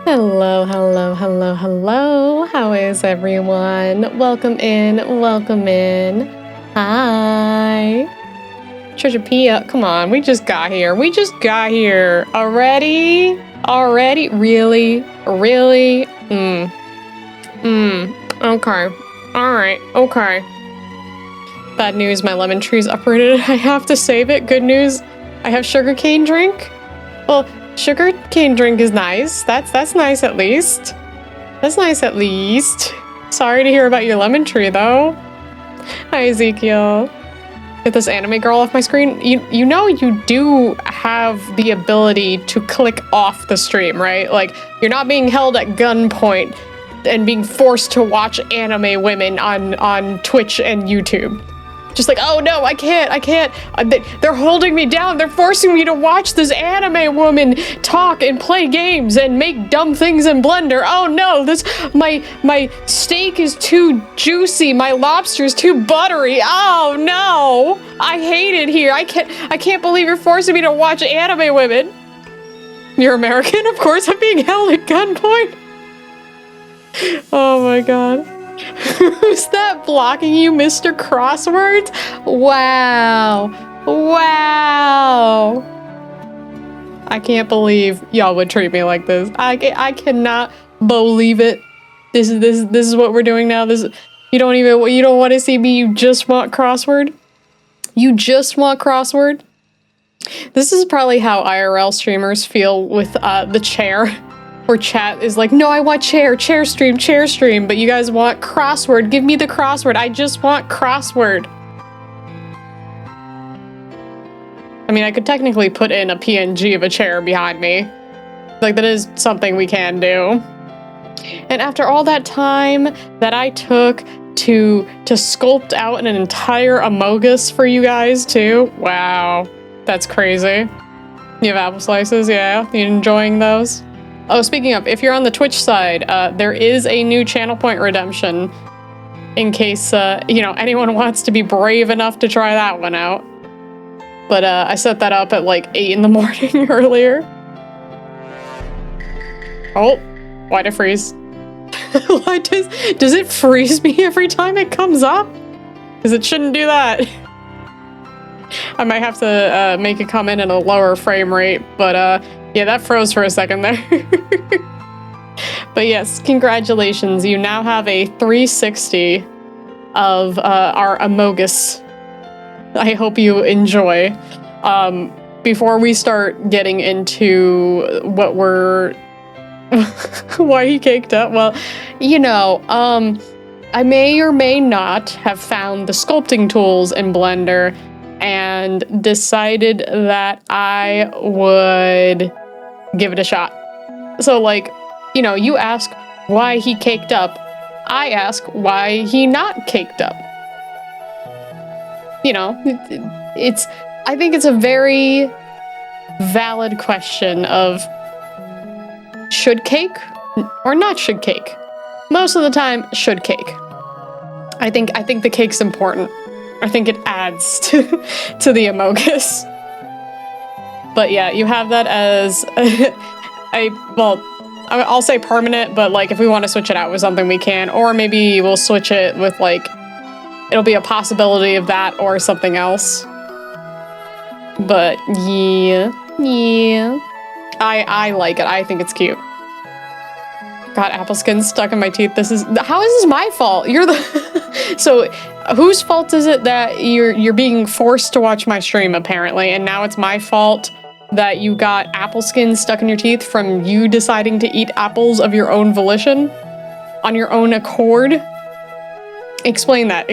Hello, hello, hello, hello. How is everyone? Welcome in, welcome in. Hi. ChurchofLia, come on, we just got here. We just got here. Already? Already? Really? Really? Okay. Alright, okay. Bad news, my lemon tree's uprooted. I have to save it. Good news, I have sugarcane drink. Well, sugarcane drink is nice. That's nice at least. That's nice at least. Sorry to hear about your lemon tree though. Hi Ezekiel. Get this anime girl off my screen. You know you do have the ability to click off the stream, right? Like you're not being held at gunpoint and being forced to watch anime women on Twitch and YouTube. Just like, oh no, I can't. They're holding me down. They're forcing me to watch this anime woman talk and play games and make dumb things in Blender. Oh no, my steak is too juicy. My lobster is too buttery. Oh no, I hate it here. I can't believe you're forcing me to watch anime women. You're American? Of course I'm being held at gunpoint. Oh my god. Who's that blocking you, Mr. Crosswords? Wow. Wow. I can't believe y'all would treat me like this. I cannot believe it. This is what we're doing now. You don't want to see me, you just want crossword? You just want crossword? This is probably how IRL streamers feel with the chair. Or chat is like, no, I want chair stream, but you guys want crossword. Give me the crossword. I just want crossword. I mean, I could technically put in a PNG of a chair behind me. Like, that is something we can do. And after all that time that I took to sculpt out an entire Amogus for you guys, too. Wow. That's crazy. You have apple slices, yeah? You enjoying those? Oh, speaking of, if you're on the Twitch side, there is a new channel point redemption in case, anyone wants to be brave enough to try that one out. But I set that up at like 8 in the morning earlier. Oh, why'd it freeze? Why does it freeze me every time it comes up? Because it shouldn't do that. I might have to make it come in at a lower frame rate, but yeah, that froze for a second there. But yes, congratulations. You now have a 360 of our Amogus. I hope you enjoy. Before we start getting into what we're... why he caked up? Well, I may or may not have found the sculpting tools in Blender and decided that I would give it a shot. So like, you ask why he caked up. I ask why he not caked up. I think it's a very valid question of should cake or not should cake? Most of the time, should cake. I think the cake's important. I think it adds to the Amogus. But yeah, you have that as I'll say permanent, but like if we want to switch it out with something we can, or maybe we'll switch it with like, it'll be a possibility of that or something else. But yeah. I like it. I think it's cute. Got apple skin stuck in my teeth. How is this my fault? You're the so whose fault is it that you're being forced to watch my stream apparently, and now it's my fault that you got apple skin stuck in your teeth from you deciding to eat apples of your own volition on your own accord? Explain that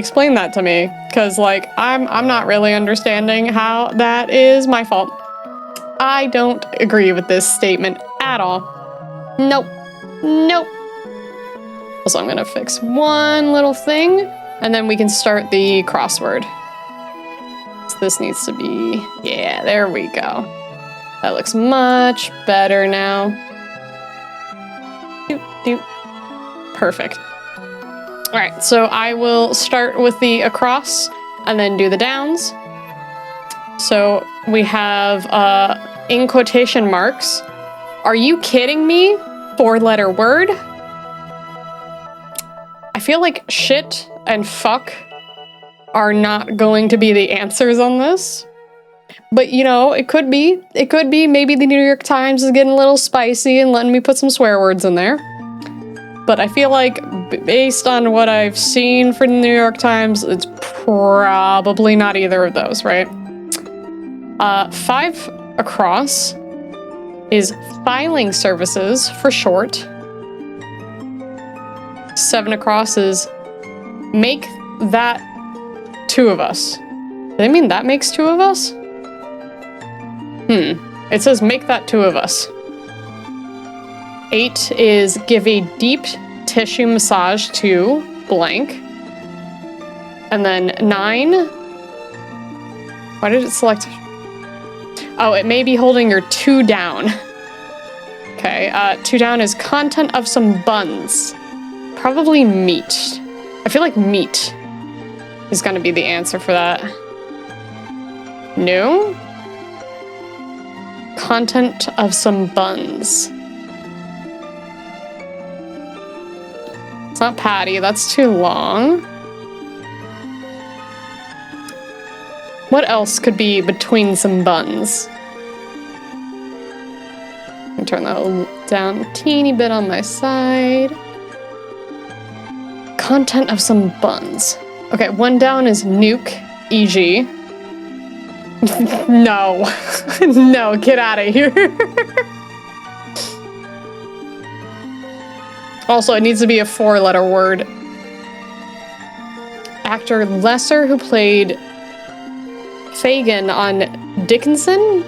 to me, because like I'm not really understanding how that is my fault. I don't agree with this statement at all. Nope. So I'm gonna fix one little thing, and then we can start the crossword. So this needs to be, yeah, there we go. That looks much better now. Perfect. All right, so I will start with the across and then do the downs. So we have in quotation marks. Are you kidding me? 4-letter word. I feel like shit and fuck are not going to be the answers on this. But, you know, it could be. It could be. Maybe the New York Times is getting a little spicy and letting me put some swear words in there. But I feel like, based on what I've seen from the New York Times, it's probably not either of those, right? 5 across is filing services for short. 7 across is make that 2 of us. Do they mean that makes 2 of us? It says make that 2 of us. 8 is give a deep tissue massage to blank. And then 9. Why did it select? Oh, it may be holding your 2 down. Okay, 2 down is content of some buns. Probably meat. I feel like meat is gonna be the answer for that. No? Content of some buns. It's not patty, that's too long. What else could be between some buns? Let me turn that down a teeny bit on my side. Content of some buns. Okay, 1 down is nuke, e.g. No. No, get out of here. Also, it needs to be a 4-letter word. Actor Lesser, who played Fagin on Dickinson?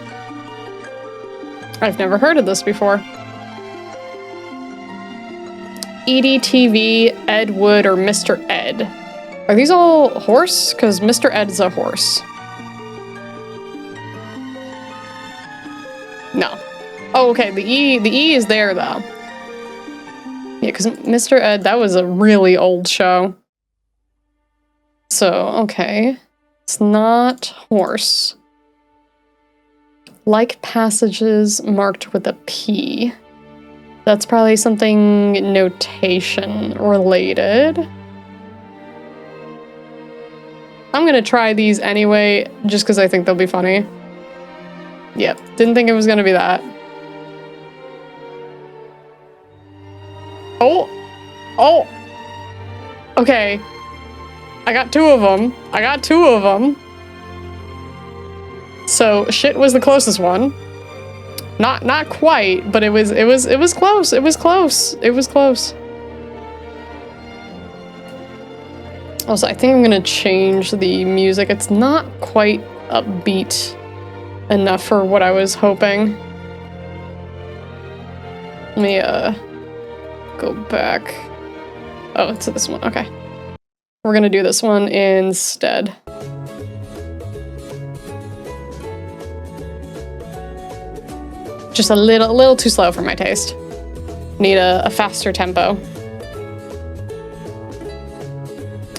I've never heard of this before. EDTV, Ed Wood, or Mr. Ed. Are these all horse? Because Mr. Ed's a horse. No. Oh, okay, the E is there, though. Yeah, because Mr. Ed, that was a really old show. So, okay. It's not horse. Like passages marked with a P. That's probably something notation related. I'm gonna try these anyway, just because I think they'll be funny. Yep, didn't think it was gonna be that. Oh! Oh! Okay. I got 2 of them. I got 2 of them. So, shit was the closest one. Not quite, but it was close. It was close. It was close. Also, I think I'm gonna change the music. It's not quite upbeat enough for what I was hoping. Let me go back. Oh, it's this one. Okay. We're gonna do this one instead. Just a little too slow for my taste. Need a faster tempo.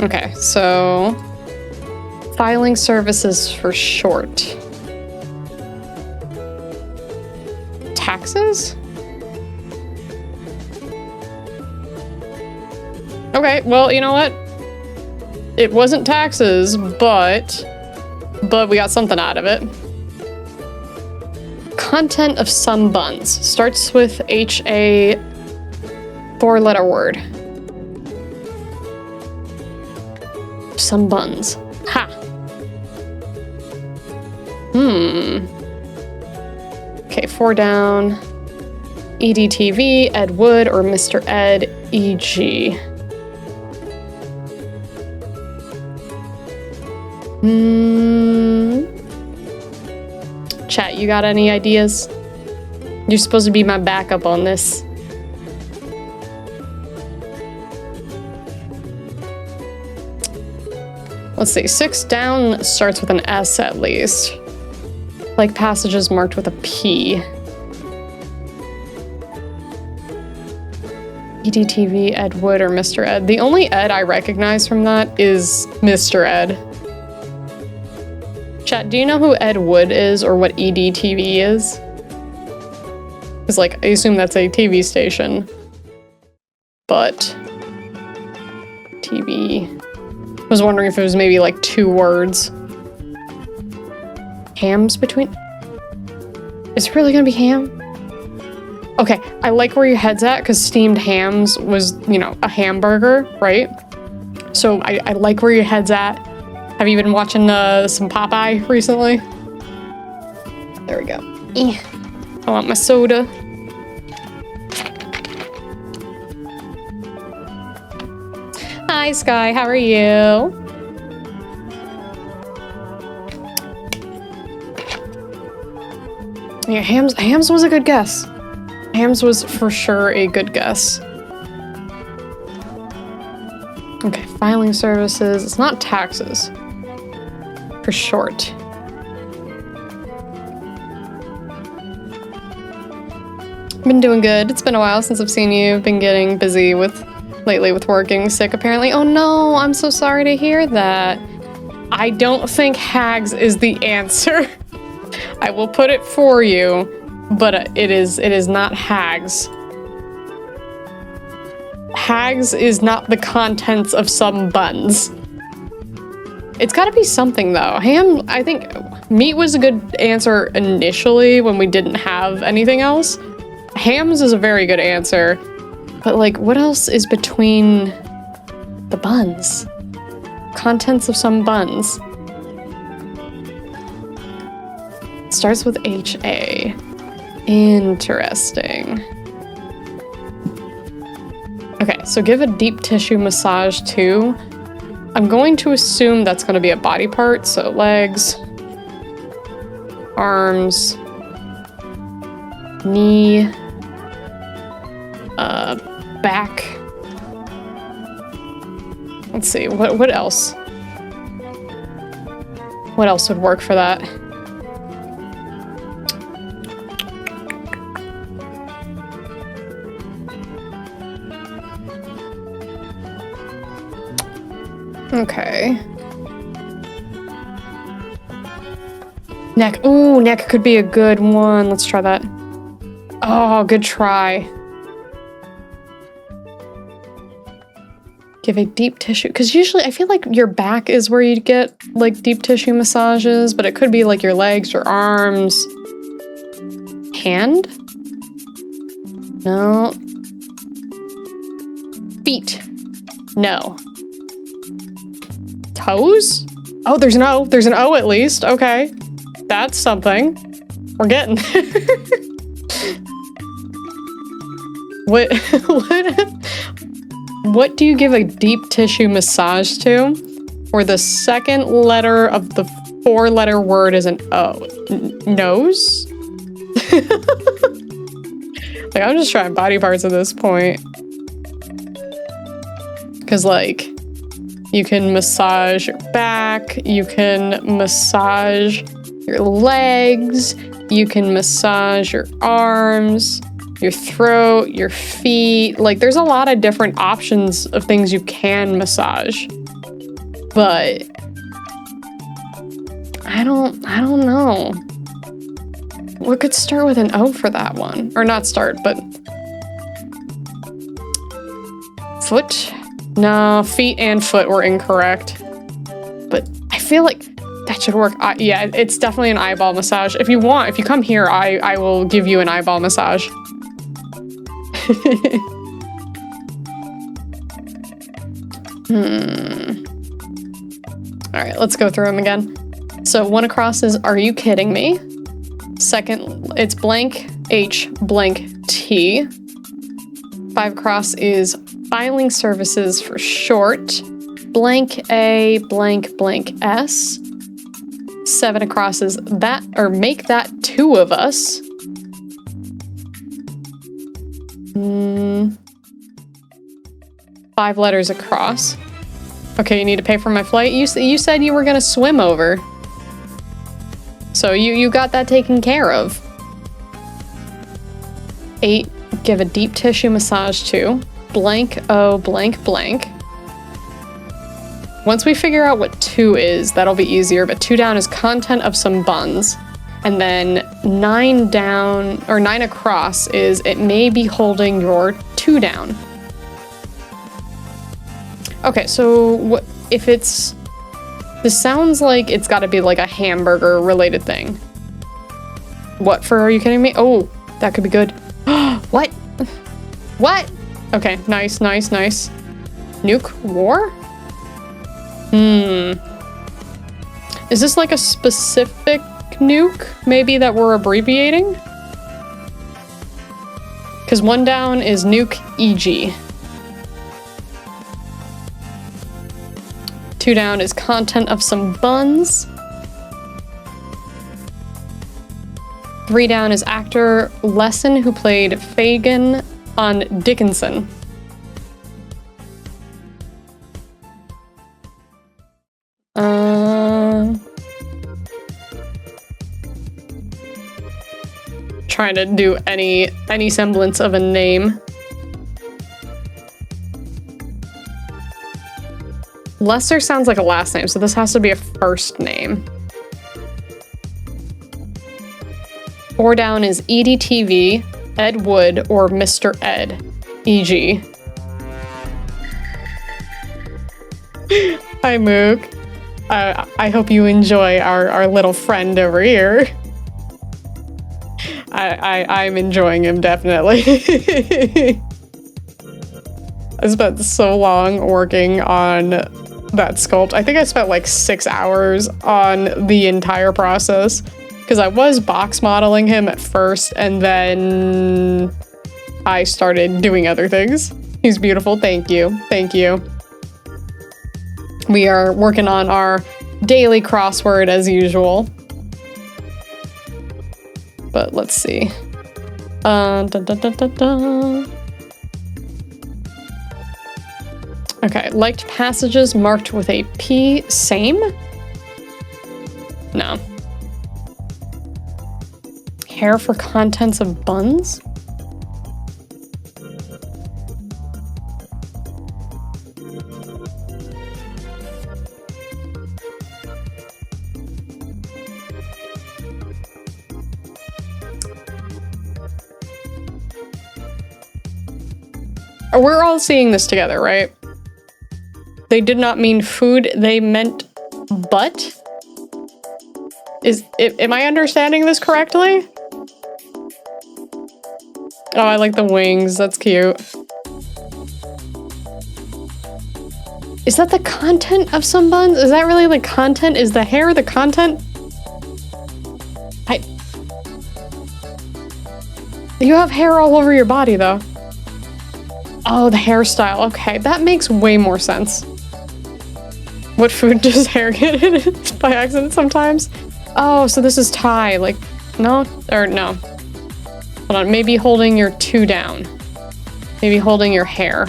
Okay, so filing services for short. Taxes? Okay, well, you know what? It wasn't taxes, but we got something out of it. Content of some buns. Starts with H-A 4-letter word. Some buns. Ha! Okay, 4 down. EDTV, Ed Wood, or Mr. Ed, E.G. Chat, you got any ideas? You're supposed to be my backup on this. Let's see, 6 down starts with an S at least. Like passages marked with a P. EDTV, Ed Wood, or Mr. Ed. The only Ed I recognize from that is Mr. Ed. Chat, do you know who Ed Wood is or what EDTV is? Because, like, I assume that's a TV station. But... TV... I was wondering if it was maybe, like, 2 words. Hams between... Is it really gonna be ham? Okay, I like where your head's at, because steamed hams was, you know, a hamburger, right? So I like where your head's at. Have you been watching some Popeye recently? There we go. I want my soda. Hi, Sky, how are you? Yeah, hams was a good guess. Hams was for sure a good guess. Okay, filing services. It's not taxes. For short. Been doing good. It's been a while since I've seen you. Been getting busy lately with working sick apparently. Oh no, I'm so sorry to hear that. I don't think hags is the answer. I will put it for you, but it is not hags. Hags is not the contents of some buns. It's gotta be something though. Ham, I think meat was a good answer initially when we didn't have anything else. Hams is a very good answer, but like what else is between the buns? Contents of some buns. Starts with H-A. Interesting. Okay, so give a deep tissue massage too. I'm going to assume that's going to be a body part, so legs, arms, knee, back. Let's see, what else? What else would work for that? Okay. Neck. Ooh, neck could be a good one. Let's try that. Oh, good try. Give a deep tissue. Because usually I feel like your back is where you'd get like deep tissue massages, but it could be like your legs, your arms. Hand? No. Feet. No. Toes? Oh, there's an O. There's an O at least. Okay. That's something. We're getting What do you give a deep tissue massage to? Where the second letter of the 4-letter word is an O. Nose? Like, I'm just trying body parts at this point. Because, like, you can massage your back, you can massage your legs, you can massage your arms, your throat, your feet. Like, there's a lot of different options of things you can massage. But I don't know. What could start with an O for that one? Or not start, but foot? No, feet and foot were incorrect. But I feel like that should work. Yeah, it's definitely an eyeball massage. If you want, if you come here, I will give you an eyeball massage. All right, let's go through them again. So 1 across is, are you kidding me? Second, it's blank H blank T. 5 across is filing services for short. Blank A blank blank S. 7 across is that, or make that 2 of us. 5 letters across. Okay, you need to pay for my flight. You said you were gonna swim over. So you got that taken care of. 8, give a deep tissue massage to. Blank O blank blank. Once we figure out what 2 is, that'll be easier, but 2 down is content of some buns. And then 9 down, or 9 across is it may be holding your 2 down. Okay, so what if it's... This sounds like it's gotta be like a hamburger related thing. What for, are you kidding me? Oh, that could be good. What? What? Okay, nice, nice, nice. Nuke war? Is this like a specific nuke, maybe, that we're abbreviating? Because 1 down is nuke EG. 2 down is content of some buns. 3 down is actor Lesson, who played Fagin on Dickinson. Trying to do any semblance of a name. Lester sounds like a last name, so this has to be a first name. 4 down is EDTV, Ed Wood, or Mr. Ed, EG. Hi, Mook. I hope you enjoy our little friend over here. I'm enjoying him, definitely. I spent so long working on that sculpt. I think I spent like 6 hours on the entire process, because I was box modeling him at first, and then I started doing other things. He's beautiful. Thank you. Thank you. We are working on our daily crossword as usual. But let's see. Okay, liked passages marked with a P, same? No. Hair for contents of buns? We're all seeing this together, right? They did not mean food, they meant butt? Am I understanding this correctly? Oh, I like the wings, that's cute. Is that the content of some buns? Is that really the content? Is the hair the content? You have hair all over your body, though. Oh, the hairstyle. Okay, that makes way more sense. What food does hair get in it by accident sometimes? Oh, so this is Thai. Like, no? Or no. Hold on, maybe holding your 2 down. Maybe holding your hair.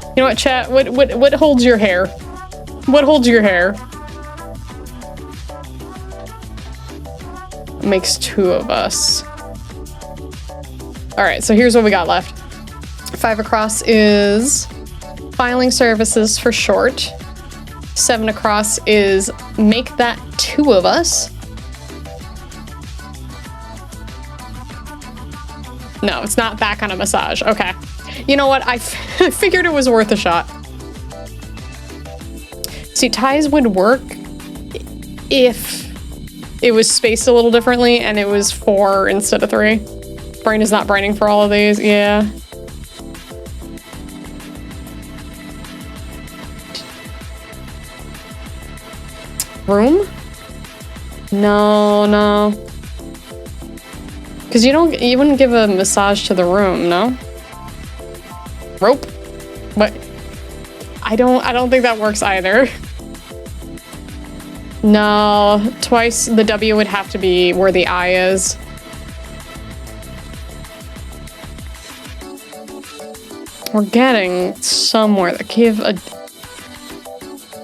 You know what, chat? What holds your hair? What holds your hair? Makes 2 of us. All right, so here's what we got left. 5 across is filing services for short. 7 across is make that 2 of us. No, it's not that kind of massage. Okay. You know what? I figured it was worth a shot. See, ties would work if it was spaced a little differently and it was 4 instead of 3. Brain is not braining for all of these. Yeah. Room? No, no. Because you wouldn't give a massage to the room, no? Rope? What? I don't think that works either. No, twice the W would have to be where the I is. We're getting somewhere. That give a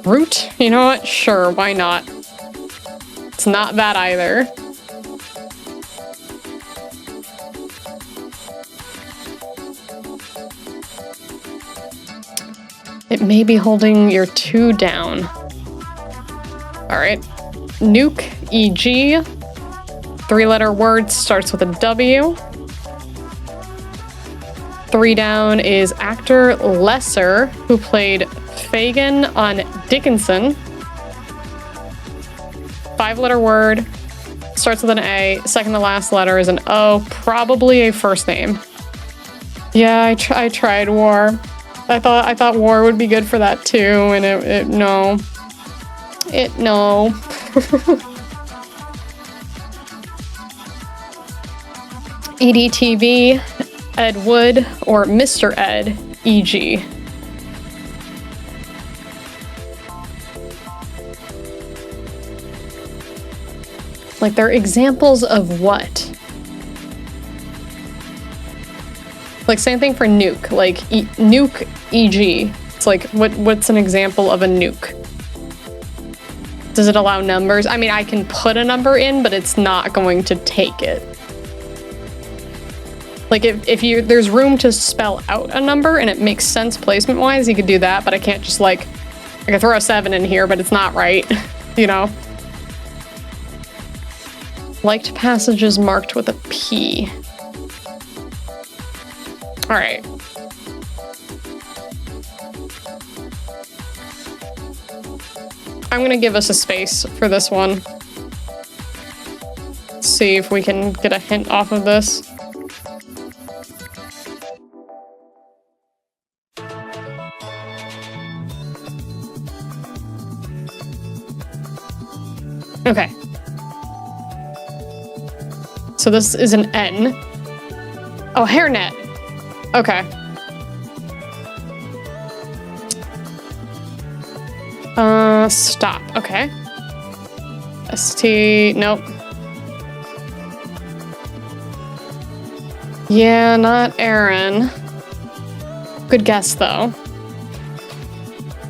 root? You know what? Sure, why not? It's not that either. It may be holding your 2 down. All right. Nuke, EG. 3-letter word starts with a W. 3 down is actor Lesser, who played Fagin on Dickinson. 5-letter word starts with an A. Second to last letter is an O. Probably a first name. Yeah, I tried War. I thought War would be good for that too, and no. No. EDTV, Ed Wood, or Mr. Ed, EG. Like, they're examples of what? Like, same thing for nuke. Like, nuke, EG. It's like, what's an example of a nuke? Does it allow numbers? I mean, I can put a number in, but it's not going to take it. Like, if there's room to spell out a number and it makes sense placement-wise, you could do that, but I can't just, like, I could throw a 7 in here, but it's not right, you know? Liked passages marked with a P. All right. I'm gonna give us a space for this one. See if we can get a hint off of this. Okay. So this is an N. Oh, hairnet. Okay. Stop. Okay. ST. Nope. Yeah, not Aaron. Good guess, though.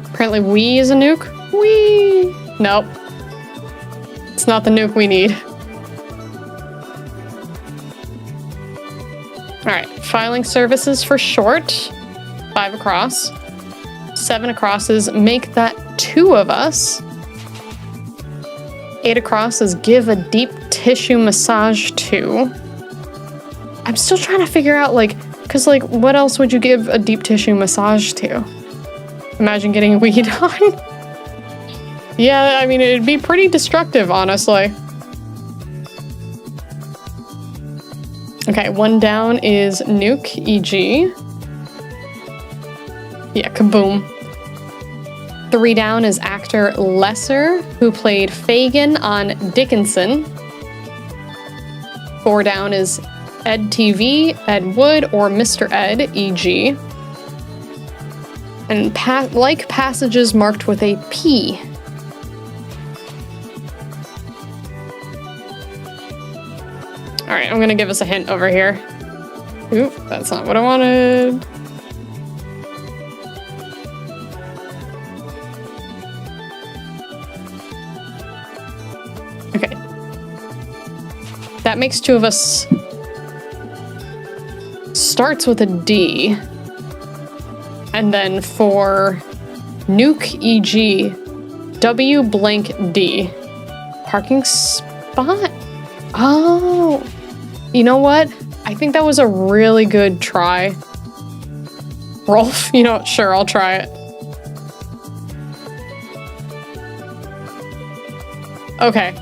Apparently we is a nuke. Wee. Nope. It's not the nuke we need. All right, filing services for short. 5 across. 7 across is make that 2 of us. 8 across is give a deep tissue massage to. I'm still trying to figure out, like, because, like, what else would you give a deep tissue massage to? Imagine getting weed on. Yeah, I mean, it'd be pretty destructive, honestly. Okay, 1 down is nuke, EG. Yeah, kaboom. 3 down is actor Lesser, who played Fagin on Dickinson. 4 down is Ed TV, Ed Wood, or Mr. Ed, EG. And like passages marked with a P. All right, I'm gonna give us a hint over here. Oop, that's not what I wanted. Okay. That makes 2 of us. Starts with a D. And then for nuke EG, W blank D. Parking spot? Oh. You know what? I think that was a really good try. Rolf, you know what? Sure, I'll try it. Okay.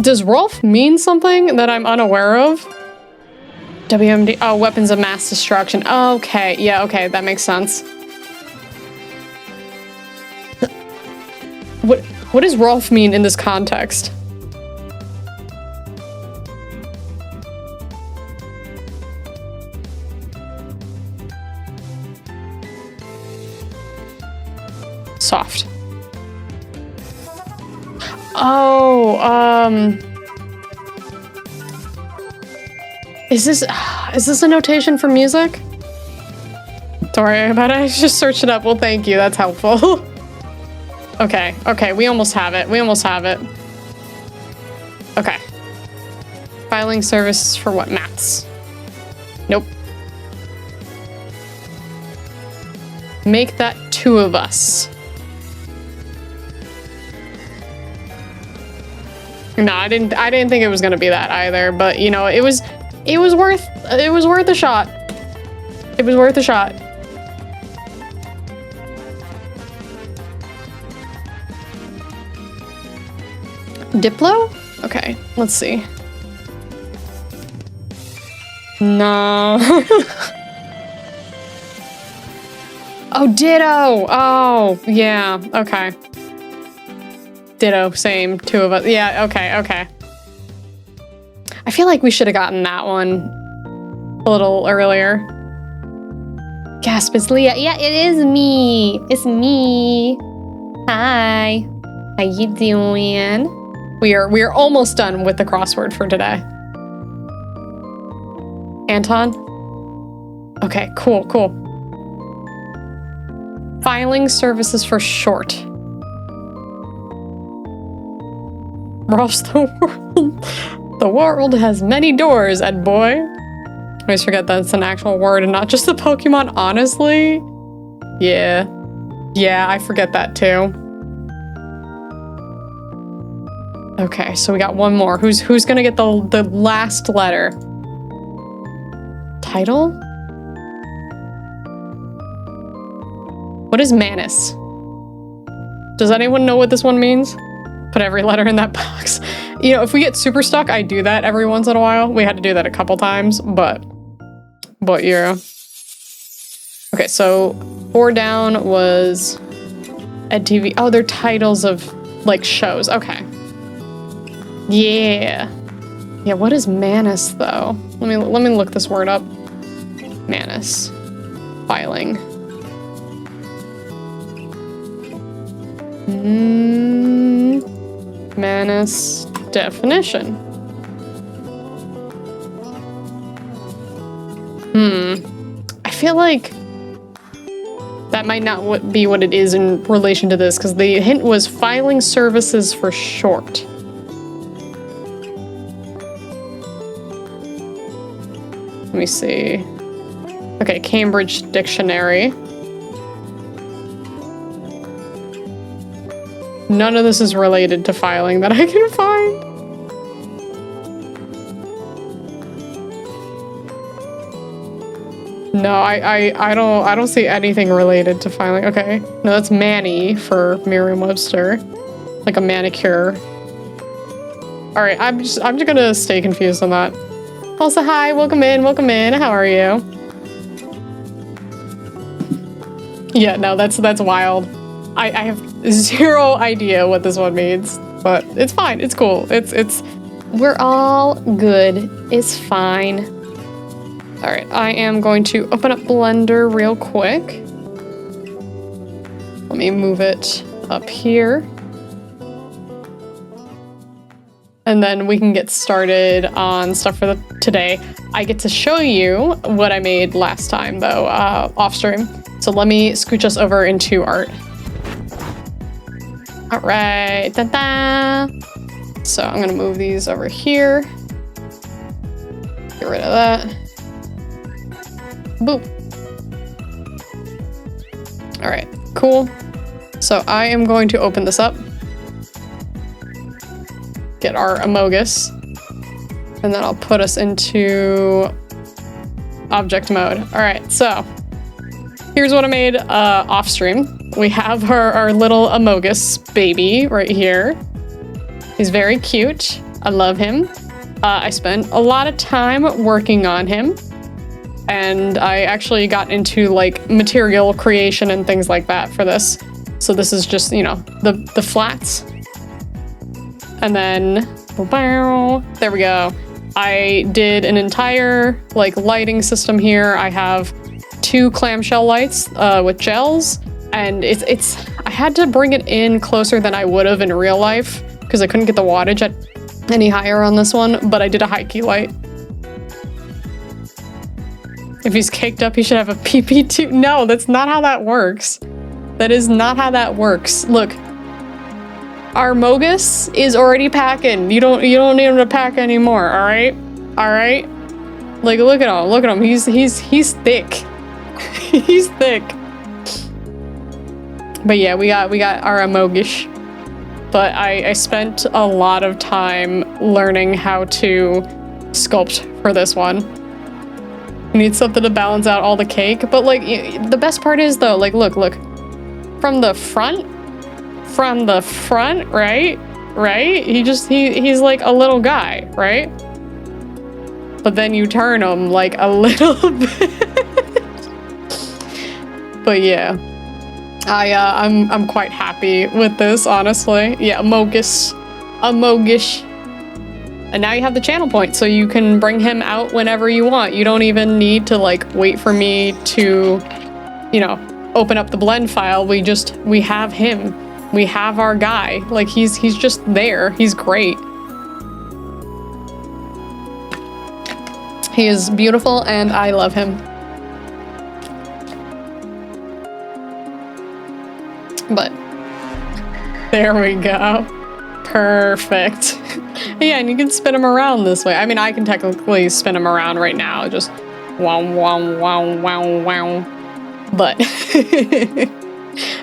Does Rolf mean something that I'm unaware of? WMD. Oh, weapons of mass destruction. Okay. Yeah, okay. That makes sense. What does Rolf mean in this context? Soft. Oh, is this a notation for music? Don't worry about it, I just searched it up. Well, thank you, that's helpful. Okay, we almost have it. Okay. Filing service for what? Maths. Nope. Make that two of us. No, I didn't think it was gonna be that either, but you know, it was worth a shot. It was worth a shot. Diplo? Okay, let's see. No. Oh, Ditto! Oh, yeah, okay. Ditto, same, two of us. Yeah, okay. I feel like we should have gotten that one a little earlier. Gasp, it's Leah. Yeah, it is me. It's me. Hi. How you doing? We are almost done with the crossword for today. Anton? Okay, cool. Filing services for short. Across the world. The world has many doors, Ed boy. I always forget that's an actual word and not just a Pokemon, honestly. Yeah, I forget that too. Okay, so we got one more. Who's gonna get the last letter? Title? What is Manus? Does anyone know what this one means? Put every letter in that box. You know, if we get super stuck, I do that every once in a while. We had to do that a couple times, but yeah. Okay, so 4 down was EdTV. Oh, they're titles of like shows. Okay. Yeah, what is Manus though? Let me look this word up. Manus. Filing. Manus definition. I feel like that might not be what it is in relation to this, because the hint was filing services for short. Let me see. Okay, Cambridge Dictionary. None of this is related to filing that I can find. No, I don't see anything related to filing. Okay. No, that's Manny for Merriam-Webster. Like a manicure. Alright, I'm just gonna stay confused on that. Also, hi, welcome in, how are you? Yeah, no, that's wild. I have zero idea what this one means, but it's fine, it's cool. We're all good, it's fine. All right, I am going to open up Blender real quick. Let me move it up here. And then we can get started on stuff for today. I get to show you what I made last time though, off stream. So let me scooch us over into art. All right, ta-da! So I'm gonna move these over here. Get rid of that. Boop. All right, cool. So I am going to open this up. Get our Amogus. And then I'll put us into object mode. All right, so here's what I made off stream. We have our little Amogus baby right here. He's very cute. I love him. I spent a lot of time working on him. And I actually got into like material creation and things like that for this. So this is just, you know, the flats. And then, there we go. I did an entire like lighting system here. I have 2 clamshell lights with gels, and I had to bring it in closer than I would have in real life because I couldn't get the wattage at any higher on this one, but I did a high key light. If he's caked up, he should have a PP too. No, that's not how that works. That is not how that works. Look, our Mogus is already packing. You don't need him to pack anymore. All right. Like look at him. He's thick. He's thick. But yeah, we got our Amogish. But I spent a lot of time learning how to sculpt for this one. You need something to balance out all the cake. But like, the best part is though, like, look. From the front, right? He's like a little guy, right? But then you turn him like a little bit. But yeah. I'm quite happy with this, honestly. Yeah, Amogish. And now you have the channel point, so you can bring him out whenever you want. You don't even need to like wait for me to, you know, open up the blend file. We have him. We have our guy. Like he's just there. He's great. He is beautiful and I love him. But there we go. Perfect. Yeah, and you can spin him around this way. I mean, I can technically spin him around right now. Just wow, wow, wow, wow, wow. But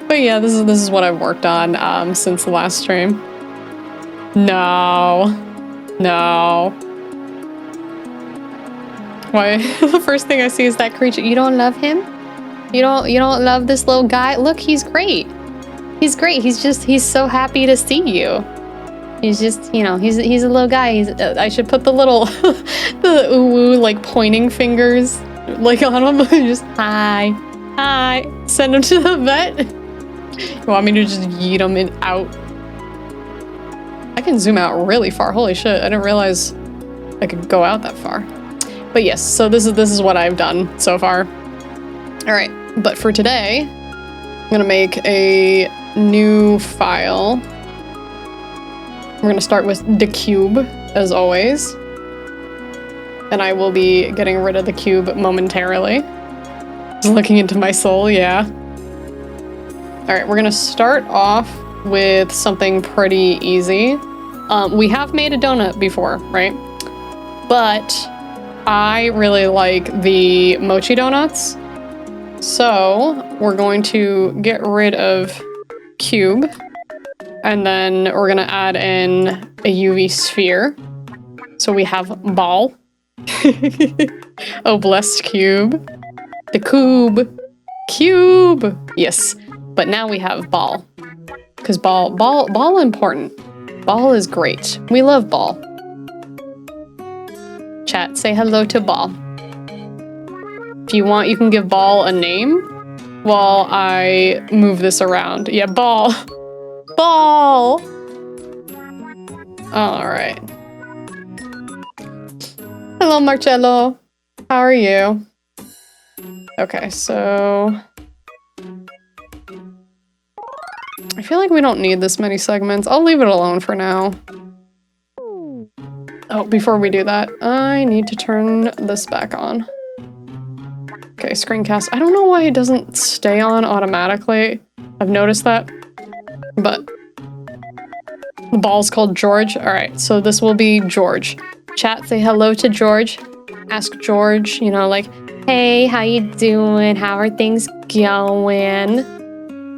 but yeah, this is what I've worked on since the last stream. No. Why? The first thing I see is that creature. You don't love him? You don't love this little guy? Look, he's great. He's great. He's so happy to see you. He's just, you know, he's a little guy. I should put the little the ooh like pointing fingers like on him. Just hi. Send him to the vet. You want me to just yeet him out? I can zoom out really far. Holy shit! I didn't realize I could go out that far. But yes, so this is what I've done so far. All right, but for today, I'm gonna make a new file. We're gonna start with the cube, as always. And I will be getting rid of the cube momentarily. Just looking into my soul, yeah. All right, we're gonna start off with something pretty easy. We have made a donut before, right? But I really like the mochi donuts. So we're going to get rid of cube. And then we're gonna add in a UV sphere. So we have ball. Oh, blessed cube. The cube. Yes, but now we have ball. Because ball important. Ball is great. We love ball. Chat, say hello to ball. If you want, you can give ball a name while I move this around. Yeah, ball. Ball! Alright. Hello, Marcello. How are you? Okay, so... I feel like we don't need this many segments. I'll leave it alone for now. Oh, before we do that, I need to turn this back on. Okay, screencast. I don't know why it doesn't stay on automatically. I've noticed that. But the ball's called George. All right, so this will be George. Chat, say hello to George. Ask George, you know, like, hey, how you doing? How are things going?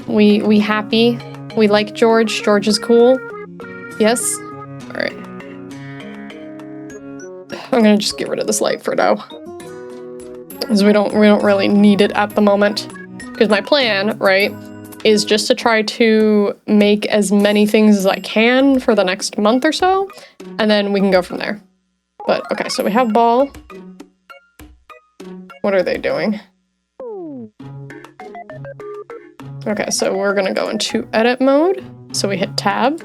We happy? We like George? George is cool? Yes? All right. I'm gonna just get rid of this light for now. Because we don't really need it at the moment. Because my plan, right, is just to try to make as many things as I can for the next month or so, and then we can go from there. But, okay, so we have ball. What are they doing? Okay, so we're gonna go into edit mode. So we hit tab.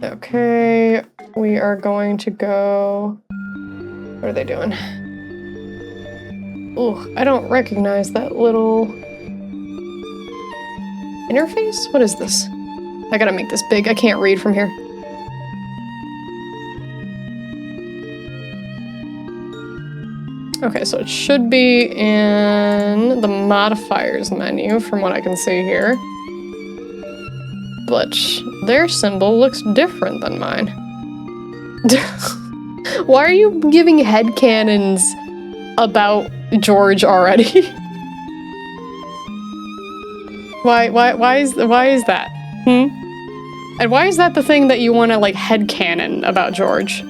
Okay, we are going to go... What are they doing? Ooh, I don't recognize that little interface? What is this? I gotta make this big. I can't read from here. Okay, so it should be in the modifiers menu from what I can see here. But their symbol looks different than mine. Why are you giving headcanons about George already? Why is that? And why is that the thing that you want to like headcanon about George?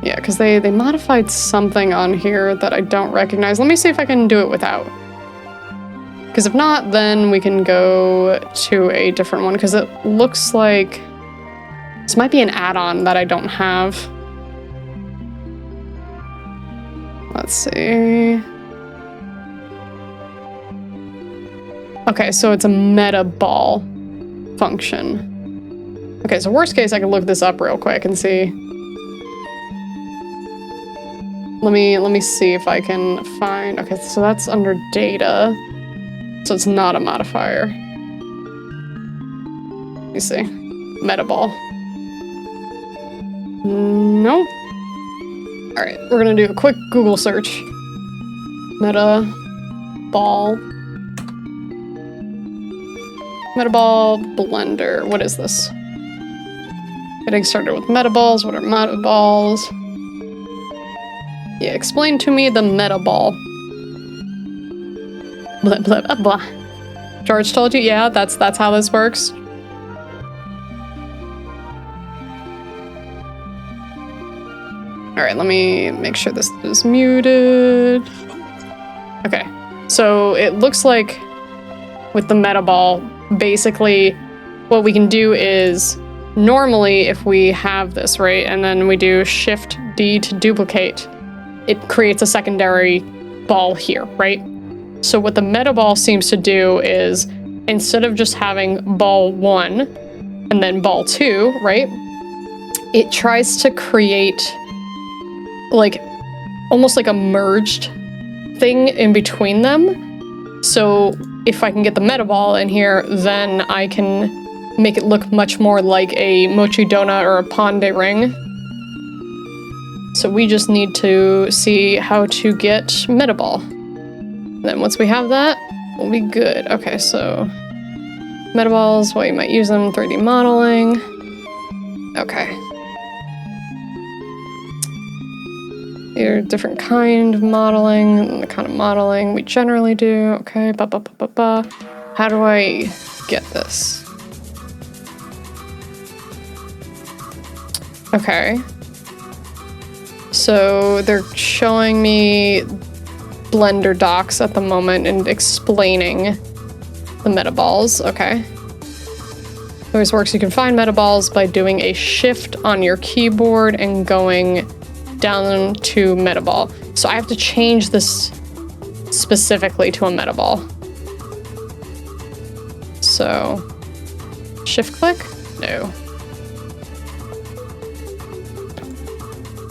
Yeah, because they modified something on here that I don't recognize. Let me see if I can do it without. Because if not, then we can go to a different one, because it looks like this might be an add-on that I don't have. Let's see. Okay, so it's a meta ball function. Okay, so worst case, I can look this up real quick and see. Let me see if I can find. Okay, so that's under data. So it's not a modifier. Let me see. Meta ball. Nope. All right, we're gonna do a quick Google search. Meta ball. Meta ball blender. What is this? Getting started with meta balls. What are meta balls? Yeah, explain to me the meta ball. Blah, blah, blah, blah. George told you? Yeah, that's how this works. All right, let me make sure this is muted. Okay, so it looks like with the meta ball, basically what we can do is normally if we have this, right, and then we do Shift D to duplicate, it creates a secondary ball here, right? So what the meta ball seems to do is instead of just having ball 1 and then ball 2, right? It tries to create like almost like a merged thing in between them. So if I can get the meta ball in here, then I can make it look much more like a mochi donut or a pande ring. So we just need to see how to get meta ball. Then once we have that, we'll be good. Okay, so meta balls, well, you might use them in 3D modeling. Okay. Here, different kind of modeling, and the kind of modeling we generally do. Okay, How do I get this? Okay. So they're showing me Blender docs at the moment and explaining the meta balls. Okay. It always works. You can find meta balls by doing a shift on your keyboard and going down to meta ball. So I have to change this specifically to a meta ball. So shift click? No.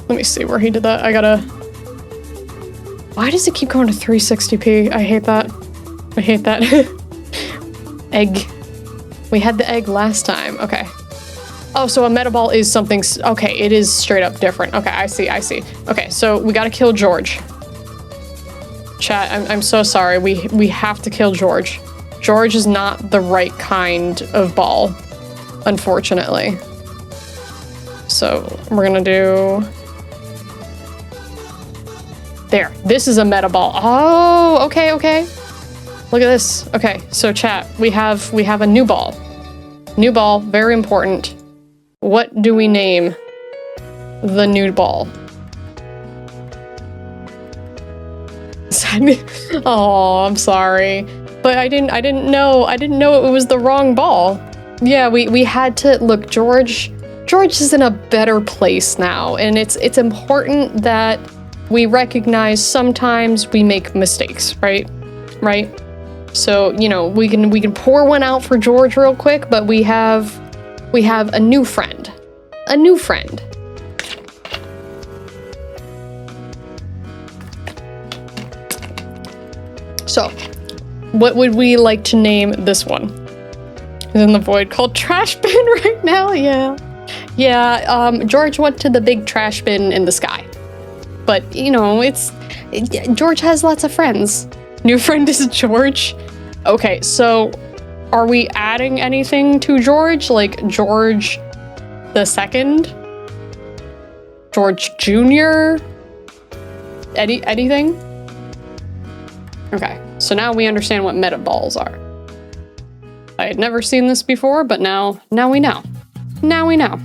Let me see where he did that. I gotta... Why does it keep going to 360p? I hate that. I hate that. Egg. We had the egg last time. Okay. Oh, so a meta ball is something... Okay, it is straight up different. Okay, I see. Okay, so we gotta kill George. Chat, I'm so sorry. We have to kill George. George is not the right kind of ball, unfortunately. So we're gonna do... There, this is a meta ball. Oh, okay. Look at this. Okay, so chat, we have a new ball. New ball, very important. What do we name the new ball? Oh, I'm sorry, but I didn't know it was the wrong ball. Yeah, we had to look. George is in a better place now, and it's important that we recognize sometimes we make mistakes, right? Right? So, you know, we can pour one out for George real quick, but we have a new friend. A new friend. So, what would we like to name this one? Is in the void called trash bin right now? Yeah, George went to the big trash bin in the sky. But, you know, George has lots of friends. New friend is George. Okay, so are we adding anything to George? Like George the Second? George Jr.? anything? Okay, so now we understand what meta balls are. I had never seen this before, but now we know. Now we know.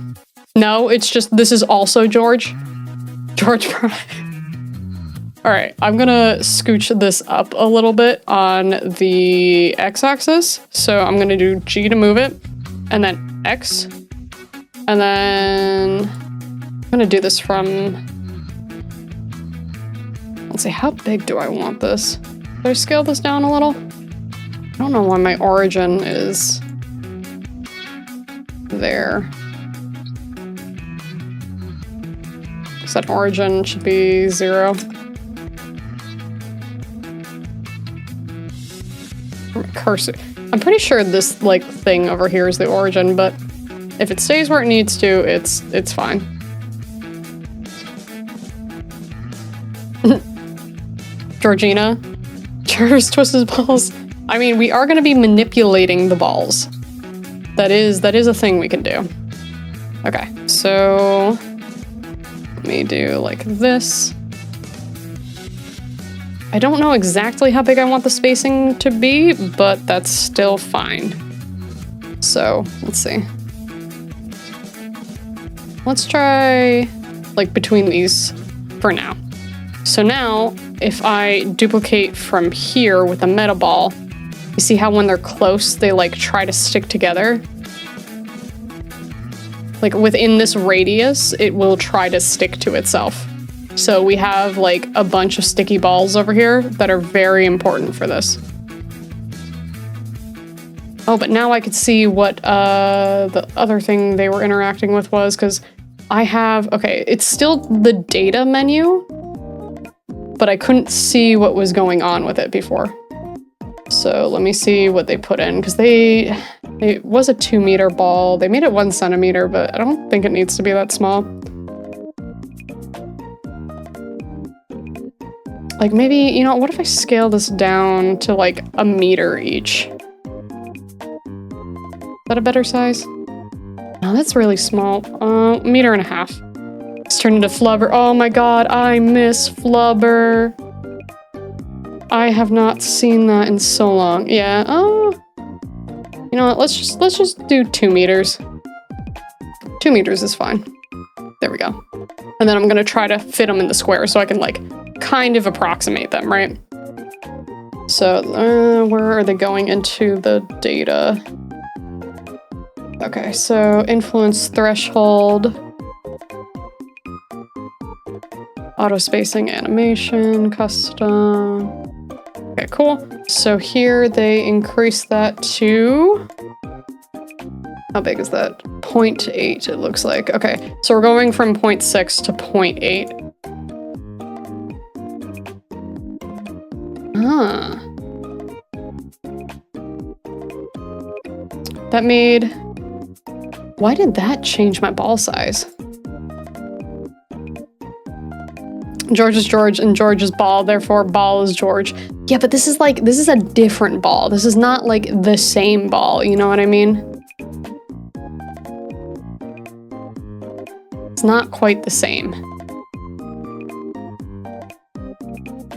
No, it's just, this is also George. George Prime. All right, I'm gonna scooch this up a little bit on the x-axis. So I'm gonna do G to move it, and then X. And then I'm gonna do this from, let's see, how big do I want this? Should I scale this down a little? I don't know why my origin is there. That origin should be 0. Cursor. I'm pretty sure this like thing over here is the origin, but if it stays where it needs to, it's fine. Georgina, Charters twists his balls. I mean, we are going to be manipulating the balls. That is a thing we can do. Okay, so let me do like this. I don't know exactly how big I want the spacing to be, but that's still fine. So let's see. Let's try like between these for now. So now if I duplicate from here with a meta ball, you see how when they're close, they like try to stick together? Like within this radius, it will try to stick to itself. So we have like a bunch of sticky balls over here that are very important for this. Oh, but now I could see what the other thing they were interacting with was, because I have, okay, it's still the data menu, but I couldn't see what was going on with it before. So let me see what they put in, because it was a 2 meter ball. They made it 1 centimeter, but I don't think it needs to be that small. Like maybe, you know, what if I scale this down to like 1 meter each? Is that a better size? No, that's really small. 1.5 meters. It's turned into Flubber. Oh my god, I miss Flubber. I have not seen that in so long. Yeah, you know what, let's just do 2 meters. 2 meters is fine. There we go. And then I'm gonna try to fit them in the square so I can like kind of approximate them, right? So where are they going into the data? Okay, so influence threshold, auto spacing, animation, custom. Okay, cool. So here they increase that to, how big is that? 0.8 it looks like. Okay, so we're going from 0.6 to 0.8. Huh. That made, why did that change my ball size? George is George and George is ball, therefore ball is George. Yeah, but this is a different ball. This is not like the same ball, you know what I mean? It's not quite the same.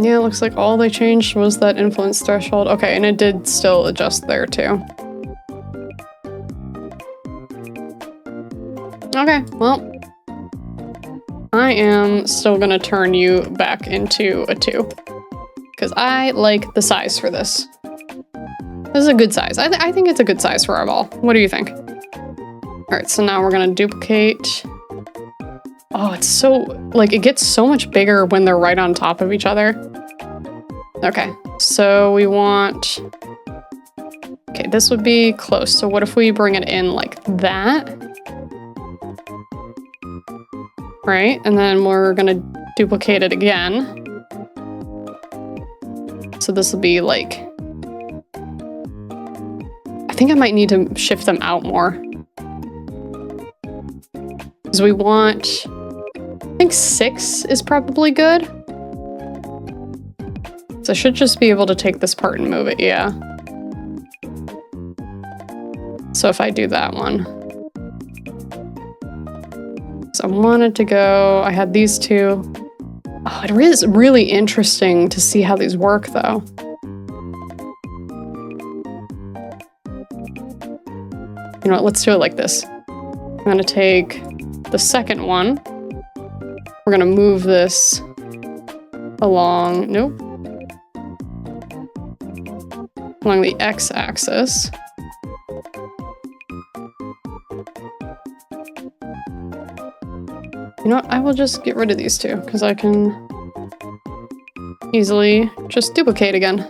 Yeah, it looks like all they changed was that influence threshold. Okay, and it did still adjust there too. Okay, well, I am still gonna turn you back into a 2 because I like the size for this. This is a good size. I think it's a good size for our ball. What do you think? All right, so now we're gonna duplicate. Oh, it's so, like, it gets so much bigger when they're right on top of each other. Okay, so we want, okay, this would be close. So what if we bring it in like that? Right, and then we're gonna duplicate it again. So this will be like, I think I might need to shift them out more. Because we want, I think 6 is probably good. So I should just be able to take this part and move it, yeah. So if I do that one. So I wanted to go, I had these two. Oh, it is really interesting to see how these work, though. You know what, let's do it like this. I'm gonna take the second one. We're gonna move this along, nope. Along the x-axis. You know what, I will just get rid of these two, because I can easily just duplicate again.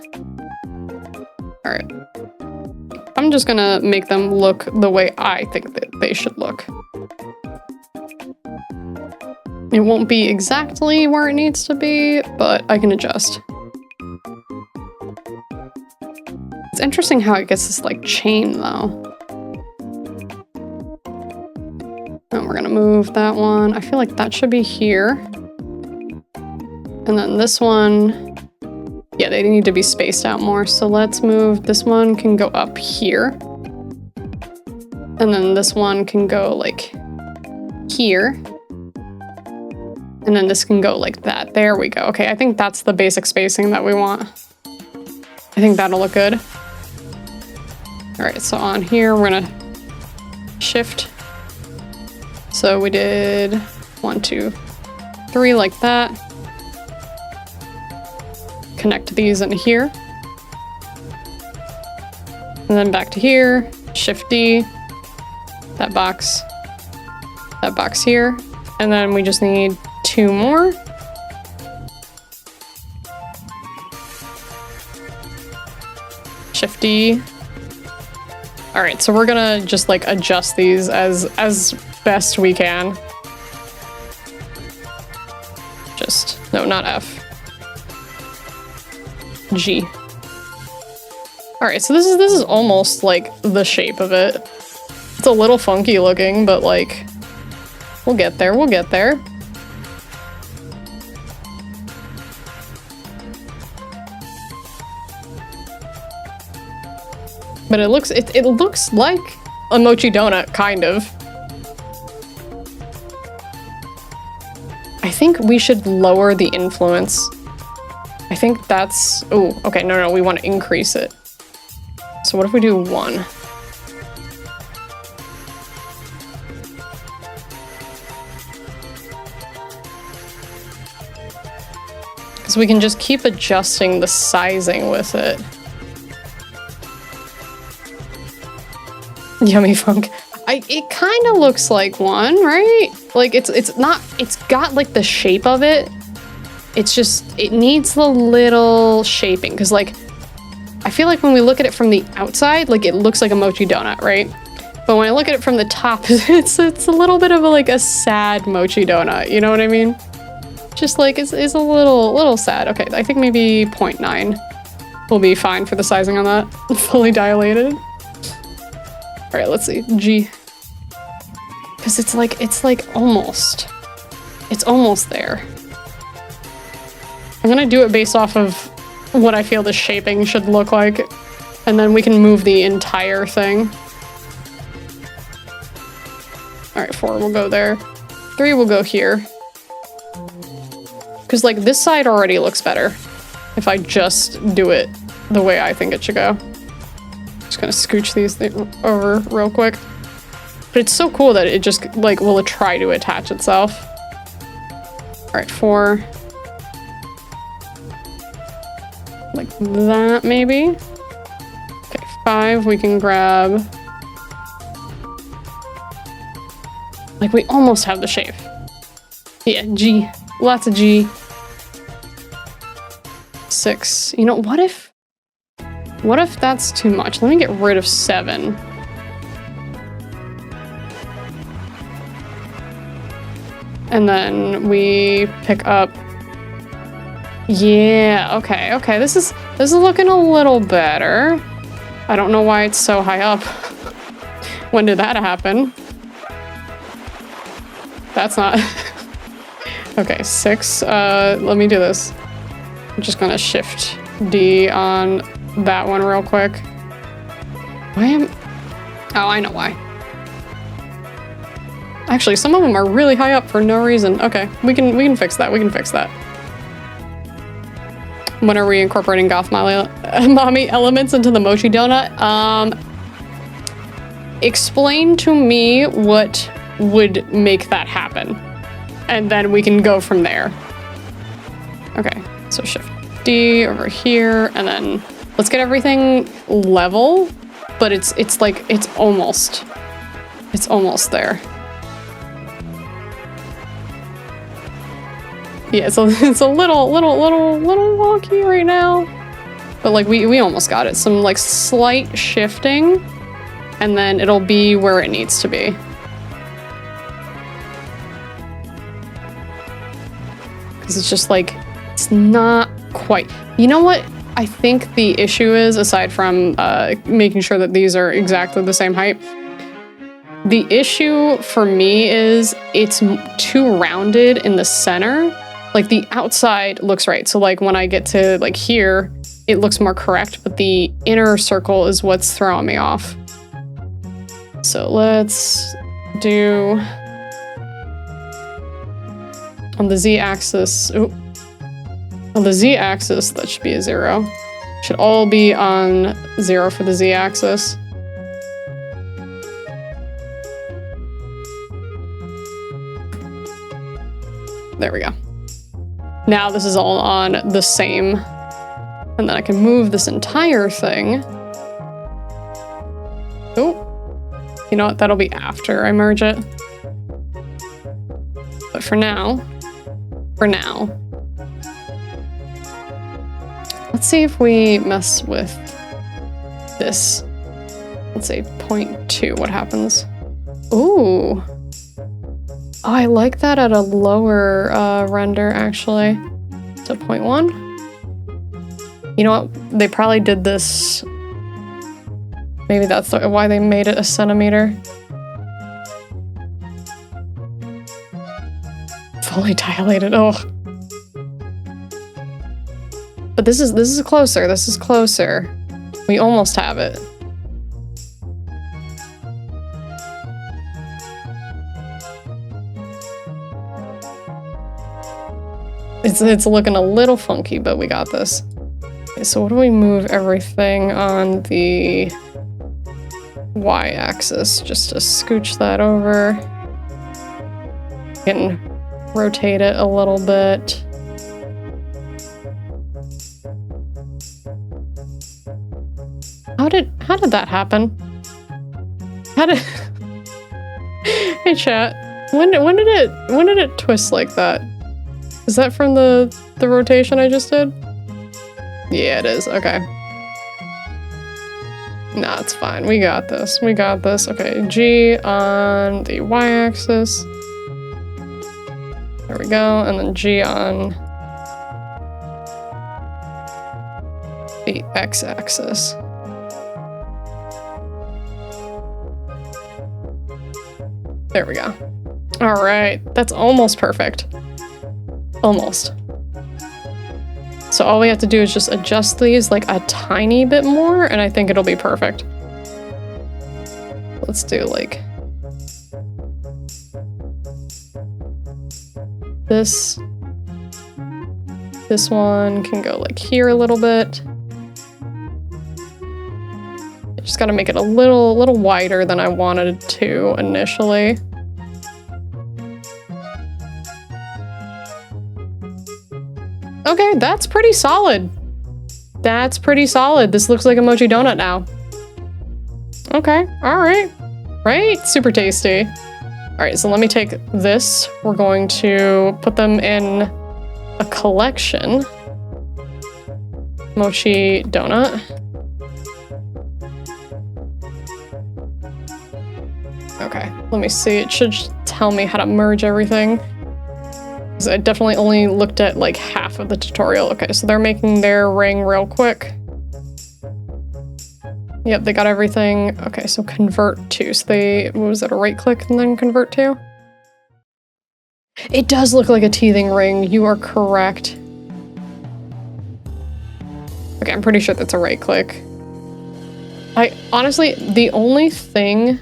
Alright. I'm just gonna make them look the way I think that they should look. It won't be exactly where it needs to be, but I can adjust. It's interesting how it gets this like chain though. And we're gonna move that one. I feel like that should be here. And then this one, yeah, they need to be spaced out more. So let's move, this one can go up here. And then this one can go like here. And then this can go like that. There we go. Okay, I think that's the basic spacing that we want. I think that'll look good. All right, so on here, we're gonna shift. So we did 1, 2, 3 like that. Connect these in here. And then back to here, Shift D, that box here. And then we just need 2 more. Shift D. All right, so we're gonna just like adjust these as best we can. Just, no, not F. G. All right, so this is almost like the shape of it. It's a little funky looking, but like, we'll get there, we'll get there. But it looks like a mochi donut, kind of. I think we should lower the influence. I think that's, oh, okay, no, we want to increase it. So what if we do 1? Because we can just keep adjusting the sizing with it. Yummy funk. It kind of looks like one, right? Like it's not, it's got like the shape of it. It's just, it needs the little shaping. Cause like, I feel like when we look at it from the outside, like it looks like a mochi donut, right? But when I look at it from the top, it's a little bit of a sad mochi donut. You know what I mean? Just like, it's a little sad. Okay, I think maybe 0.9 will be fine for the sizing on that. Fully dilated. All right, let's see, G. Because it's almost there. I'm gonna do it based off of what I feel the shaping should look like, and then we can move the entire thing. All right, 4 will go there. 3 will go here. Because like this side already looks better if I just do it the way I think it should go. Just gonna scooch these over real quick. But it's so cool that it just like will try to attach itself. All right, 4. Like that maybe. Okay, 5 we can grab. Like we almost have the shape. Yeah, G. Lots of G. 6. You know, what if that's too much? Let me get rid of 7. And then we pick up. Yeah, okay. This is looking a little better. I don't know why it's so high up. When did that happen? That's not. Okay, 6. Let me do this. I'm just gonna shift D on that one real quick. Oh, I know why. Actually, some of them are really high up for no reason. Okay, we can fix that. We can fix that. When are we incorporating goth mommy elements into the mochi donut? Explain to me what would make that happen, and then we can go from there. Okay, so Shift D over here, and then let's get everything level, but it's almost there. Yeah, it's a little wonky right now, but like we almost got it. Some like slight shifting, and then it'll be where it needs to be. Because it's just like, it's not quite. You know what I think the issue is, aside from making sure that these are exactly the same height? The issue for me is it's too rounded in the center. Like the outside looks right. So like when I get to like here, it looks more correct, but the inner circle is what's throwing me off. So let's do on the z-axis. On the z-axis, that should be a 0. Should all be on 0 for the z-axis. There we go. Now this is all on the same, and then I can move this entire thing. Oh, you know what? That'll be after I merge it. But for now, let's see if we mess with this. Let's say 0.2, what happens? Ooh. Oh, I like that at a lower render, actually. So 0.1. You know what? They probably did this. Maybe that's why they made it a centimeter. Fully dilated. Oh. But this is closer. This is closer. We almost have it. It's looking a little funky, but we got this. Okay, so what do we move everything on the y-axis? Just to scooch that over. Can rotate it a little bit. How did that happen? Hey chat, when did it twist like that? Is that from the rotation I just did? Yeah, it is. Okay. Nah, it's fine. We got this. We got this. Okay, G on the y-axis. There we go. And then G on the x-axis. There we go. All right. That's almost perfect. Almost. So all we have to do is just adjust these like a tiny bit more, and I think it'll be perfect. Let's do like this. This one can go like here a little bit. Just gotta make it a little wider than I wanted to initially. Okay, that's pretty solid. That's pretty solid. This looks like a mochi donut now. Okay, all right. Right? Super tasty. All right, so let me take this. We're going to put them in a collection. Mochi donut. Okay, let me see. It should tell me how to merge everything. I definitely only looked at like half of the tutorial. Okay, so they're making their ring real quick. Yep, they got everything. Okay, so convert to. So they, what was it, a right click and then convert to? It does look like a teething ring. You are correct. Okay, I'm pretty sure that's a right click. Honestly, the only thing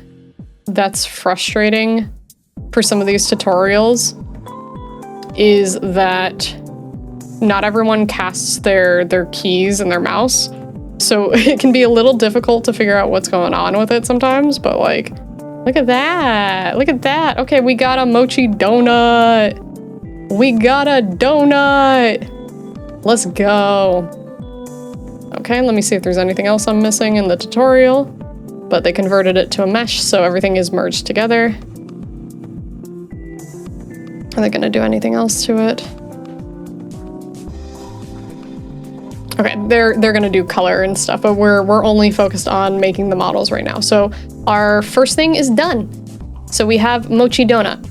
that's frustrating for some of these tutorials is that not everyone casts their keys and their mouse. So it can be a little difficult to figure out what's going on with it sometimes, but like, look at that. Look at that. Okay, we got a mochi donut. We got a donut. Let's go. Okay, let me see if there's anything else I'm missing in the tutorial. But they converted it to a mesh, so everything is merged together. Are they gonna do anything else to it? Okay, they're gonna do color and stuff, but we're only focused on making the models right now. So our first thing is done. So we have Mochi Donut.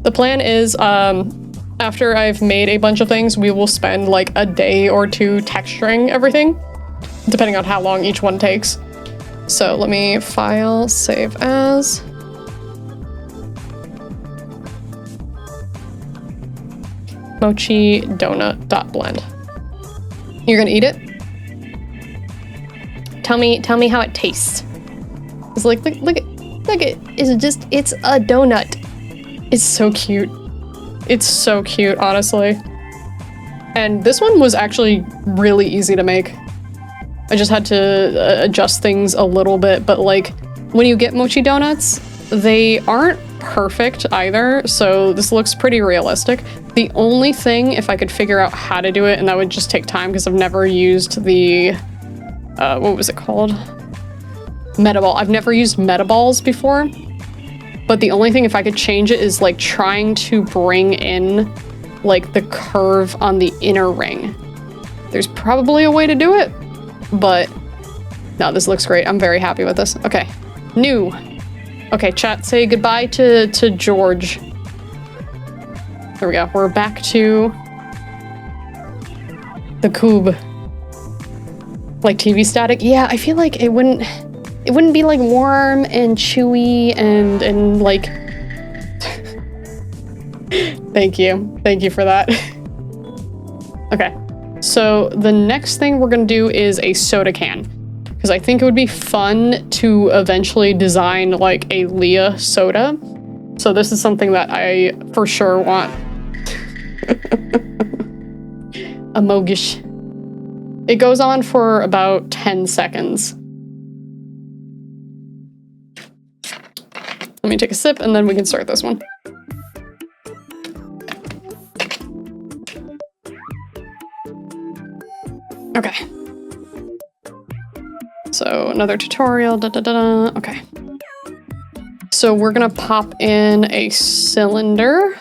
The plan is, after I've made a bunch of things, we will spend like a day or two texturing everything, depending on how long each one takes. So let me file, save as. Mochi donut.blend. You're gonna eat it? Tell me how it tastes. It's like, look at, it's a donut. It's so cute. It's so cute, honestly. And this one was actually really easy to make. I just had to adjust things a little bit, but like, when you get mochi donuts, they aren't perfect either, so this looks pretty realistic. The only thing, if I could figure out how to do it, and that would just take time because I've never used the, what was it called? Metaball. I've never used metaballs before, but the only thing, if I could change it, is like trying to bring in like the curve on the inner ring. There's probably a way to do it, but no, this looks great. I'm very happy with this. Okay, new. Okay, chat, say goodbye to George. There we go. We're back to the cube. Like TV static. Yeah, I feel like it wouldn't be like warm and chewy and like. Thank you for that. Okay, so the next thing we're gonna do is a soda can, because I think it would be fun to eventually design like a Lia soda. So this is something that I for sure want. A mogish. It goes on for about 10 seconds. Let me take a sip and then we can start this one. Okay. So another tutorial, okay. So we're gonna pop in a cylinder.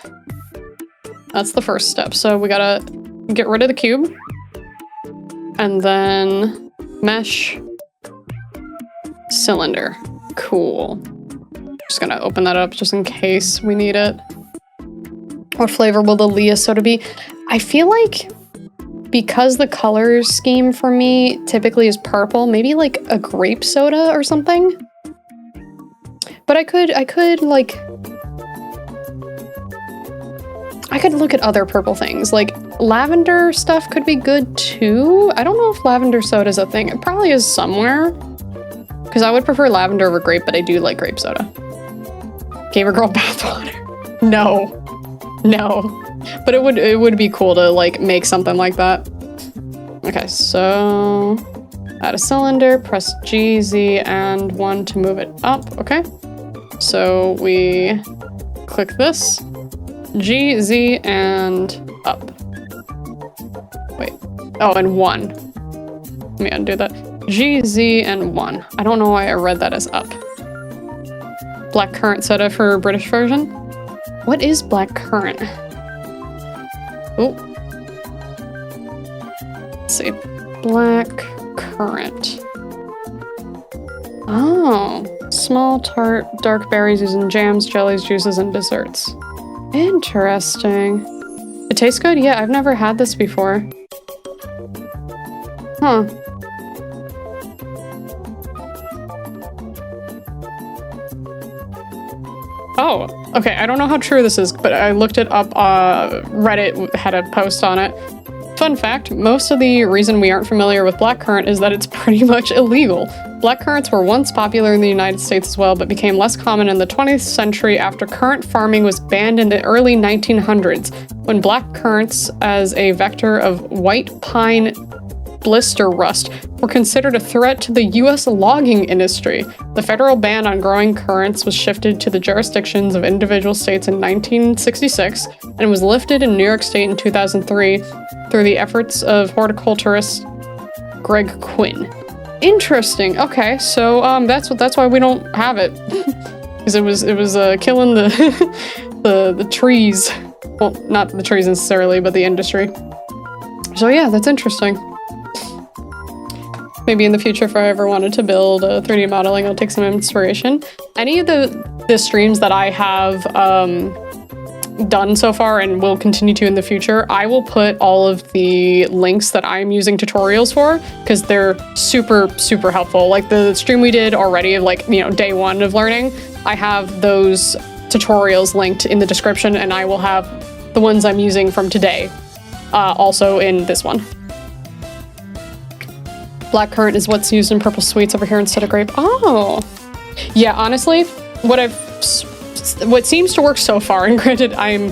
That's the first step. So we gotta get rid of the cube. And then mesh, cylinder. Cool. Just gonna open that up just in case we need it. What flavor will the Lia soda be? I feel like because the color scheme for me typically is purple, maybe like a grape soda or something. But I could like, I could look at other purple things. Like lavender stuff could be good too. I don't know if lavender soda is a thing. It probably is somewhere. Because I would prefer lavender over grape, but I do like grape soda. Gamer girl bathwater. No. But it would be cool to like make something like that. Okay, so add a cylinder, press G, Z, and 1 to move it up. Okay. So we click this. G, Z, and up. Wait. Oh, and 1. Let me undo that. G, Z, and 1. I don't know why I read that as up. Black currant soda for British version. What is black currant? Oh. Let's see. Black currant. Oh. Small, tart, dark berries used in jams, jellies, juices, and desserts. Interesting. It tastes good? Yeah, I've never had this before. Huh. Oh, okay. I don't know how true this is, but I looked it up. Reddit had a post on it. Fun fact, most of the reason we aren't familiar with blackcurrant is that it's pretty much illegal. Blackcurrants were once popular in the United States as well, but became less common in the 20th century after currant farming was banned in the early 1900s, when blackcurrants as a vector of white pine blister rust were considered a threat to the U.S. logging industry. The federal ban on growing currants was shifted to the jurisdictions of individual states in 1966 and was lifted in New York State in 2003 through the efforts of horticulturist Greg Quinn. Interesting. Okay, so that's why we don't have it, because it was killing the trees. Well, not the trees necessarily, but the industry. So yeah, that's interesting. Maybe in the future, if I ever wanted to build 3D modeling, I'll take some inspiration. Any of the streams that I have done so far and will continue to in the future, I will put all of the links that I'm using tutorials for, because they're super, super helpful. Like the stream we did already of day one of learning, I have those tutorials linked in the description, and I will have the ones I'm using from today also in this one. Blackcurrant is what's used in purple sweets over here instead of grape. Oh, yeah. Honestly, what seems to work so far, and granted, I'm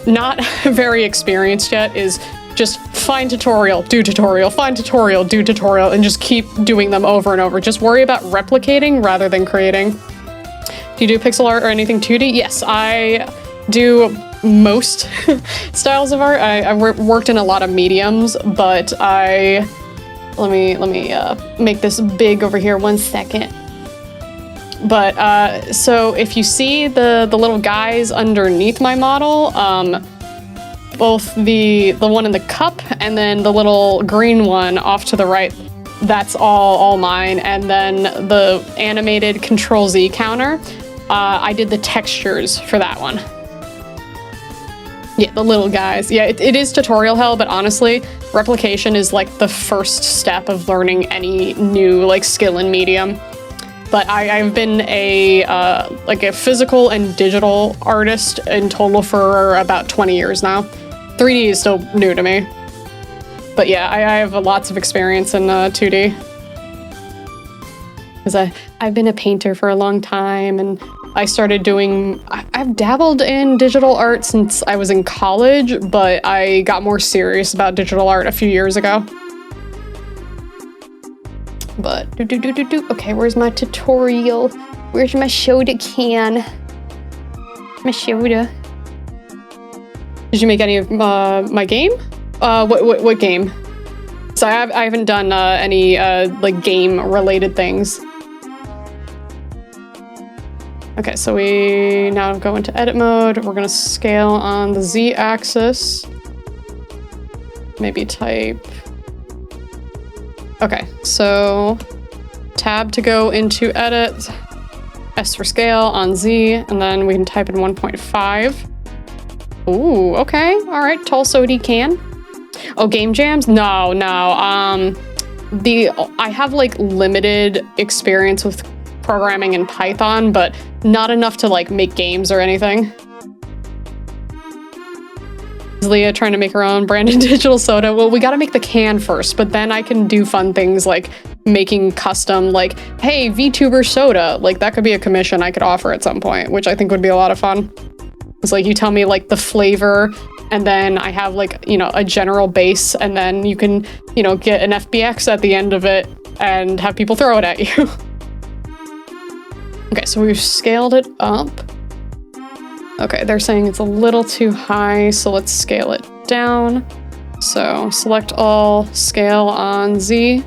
not very experienced yet, is just find tutorial, do tutorial, find tutorial, do tutorial, and just keep doing them over and over. Just worry about replicating rather than creating. Do you do pixel art or anything 2D? Yes, I do most styles of art. I worked in a lot of mediums, but let me make this big over here 1 second. But so if you see the little guys underneath my model, both the one in the cup and then the little green one off to the right, that's all mine. And then the animated Control-Z counter, I did the textures for that one. Yeah, the little guys. Yeah, it is tutorial hell, but honestly, replication is like the first step of learning any new skill in medium. But I've been a physical and digital artist in total for about 20 years now. 3D is still new to me. But yeah, I have lots of experience in 2D. Because I've been a painter for a long time, and I started doing, I've dabbled in digital art since I was in college, but I got more serious about digital art a few years ago. But, okay, where's my tutorial? Where's my soda can? My soda. Did you make any of my game? What game? So I haven't done any game-related things. Okay, so we now go into edit mode. We're gonna scale on the Z-axis. Maybe type. Okay, so tab to go into edit, S for scale on Z, and then we can type in 1.5. Ooh, okay, all right, tall sody can. Oh, game jams? No. I have limited experience with programming in Python, but not enough to make games or anything. Is Leah trying to make her own branded digital soda? Well, we gotta make the can first, but then I can do fun things like making custom, hey, VTuber soda. That could be a commission I could offer at some point, which I think would be a lot of fun. It's you tell me the flavor, and then I have a general base, and then you can, get an FBX at the end of it and have people throw it at you. Okay, so we've scaled it up. Okay, they're saying it's a little too high, so let's scale it down. So select all, scale on Z.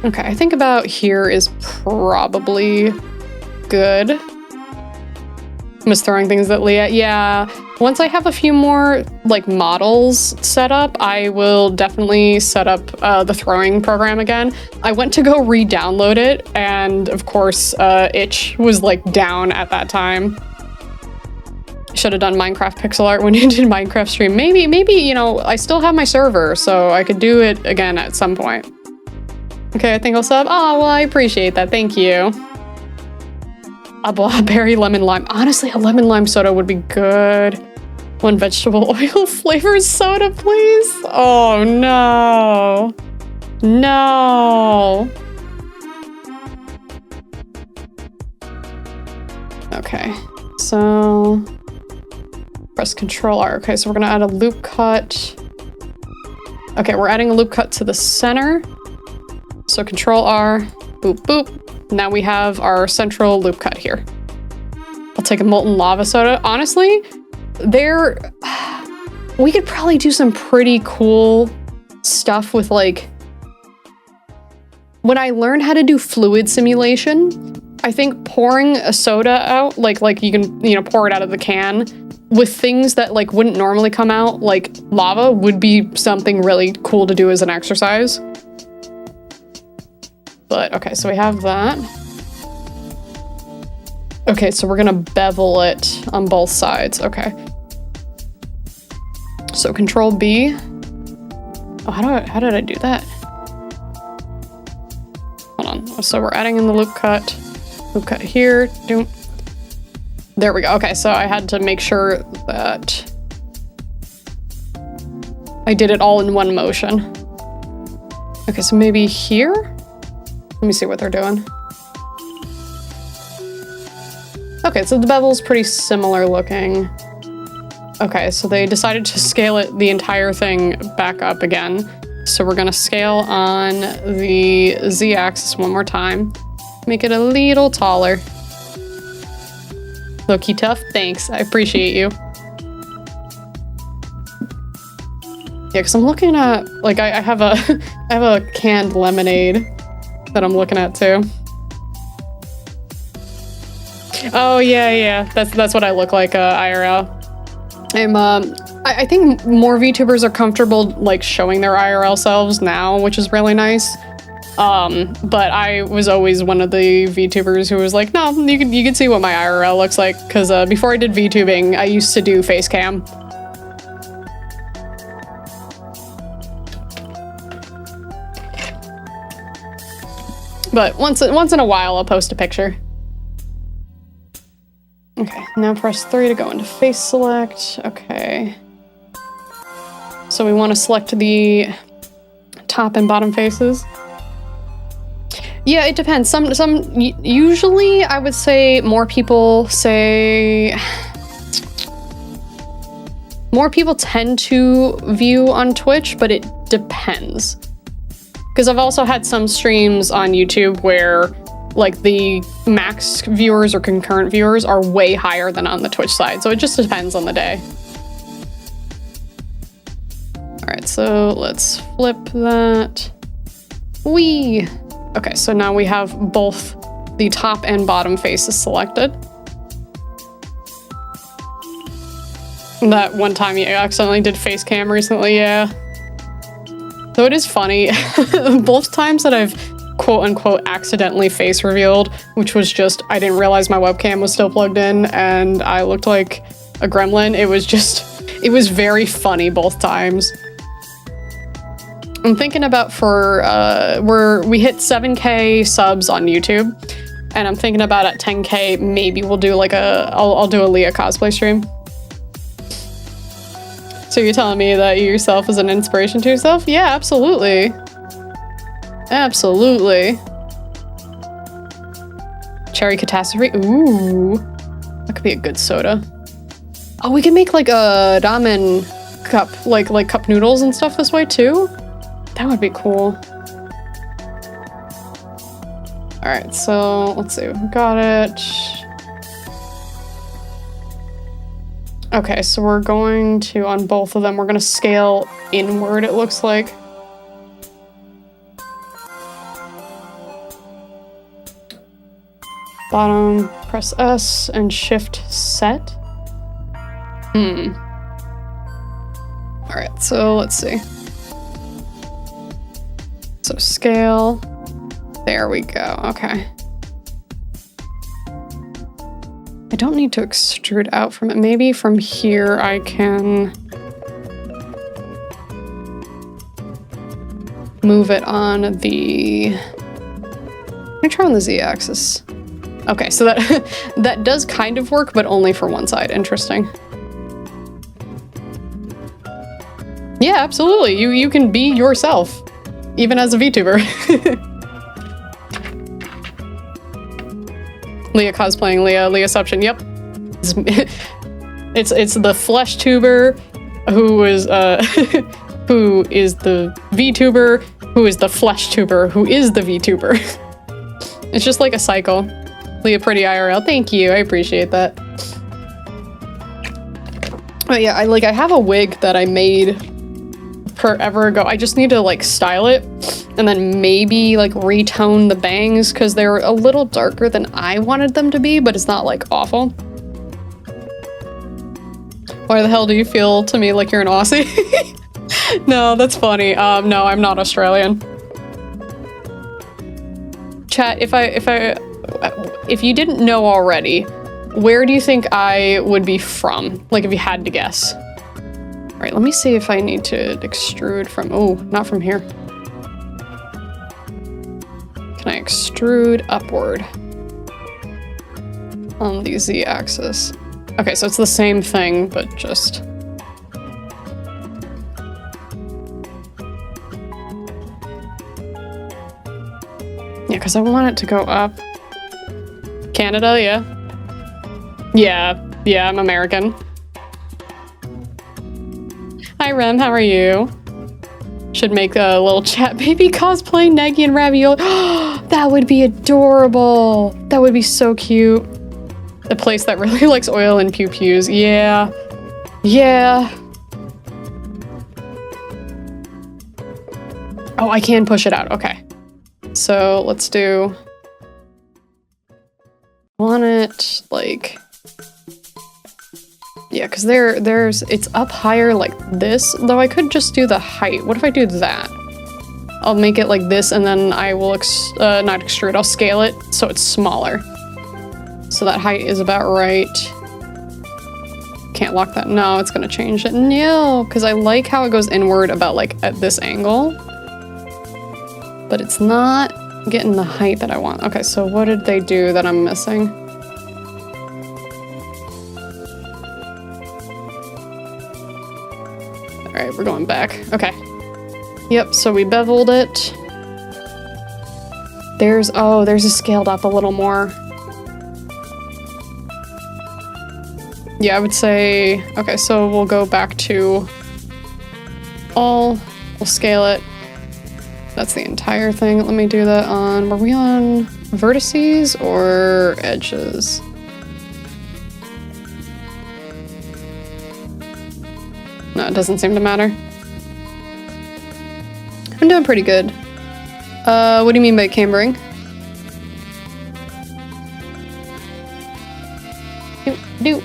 Okay, I think about here is probably good. I'm just throwing things at Leah. Yeah, once I have a few more models set up, I will definitely set up the throwing program again. I went to go re-download it, and of course, itch was down at that time. Should have done Minecraft pixel art when you did Minecraft stream. Maybe, I still have my server, so I could do it again at some point. Okay, I think I'll sub. Oh, well, I appreciate that. Thank you. A blackberry lemon lime. Honestly, a lemon lime soda would be good. One vegetable oil flavored soda, please. Oh no. No. Okay, so press Control R. Okay, so we're gonna add a loop cut. Okay, we're adding a loop cut to the center. So Control R, boop, boop. Now we have our central loop cut here. I'll take a molten lava soda. Honestly, we could probably do some pretty cool stuff with like, when I learned how to do fluid simulation, I think pouring a soda out, like you can, you know, pour it out of the can with things that like wouldn't normally come out, like lava, would be something really cool to do as an exercise. But okay, so we have that. Okay, so we're gonna bevel it on both sides. Okay. So Control B. Oh, how did I do that? Hold on. So we're adding in the loop cut. Loop cut here. Doom. There we go. Okay, so I had to make sure that I did it all in one motion. Okay, so maybe here? Let me see what they're doing. Okay, so the bevel's pretty similar looking. Okay, so they decided to scale it, the entire thing back up again. So we're gonna scale on the Z-axis one more time. Make it a little taller. Low-key tough, thanks, I appreciate you. Yeah, because I'm looking at, like, I have a I have a canned lemonade that I'm looking at too. Oh yeah, that's what I look like IRL. I think more VTubers are comfortable like showing their IRL selves now, which is really nice. But I was always one of the VTubers who was like, no, you can see what my IRL looks like, because before I did VTubing, I used to do face cam. But once in a while, I'll post a picture. Okay, now press 3 to go into face select. Okay. So we want to select the top and bottom faces. Yeah, it depends. Usually I would say more people tend to view on Twitch, but it depends. Because I've also had some streams on YouTube where like the max viewers or concurrent viewers are way higher than on the Twitch side. So it just depends on the day. All right, so let's flip that. Whee! Okay, so now we have both the top and bottom faces selected. That one time you accidentally did face cam recently, yeah. So it is funny. Both times that I've quote unquote accidentally face revealed, which was just, I didn't realize my webcam was still plugged in and I looked like a gremlin. It was very funny both times. I'm thinking about we hit 7K subs on YouTube, and I'm thinking about at 10K, maybe we'll do like I'll do a Lia cosplay stream. So you're telling me that you yourself is an inspiration to yourself? Yeah, absolutely. Absolutely. Cherry catastrophe. Ooh, that could be a good soda. Oh, we can make like a ramen cup, like cup noodles and stuff this way too. That would be cool. All right, so let's see. We got it. Okay, so we're going to, on both of them, we're going to scale inward, it looks like. Bottom, press S and shift set. All right, so let's see. So scale, there we go, okay. I don't need to extrude out from it. Maybe from here I can move it on the, let me try on the Z-axis. Okay, so that does kind of work, but only for one side. Interesting. Yeah, absolutely. You can be yourself, even as a VTuber. Leia cosplaying Leaception. Yep. It's the flesh tuber who is who is the VTuber who is the flesh tuber who is the VTuber. It's just like a cycle. Leia pretty IRL. Thank you. I appreciate that. But yeah, I have a wig that I made forever ago. I just need to like style it and then maybe like retone the bangs because they're a little darker than I wanted them to be, but it's not like awful. Why the hell do you feel to me like you're an Aussie? No, that's funny. No, I'm not Australian. Chat, if you didn't know already, where do you think I would be from? Like if you had to guess. All right, let me see if I need to extrude from, oh, not from here. Can I extrude upward on the Z axis? Okay, so it's the same thing, but just... Yeah, because I want it to go up. Canada, yeah. Yeah, I'm American. Hi, Rem, how are you? Should make a little chat. Baby cosplay Neggy and Ravioli. That would be adorable. That would be so cute. A place that really likes oil and pew-pews. Yeah. Yeah. Oh, I can push it out. Okay. So let's do... want it like... Yeah, because it's up higher like this, though I could just do the height. What if I do that? I'll make it like this and then I will not extrude, I'll scale it so it's smaller. So that height is about right. Can't lock that. No, it's gonna change it. No, because I like how it goes inward about like at this angle. But it's not getting the height that I want. Okay, so what did they do that I'm missing? All right, we're going back. Okay. Yep, so we beveled it. There's a scaled up a little more. Yeah, I would say, okay, so we'll go back to all, we'll scale it. That's the entire thing. Let me do that on, were we on vertices or edges? No, it doesn't seem to matter. I'm doing pretty good. What do you mean by cambering? Do.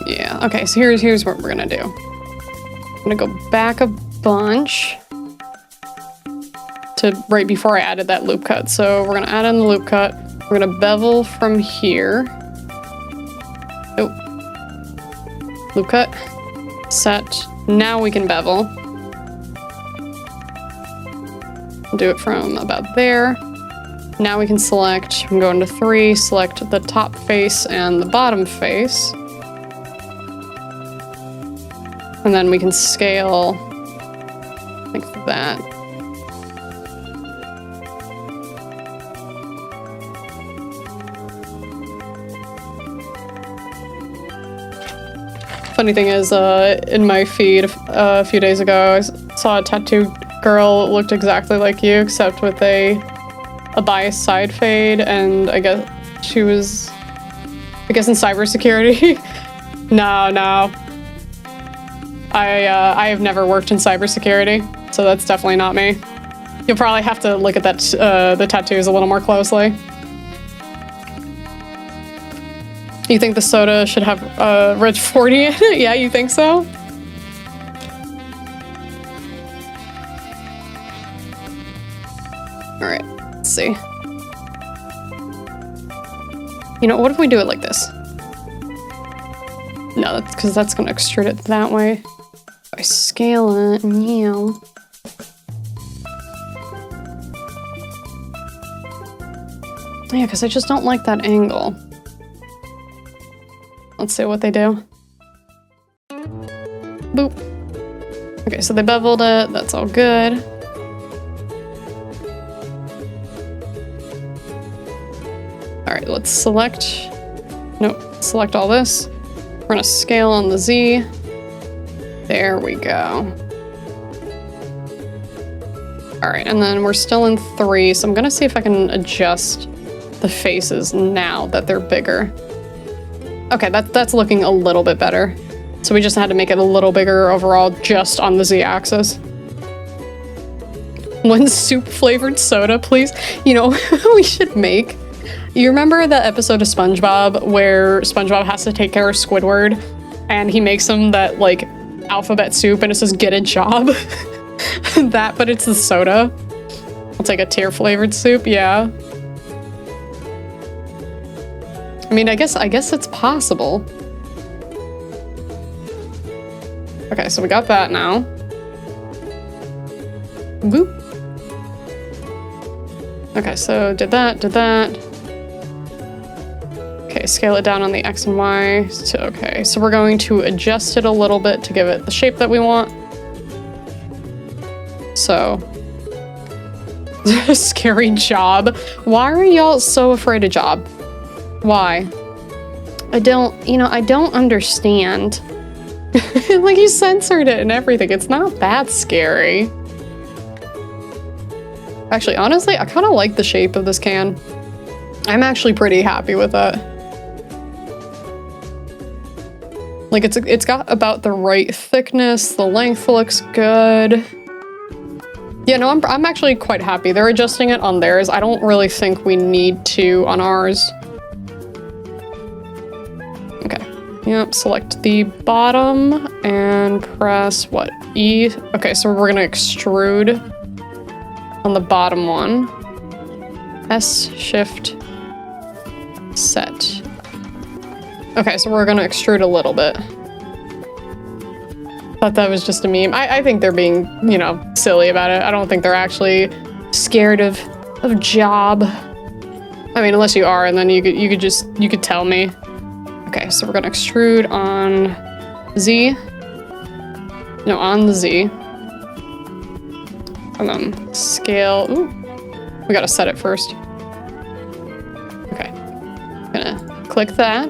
Yeah, okay, so here's what we're gonna do. I'm gonna go back a bunch to right before I added that loop cut. So we're gonna add in the loop cut. We're gonna bevel from here. Oh. Loop cut. Set. Now we can bevel. Do it from about there. Now we can select, we can go into 3, select the top face and the bottom face. And then we can scale like that. Funny thing is, in my feed a few days ago, I saw a tattoo girl looked exactly like you, except with a biased side fade, and I guess she was, in cybersecurity. No. I have never worked in cybersecurity, so that's definitely not me. You'll probably have to look at that the tattoos a little more closely. You think the soda should have Red 40 in it? Yeah, you think so? All right, let's see. You know, what if we do it like this? No, that's because that's gonna extrude it that way. If I scale it, yeah. Yeah, because I just don't like that angle. Let's see what they do. Boop. Okay, so they beveled it. That's all good. All right, let's select. Nope, select all this. We're gonna scale on the Z. There we go. All right, and then we're still in 3, so I'm gonna see if I can adjust the faces now that they're bigger. Okay, that's looking a little bit better. So we just had to make it a little bigger overall just on the Z-axis. 1 soup-flavored soda, please. You know, we should make... You remember the episode of SpongeBob where SpongeBob has to take care of Squidward and he makes him that, like, alphabet soup and it says, get a job? That, but it's the soda. It's like a tear-flavored soup, yeah. I mean, I guess it's possible. Okay, so we got that now. Boop. Okay, so did that. Okay, scale it down on the X and Y. So, okay, so we're going to adjust it a little bit to give it the shape that we want. So, scary job. Why are y'all so afraid of job? Why? I don't understand. Like, you censored it and everything. It's not that scary. Actually, honestly, I kind of like the shape of this can. I'm actually pretty happy with it. Like, it's got about the right thickness. The length looks good. Yeah, no, I'm actually quite happy. They're adjusting it on theirs. I don't really think we need to on ours. Okay. Yep, select the bottom and press what? E? Okay, so we're gonna extrude on the bottom one. S, shift, set. Okay, so we're gonna extrude a little bit. Thought that was just a meme. I think they're being, you know, silly about it. I don't think they're actually scared of job. I mean, unless you are, and then you could tell me. Okay, so we're gonna extrude on Z. No, on the Z. And then scale. Ooh, we gotta set it first. Okay, gonna click that.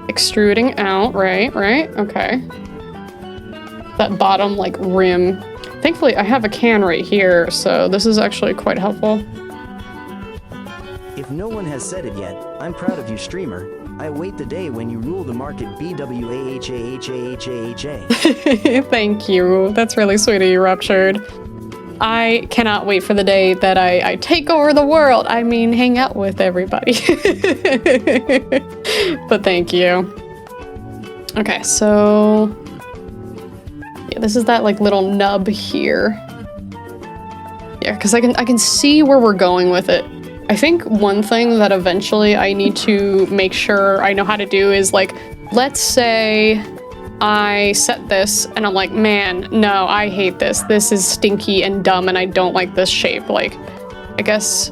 Extruding out, right, okay. That bottom, like, rim. Thankfully, I have a can right here, so this is actually quite helpful. If no one has said it yet, I'm proud of you, streamer. I await the day when you rule the market BWAHAHAHAHA. Thank you. That's really sweet of you, Ruptured. I cannot wait for the day that I take over the world. I mean, hang out with everybody. But thank you. Okay, so... yeah, this is that, like, little nub here. Yeah, because I can see where we're going with it. I think one thing that eventually I need to make sure I know how to do is, like, let's say I set this and I'm like, man, no, I hate this. This is stinky and dumb and I don't like this shape. Like, I guess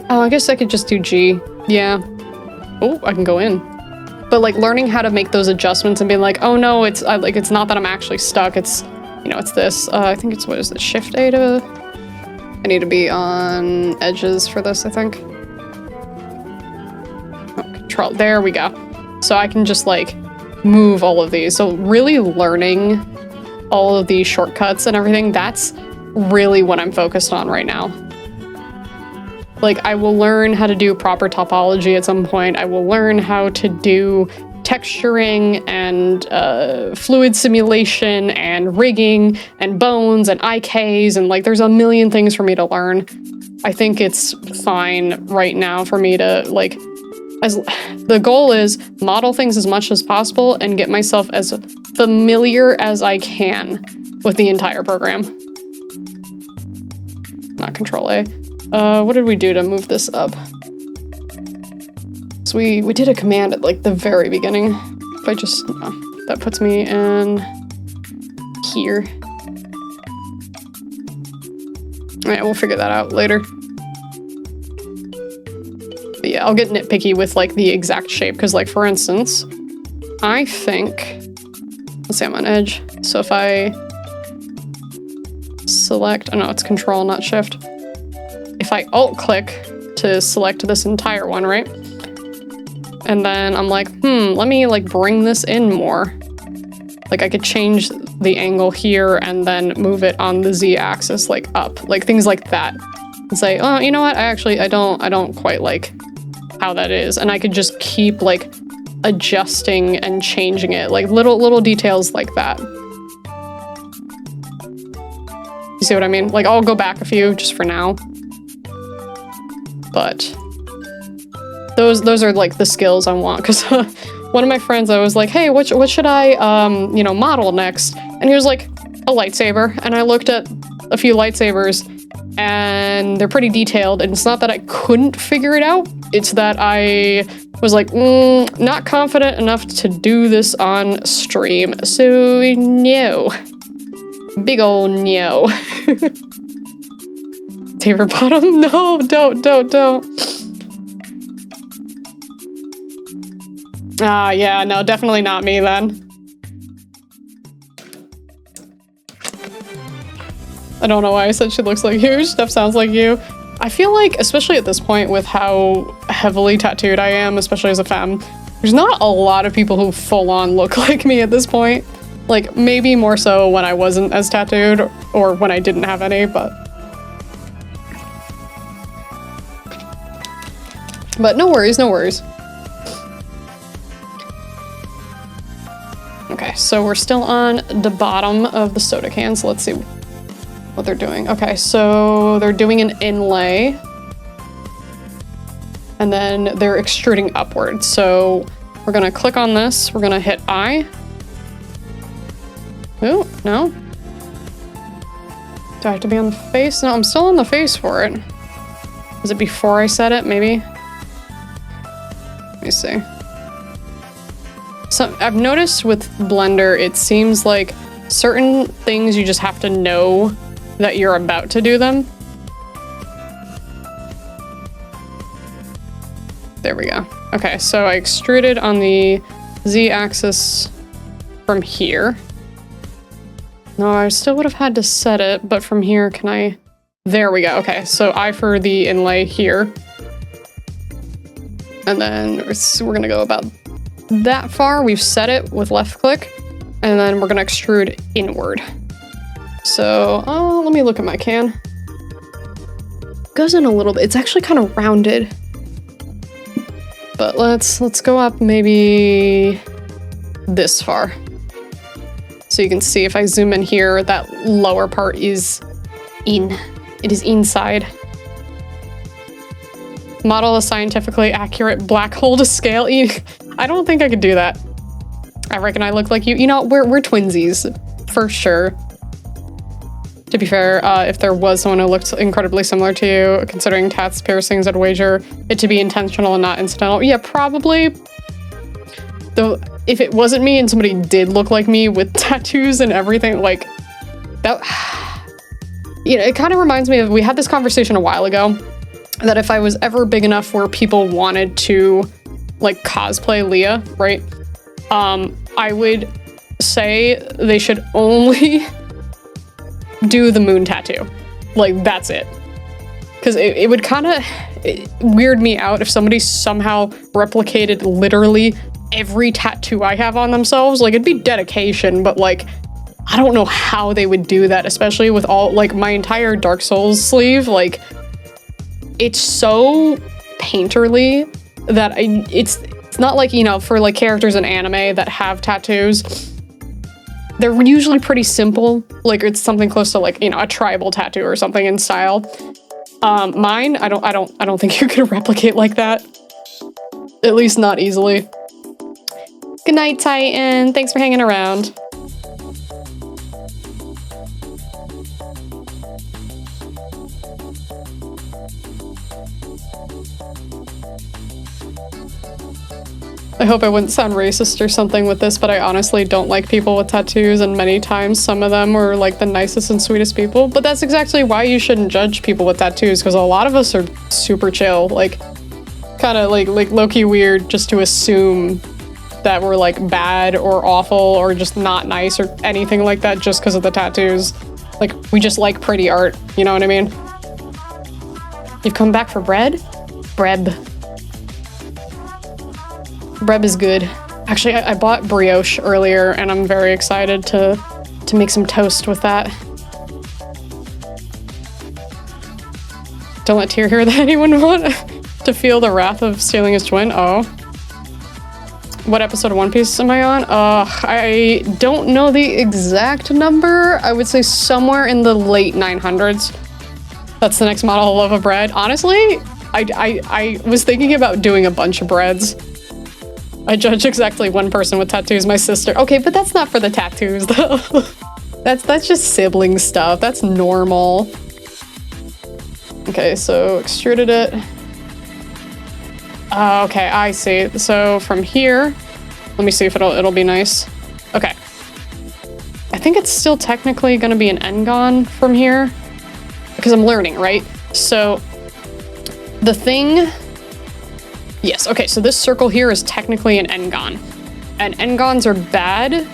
I could just do G. Yeah. Oh, I can go in. But, like, learning how to make those adjustments and being like, oh no, it's not that I'm actually stuck. It's, you know, it's this. I think it's, what is it, Shift A to... I need to be on edges for this, I think. Oh, Control, there we go. So I can just, like, move all of these. So really learning all of these shortcuts and everything, that's really what I'm focused on right now. Like, I will learn how to do proper topology at some point. I will learn how to do texturing and fluid simulation and rigging and bones and IKs, and, like, there's a million things for me to learn. I think it's fine right now for me to, like, the goal is model things as much as possible and get myself as familiar as I can with the entire program. Not Control A. What did we do to move this up? So we did a command at, like, the very beginning. If I just, that puts me in here. All right, we'll figure that out later. But yeah, I'll get nitpicky with, like, the exact shape, because, like, for instance, I think, let's see, I'm on edge. So if I select, oh no, it's control, not shift. If I alt click to select this entire one, right? And then I'm like, let me like bring this in more. Like I could change the angle here and then move it on the Z axis, like up, like things like that. And say, oh, you know what? I don't quite like how that is. And I could just keep like adjusting and changing it, like little details like that. You see what I mean? Like I'll go back a few just for now. But those are like the skills I want, because one of my friends, I was like, hey, what should I you know, model next? And he was like, a lightsaber. And I looked at a few lightsabers and they're pretty detailed, and it's not that I couldn't figure it out, it's that I was like, not confident enough to do this on stream, so no. Big ol' no. Taper bottom? No, don't. Ah, yeah, no, definitely not me then. I don't know why I said she looks like you. Steph sounds like you. I feel like, especially at this point with how heavily tattooed I am, especially as a femme, there's not a lot of people who full on look like me at this point. Like, maybe more so when I wasn't as tattooed or when I didn't have any, but no worries, no worries. Okay, so we're still on the bottom of the soda can, so let's see what they're doing. Okay, so they're doing an inlay, and then they're extruding upwards. So we're gonna click on this, we're gonna hit I. Oh, no. Do I have to be on the face? No, I'm still on the face for it. Is it before I set it, maybe? Let me see. So I've noticed with Blender, it seems like certain things you just have to know that you're about to do them. There we go. Okay, so I extruded on the Z-axis from here. No, I still would have had to set it, but from here, can I? There we go. Okay, so I for the inlay here. And then we're gonna go about that far. We've set it with left click, and then we're gonna extrude inward. So, let me look at my can. Goes in a little bit. It's actually kind of rounded. But let's go up maybe this far. So you can see if I zoom in here, that lower part is in. It is inside. Model a scientifically accurate black hole to scale. I don't think I could do that. I reckon I look like you. You know, we're twinsies, for sure. To be fair, if there was someone who looked incredibly similar to you, considering tats, piercings, I'd wager it to be intentional and not incidental. Yeah, probably. Though, if it wasn't me and somebody did look like me with tattoos and everything, like, that... You know, it kind of reminds me of, we had this conversation a while ago, that if I was ever big enough where people wanted to, like, cosplay Lia, right? I would say they should only do the moon tattoo. Like, that's it. Because it would kind of weird me out if somebody somehow replicated literally every tattoo I have on themselves. Like, it'd be dedication, but, like, I don't know how they would do that, especially with all, like, my entire Dark Souls sleeve. Like, it's so painterly that it's not like, you know, for, like, characters in anime that have tattoos, they're usually pretty simple. Like, it's something close to, like, you know, a tribal tattoo or something in style. Mine, I don't think you could replicate like that. At least not easily. Good night, Titan. Thanks for hanging around. I hope I wouldn't sound racist or something with this, but I honestly don't like people with tattoos, and many times some of them are like the nicest and sweetest people. But that's exactly why you shouldn't judge people with tattoos, because a lot of us are super chill, like kind of like low-key weird just to assume that were like bad or awful or just not nice or anything like that just because of the tattoos. Like, we just like pretty art, you know what I mean? You've come back for bread? Breb. Breb is good. Actually, I bought brioche earlier and I'm very excited to make some toast with that. Don't let Tyr hear that. Anyone want to feel the wrath of stealing his twin? Oh. What episode of One Piece am I on? I don't know the exact number. I would say somewhere in the late 900s. That's the next model of a bread. Honestly, I was thinking about doing a bunch of breads. I judge exactly one person with tattoos, my sister. Okay, but that's not for the tattoos though. That's just sibling stuff. That's normal. Okay, so extruded it. Okay, I see. So from here, let me see if it'll be nice. Okay. I think it's still technically gonna be an N-gon from here because I'm learning, right? So the thing, yes, okay, so this circle here is technically an N-gon. And N-gons are bad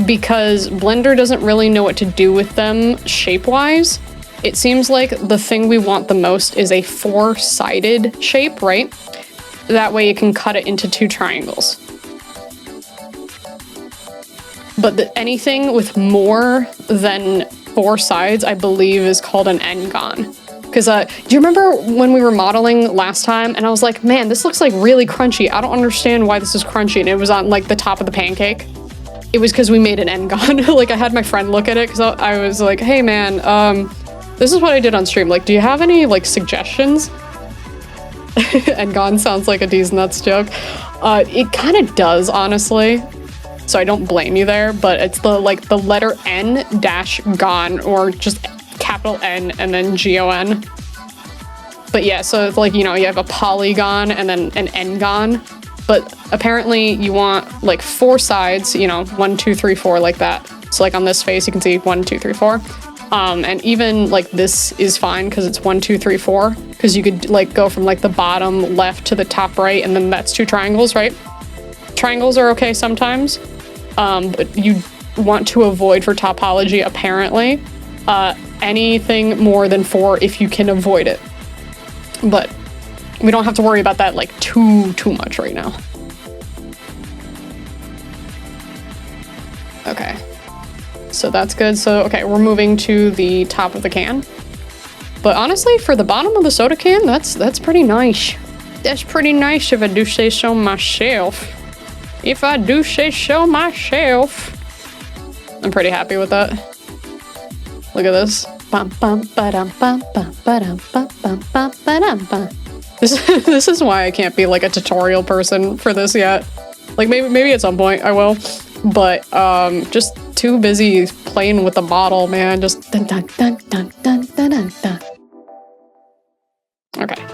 because Blender doesn't really know what to do with them shape-wise. It seems like the thing we want the most is a 4-sided shape, right? That way you can cut it into 2 triangles. But anything with more than 4 sides, I believe, is called an N-gon. Because do you remember when we were modeling last time and I was like, man, this looks like really crunchy. I don't understand why this is crunchy. And it was on like the top of the pancake. It was because we made an N-gon. Like I had my friend look at it because I was like, hey man, this is what I did on stream. Like, do you have any like suggestions? N-gon sounds like a D's Nuts joke. It kind of does, honestly. So I don't blame you there, but it's the letter N dash gon, or just capital N and then G-O-N. But yeah, so it's like, you know, you have a polygon and then an N-gon, but apparently you want like 4 sides, you know, 1, 2, 3, 4, like that. So like on this face, you can see 1, 2, 3, 4. And even like this is fine because it's 1, 2, 3, 4, because you could like go from like the bottom left to the top right, and then that's 2 triangles, right? Triangles are okay sometimes, but you want to avoid for topology apparently anything more than 4 if you can avoid it. But we don't have to worry about that like too much right now. Okay. So that's good. So, okay, we're moving to the top of the can. But honestly, for the bottom of the soda can, that's pretty nice. That's pretty nice if I do say so myself. If I do say so myself. I'm pretty happy with that. Look at this. This is why I can't be like a tutorial person for this yet. Like maybe at some point I will. But just too busy playing with the model, man. Just dun dun dun dun dun dun dun dun. Okay.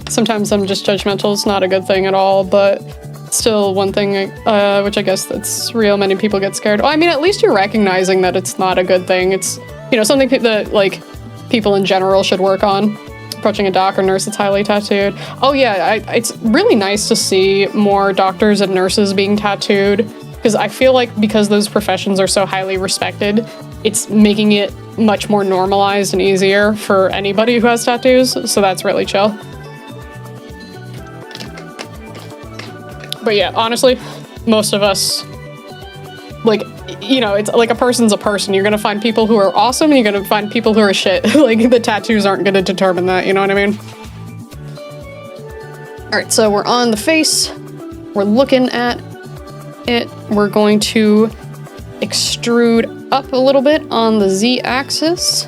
Sometimes I'm just judgmental. It's not a good thing at all, but still one thing, which I guess that's real. Many people get scared. Oh, I mean, at least you're recognizing that it's not a good thing. It's, you know, something that like people in general should work on. Approaching a doc or nurse that's highly tattooed. Oh yeah, it's really nice to see more doctors and nurses being tattooed, because I feel like because those professions are so highly respected, it's making it much more normalized and easier for anybody who has tattoos, so that's really chill. But yeah, honestly, most of us, like, you know, it's like a person's a person. You're gonna find people who are awesome and you're gonna find people who are shit. Like, the tattoos aren't gonna determine that, you know what I mean? All right, so we're on the face. We're looking at it. We're going to extrude up a little bit on the Z-axis.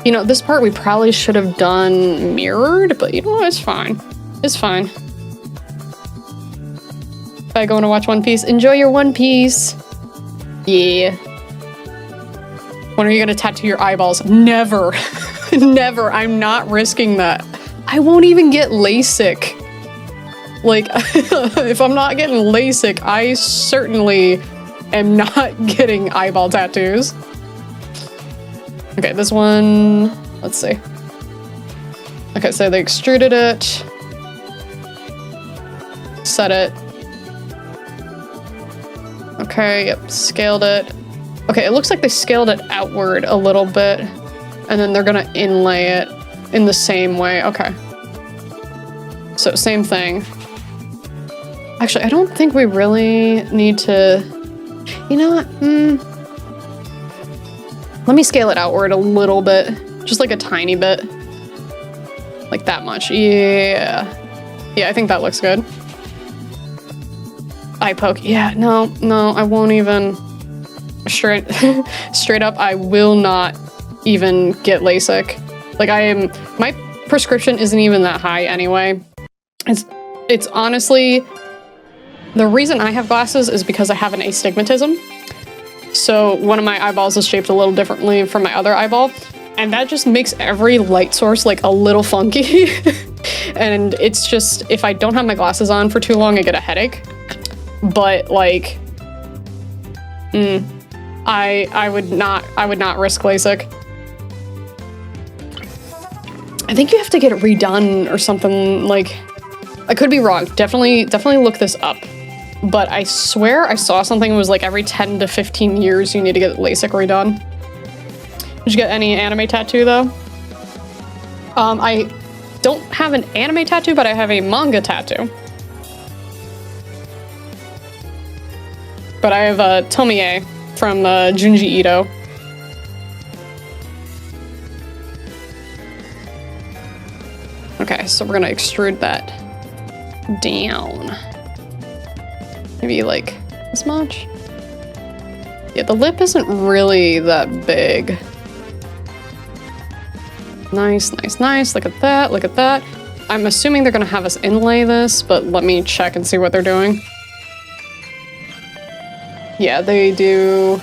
You know, this part we probably should have done mirrored, but you know what, it's fine. It's fine. If I go to watch One Piece, enjoy your One Piece. Yeah. When are you gonna tattoo your eyeballs? Never. Never. I'm not risking that. I won't even get LASIK. Like, if I'm not getting LASIK, I certainly am not getting eyeball tattoos. Okay, this one, let's see. Okay, so they extruded it. Set it. Okay, yep, scaled it. Okay, it looks like they scaled it outward a little bit, and then they're gonna inlay it in the same way. Okay. So same thing. Actually, I don't think we really need to, you know what? Let me scale it outward a little bit, just like a tiny bit. Like that much, yeah. Yeah, I think that looks good. Eye poke, yeah, no, I won't even, straight up, I will not even get LASIK. Like my prescription isn't even that high anyway. It's honestly, the reason I have glasses is because I have an astigmatism. So one of my eyeballs is shaped a little differently from my other eyeball, and that just makes every light source like a little funky. And it's just, if I don't have my glasses on for too long, I get a headache. But like, I would not risk LASIK. I think you have to get it redone or something. Like, I could be wrong. Definitely look this up. But I swear I saw something that was like every 10 to 15 years you need to get LASIK redone. Did you get any anime tattoo though? I don't have an anime tattoo, but I have a manga tattoo. But I have a Tomie from Junji Ito. Okay, so we're gonna extrude that down. Maybe like this much? Yeah, the lip isn't really that big. Nice. Look at that. I'm assuming they're gonna have us inlay this, but let me check and see what they're doing. Yeah, they do.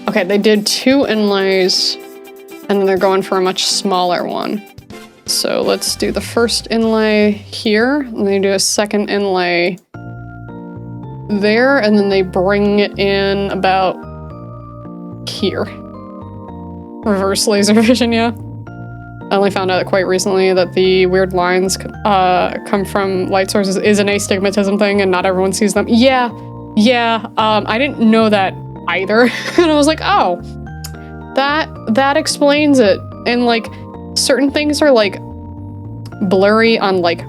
Okay, they did 2 inlays, and then they're going for a much smaller one. So let's do the first inlay here, and they do a second inlay there, and then they bring it in about here. Reverse laser vision, yeah. I only found out quite recently that the weird lines come from light sources is an astigmatism thing, and not everyone sees them. Yeah, I didn't know that either. And I was like, oh, that explains it. And like, certain things are like blurry on like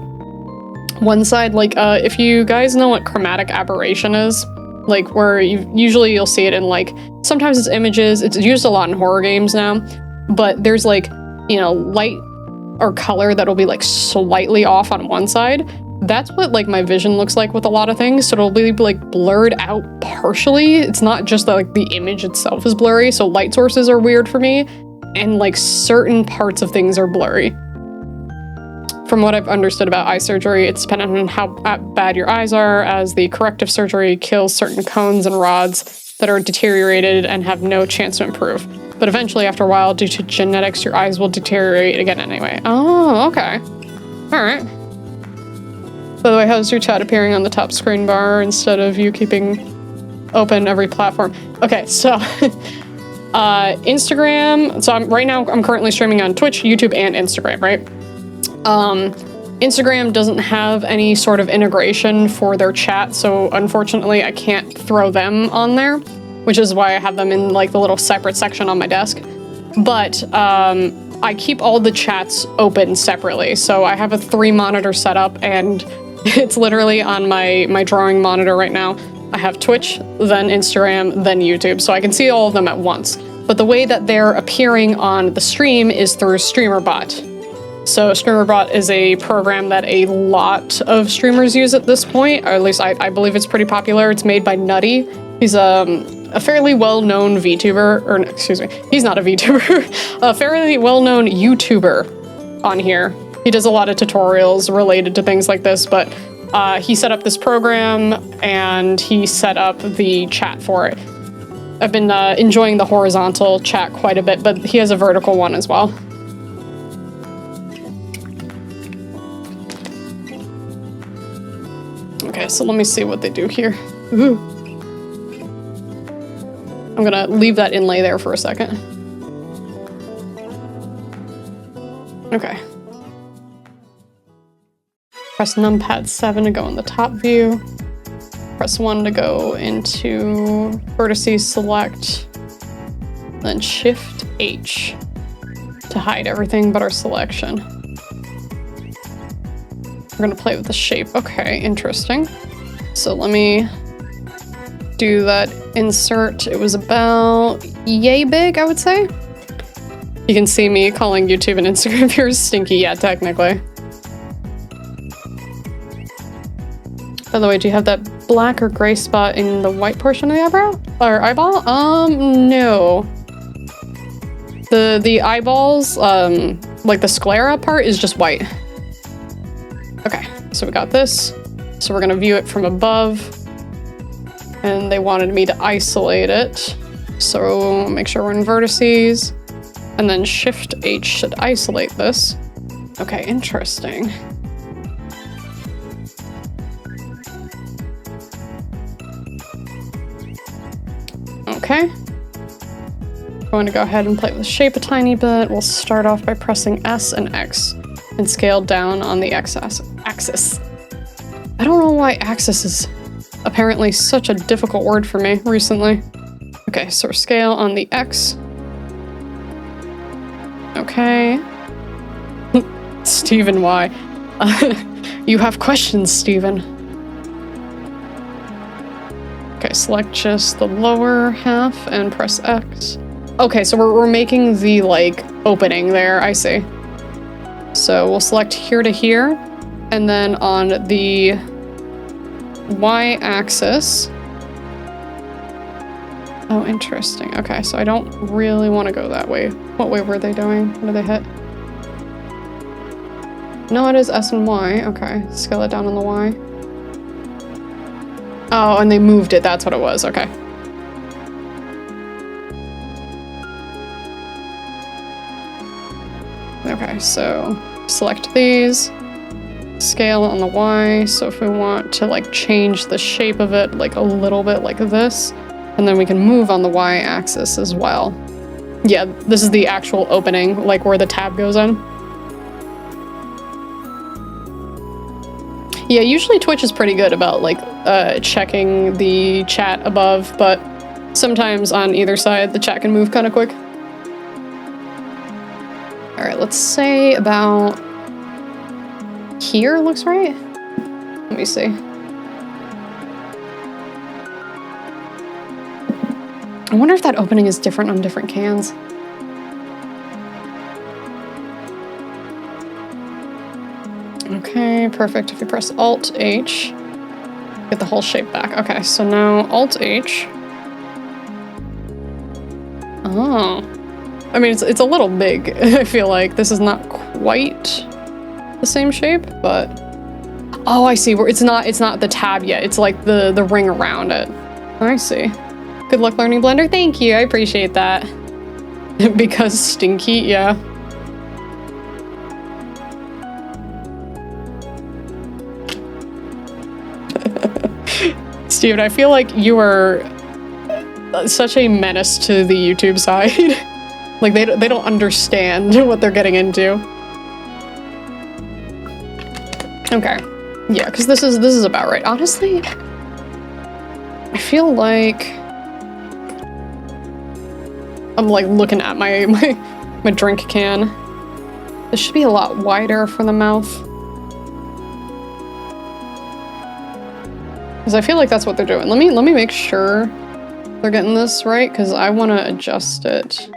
one side. Like, if you guys know what chromatic aberration is, like where usually you'll see it in like, sometimes it's images, it's used a lot in horror games now, but there's like, you know, light or color that'll be like slightly off on one side. That's what like my vision looks like with a lot of things. So it'll be like blurred out partially. It's not just that like the image itself is blurry. So light sources are weird for me, and like certain parts of things are blurry. From what I've understood about eye surgery, it's dependent on how bad your eyes are, as the corrective surgery kills certain cones and rods that are deteriorated and have no chance to improve. But eventually, after a while, due to genetics, your eyes will deteriorate again anyway. Oh, okay. All right. By the way, how's your chat appearing on the top screen bar instead of you keeping open every platform? Okay, so Instagram. So right now I'm currently streaming on Twitch, YouTube, and Instagram, right? Instagram doesn't have any sort of integration for their chat, so unfortunately I can't throw them on there, which is why I have them in like the little separate section on my desk. But I keep all the chats open separately. So I have a 3-monitor setup, and it's literally on my drawing monitor right now. I have Twitch, then Instagram, then YouTube, so I can see all of them at once. But the way that they're appearing on the stream is through StreamerBot. So StreamerBot is a program that a lot of streamers use at this point, or at least I believe it's pretty popular. It's made by Nutty. He's a fairly well-known VTuber, or no, excuse me, he's not a VTuber, a fairly well-known YouTuber on here. He does a lot of tutorials related to things like this, but he set up this program and he set up the chat for it. I've been enjoying the horizontal chat quite a bit, but he has a vertical one as well. Okay, so let me see what they do here. Ooh. I'm gonna leave that inlay there for a second. Okay. Press numpad 7 to go in the top view. Press 1 to go into vertices select. Then Shift H to hide everything but our selection. We're gonna play with the shape. Okay, interesting. So let me do that insert. It was about yay big, I would say. You can see me calling YouTube and Instagram viewers stinky, yeah, technically. By the way, do you have that black or gray spot in the white portion of the eyebrow? Or eyeball? No. The eyeballs, like the sclera part is just white. Okay, so we got this. So we're gonna view it from above. And they wanted me to isolate it. So make sure we're in vertices. And then Shift H should isolate this. Okay, interesting. Okay. I'm going to go ahead and play with the shape a tiny bit. We'll start off by pressing S and X and scale down on the X axis. I don't know why axis is apparently such a difficult word for me recently. Okay, so scale on the X. Okay. Stephen, why? You have questions, Stephen. Okay, select just the lower half and press X. Okay, so we're making the, like, opening there, I see. So we'll select here to here, and then on the Y-axis. Oh, interesting. Okay, so I don't really want to go that way. What way were they doing? What did they hit? No, it is S and Y. Okay, scale it down on the Y. Oh, and they moved it. That's what it was. Okay. Okay, so select these. Scale on the Y. So if we want to like change the shape of it like a little bit like this, and then we can move on the Y axis as well. Yeah, this is the actual opening, like where the tab goes in. Yeah, usually Twitch is pretty good about like checking the chat above, but sometimes on either side the chat can move kind of quick. All right, let's say about here looks right. Let me see. I wonder if that opening is different on different cans. Okay, perfect. If you press Alt-H, get the whole shape back. Okay, so now Alt-H. Oh. I mean, it's a little big, I feel like. This is not quite the same shape, but... Oh, I see. It's not the tab yet. It's like the ring around it. I see. Good luck learning Blender. Thank you. I appreciate that. Because stinky, yeah. Steven, I feel like you are such a menace to the YouTube side. Like they don't understand what they're getting into. Okay. Yeah, because this is about right. Honestly, I feel like I'm like looking at my drink can. This should be a lot wider for the mouth. Because I feel like that's what they're doing. Let me make sure they're getting this right, because I want to adjust it.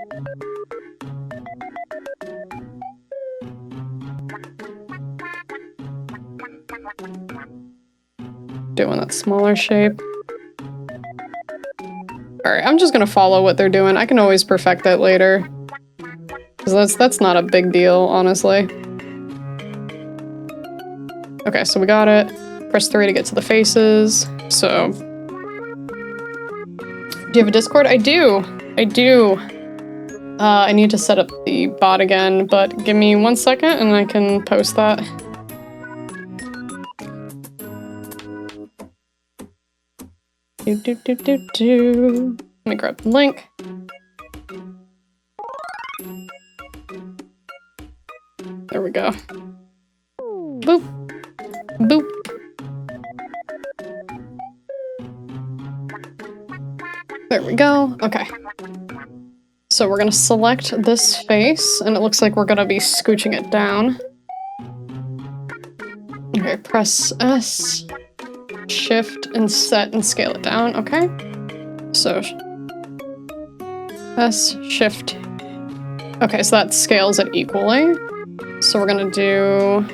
Doing that smaller shape. Alright, I'm just gonna follow what they're doing. I can always perfect that later. Because that's not a big deal, honestly. Okay, so we got it. Press 3 to get to the faces. So... Do you have a Discord? I do! I do! I need to set up the bot again, but give me 1 second and I can post that. Let me grab the link. There we go. Boop. There we go. Okay. So we're gonna select this face, and it looks like we're gonna be scooching it down. Okay, press S, Shift, and set and scale it down. Okay. So S, Shift. Okay, so that scales it equally. So we're gonna do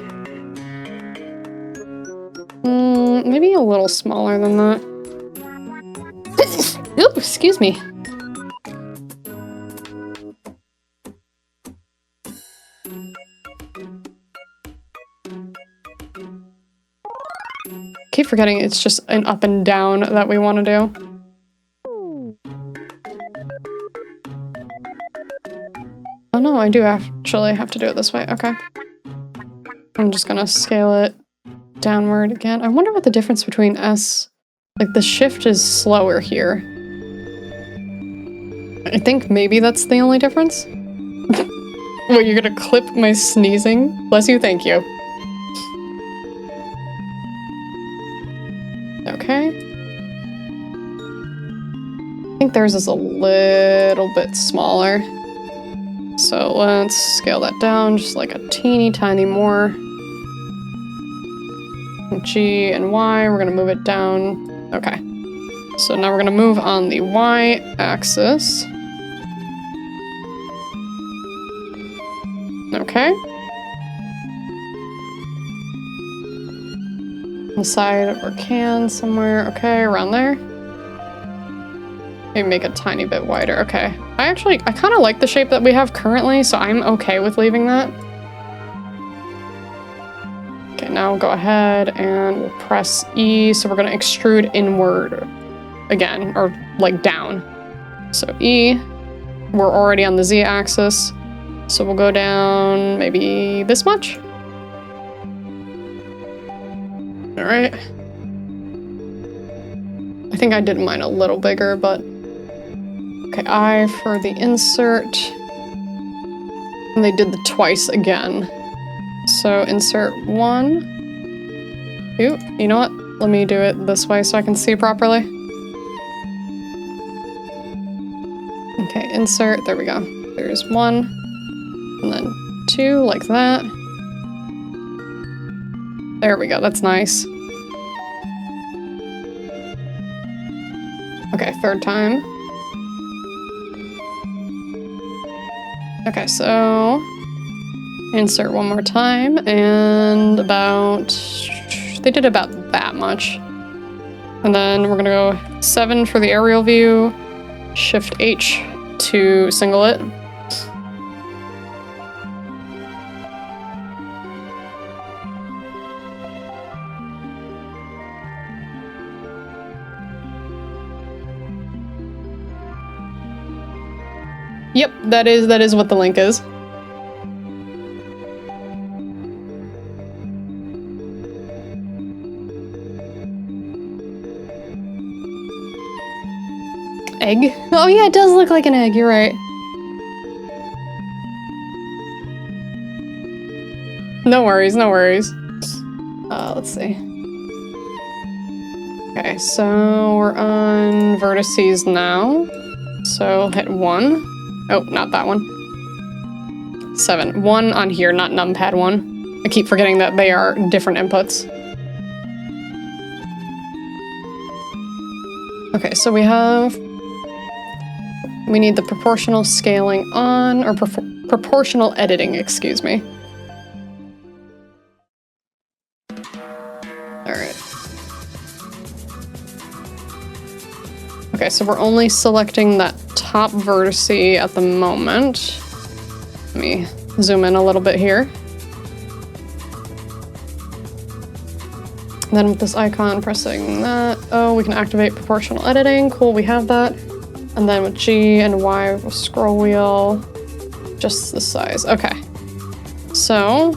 maybe a little smaller than that. Ooh, excuse me. Keep forgetting it's just an up and down that we want to do. Oh no, I do actually have to do it this way. Okay. I'm just gonna scale it downward again. I wonder what the difference between S... Like, the shift is slower here. I think maybe that's the only difference. What, you're gonna clip my sneezing? Bless you, thank you. Okay. I think theirs is a little bit smaller. So let's scale that down just like a teeny tiny more. G and Y, we're gonna move it down. Okay. So now we're gonna move on the Y axis. Okay. On the side of our can somewhere. Okay, around there. Maybe make it a tiny bit wider. Okay. I kind of like the shape that we have currently, so I'm okay with leaving that. Okay, now we'll go ahead and we'll press E, so we're gonna extrude inward again, or like down. So E, we're already on the Z axis, so we'll go down maybe this much. All right. I think I did mine a little bigger, but okay, I for the insert, and they did the twice again. So insert one. Ooh, you know what? Let me do it this way so I can see properly. Okay, insert, there we go. There's one, and then two, like that. There we go, that's nice. Okay, third time. Okay, so insert one more time, and they did about that much. And then we're gonna go 7 for the aerial view, Shift H to single it. Yep, that is what the link is. Egg? Oh yeah, it does look like an egg, you're right. No worries, no worries. Let's see. Okay, so we're on vertices now. So hit 1. Oh, not that one. 7. 1 on here, not numpad 1. I keep forgetting that they are different inputs. Okay, so we need the proportional scaling on, or proportional editing, excuse me. Alright. Okay, so we're only selecting that top vertice at the moment. Let me zoom in a little bit here. And then with this icon, pressing that. Oh, we can activate proportional editing. Cool, we have that. And then with G and Y, we'll scroll wheel just the size. Okay. So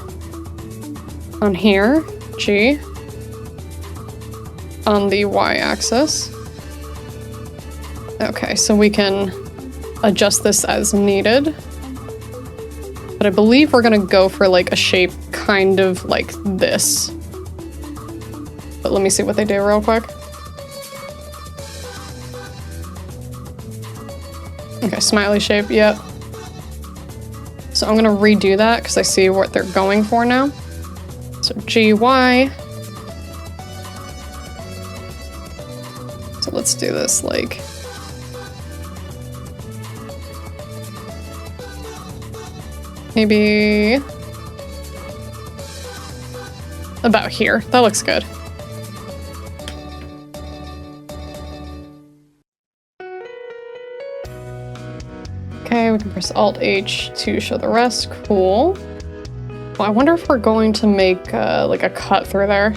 on here, G. On the Y axis. Okay, so we can adjust this as needed. But I believe we're gonna go for like a shape kind of like this. But let me see what they do real quick. Okay, smiley shape, yep. So I'm gonna redo that because I see what they're going for now. So GY. So let's do this like... maybe... about here. That looks good. Okay, we can press Alt-H to show the rest. Cool. Well, I wonder if we're going to make like a cut through there.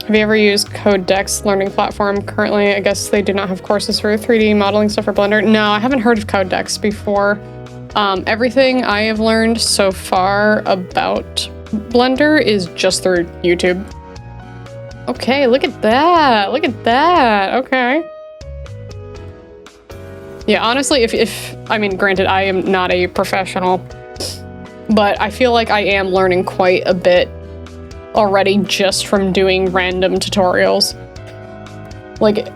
Have you ever used Codex learning platform? Currently, I guess they do not have courses for 3D modeling stuff for Blender. No, I haven't heard of Codex before. Everything I have learned so far about Blender is just through YouTube. Okay, look at that. Look at that. Okay. Yeah, honestly, if I mean, granted, I am not a professional, but I feel like I am learning quite a bit already just from doing random tutorials. Like,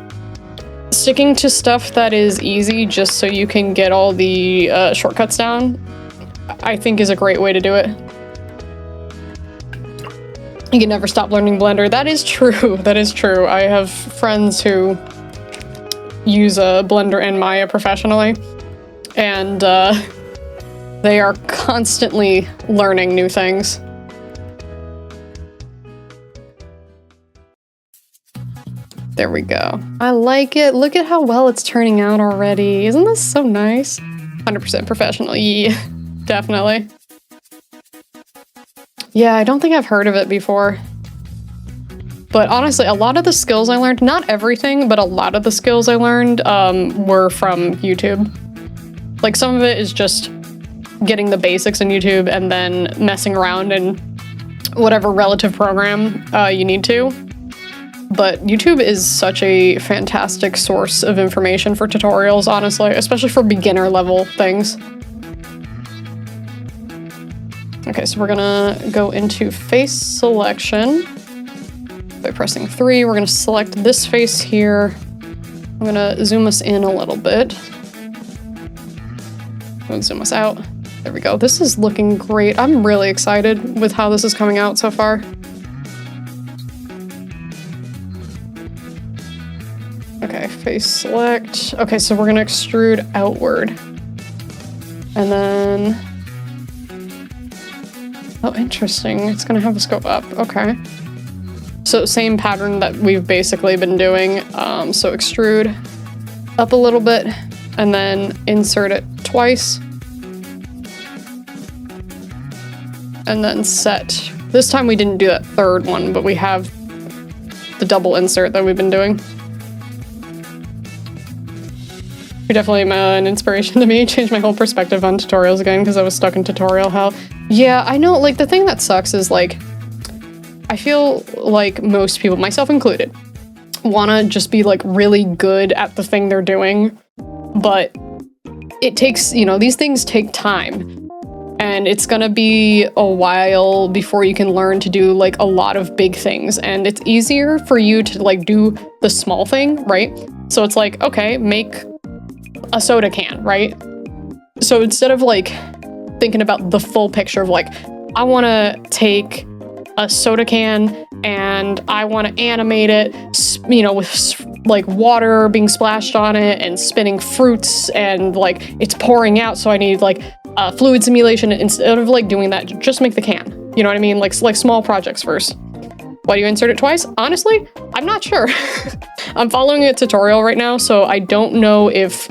sticking to stuff that is easy just so you can get all the shortcuts down, I think is a great way to do it. You can never stop learning Blender. That is true. That is true. I have friends who use Blender and Maya professionally, and they are constantly learning new things. There we go. I like it. Look at how well it's turning out already. Isn't this so nice? 100% professional. Yeah, definitely. Yeah, I don't think I've heard of it before. But honestly, a lot of the skills I learned, not everything, but a lot of the skills I learned were from YouTube. Like, some of it is just getting the basics in YouTube and then messing around in whatever relative program you need to. But YouTube is such a fantastic source of information for tutorials, honestly, especially for beginner level things. Okay, so we're gonna go into face selection. By pressing 3, we're gonna select this face here. I'm gonna zoom us in a little bit. And zoom us out. There we go. This is looking great. I'm really excited with how this is coming out so far. Okay, face select. Okay, so we're gonna extrude outward. And then... oh, interesting. It's gonna have us go up. Okay. So same pattern that we've basically been doing. So extrude up a little bit and then insert it twice. And then set. This time we didn't do that third one, but we have the double insert that we've been doing. You're definitely an inspiration to me. Changed my whole perspective on tutorials again because I was stuck in tutorial hell. Yeah, I know, like, the thing that sucks is, like, I feel like most people, myself included, wanna just be, like, really good at the thing they're doing, but it takes, you know, these things take time, and it's gonna be a while before you can learn to do, like, a lot of big things, and it's easier for you to, like, do the small thing, right? So it's like, okay, make a soda can, right? So instead of, like, thinking about the full picture of, like, I wanna take a soda can and I want to animate it, you know, with like water being splashed on it and spinning fruits and like it's pouring out, so I need like fluid simulation. Instead of like doing that, just make the can. You know what I mean? Like small projects first. Why do you insert it twice? Honestly, I'm not sure. I'm following a tutorial right now, so I don't know if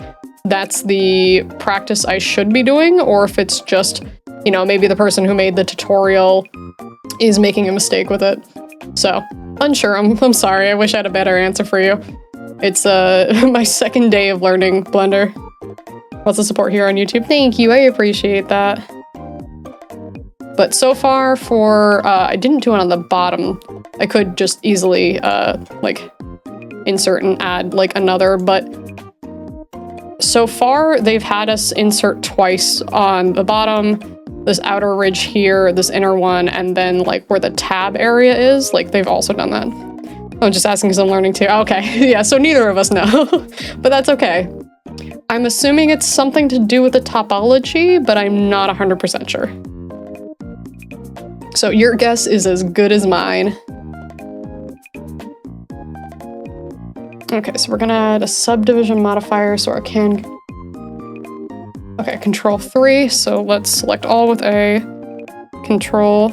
that's the practice I should be doing or if it's just, you know, maybe the person who made the tutorial is making a mistake with it. So, unsure. I'm sorry. I wish I had a better answer for you. It's my second day of learning Blender. Lots of support here on YouTube. Thank you. I appreciate that. But so far for, I didn't do it on the bottom. I could just easily, like, insert and add, like, another, but so far they've had us insert twice on the bottom, this outer ridge here, this inner one, and then, like, where the tab area is, like, they've also done that. I'm just asking because I'm learning too. Okay, yeah, so neither of us know, but that's okay. I'm assuming it's something to do with the topology, but I'm not 100% sure. So your guess is as good as mine. Okay, so we're gonna add a subdivision modifier so I can... Okay, control 3, so let's select all with A. Control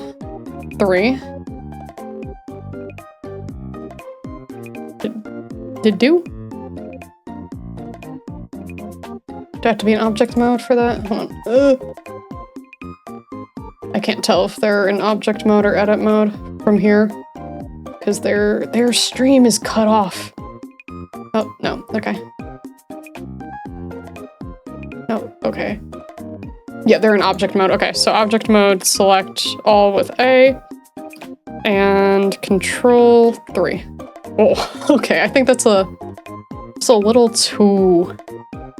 3. Did do? Do I have to be in object mode for that? Hold on. I can't tell if they're in object mode or edit mode from here because their stream is cut off. Oh, no, okay. Oh, okay. Yeah, they're in object mode. Okay, so object mode, select all with A and control 3. Oh, okay, I think that's a little too...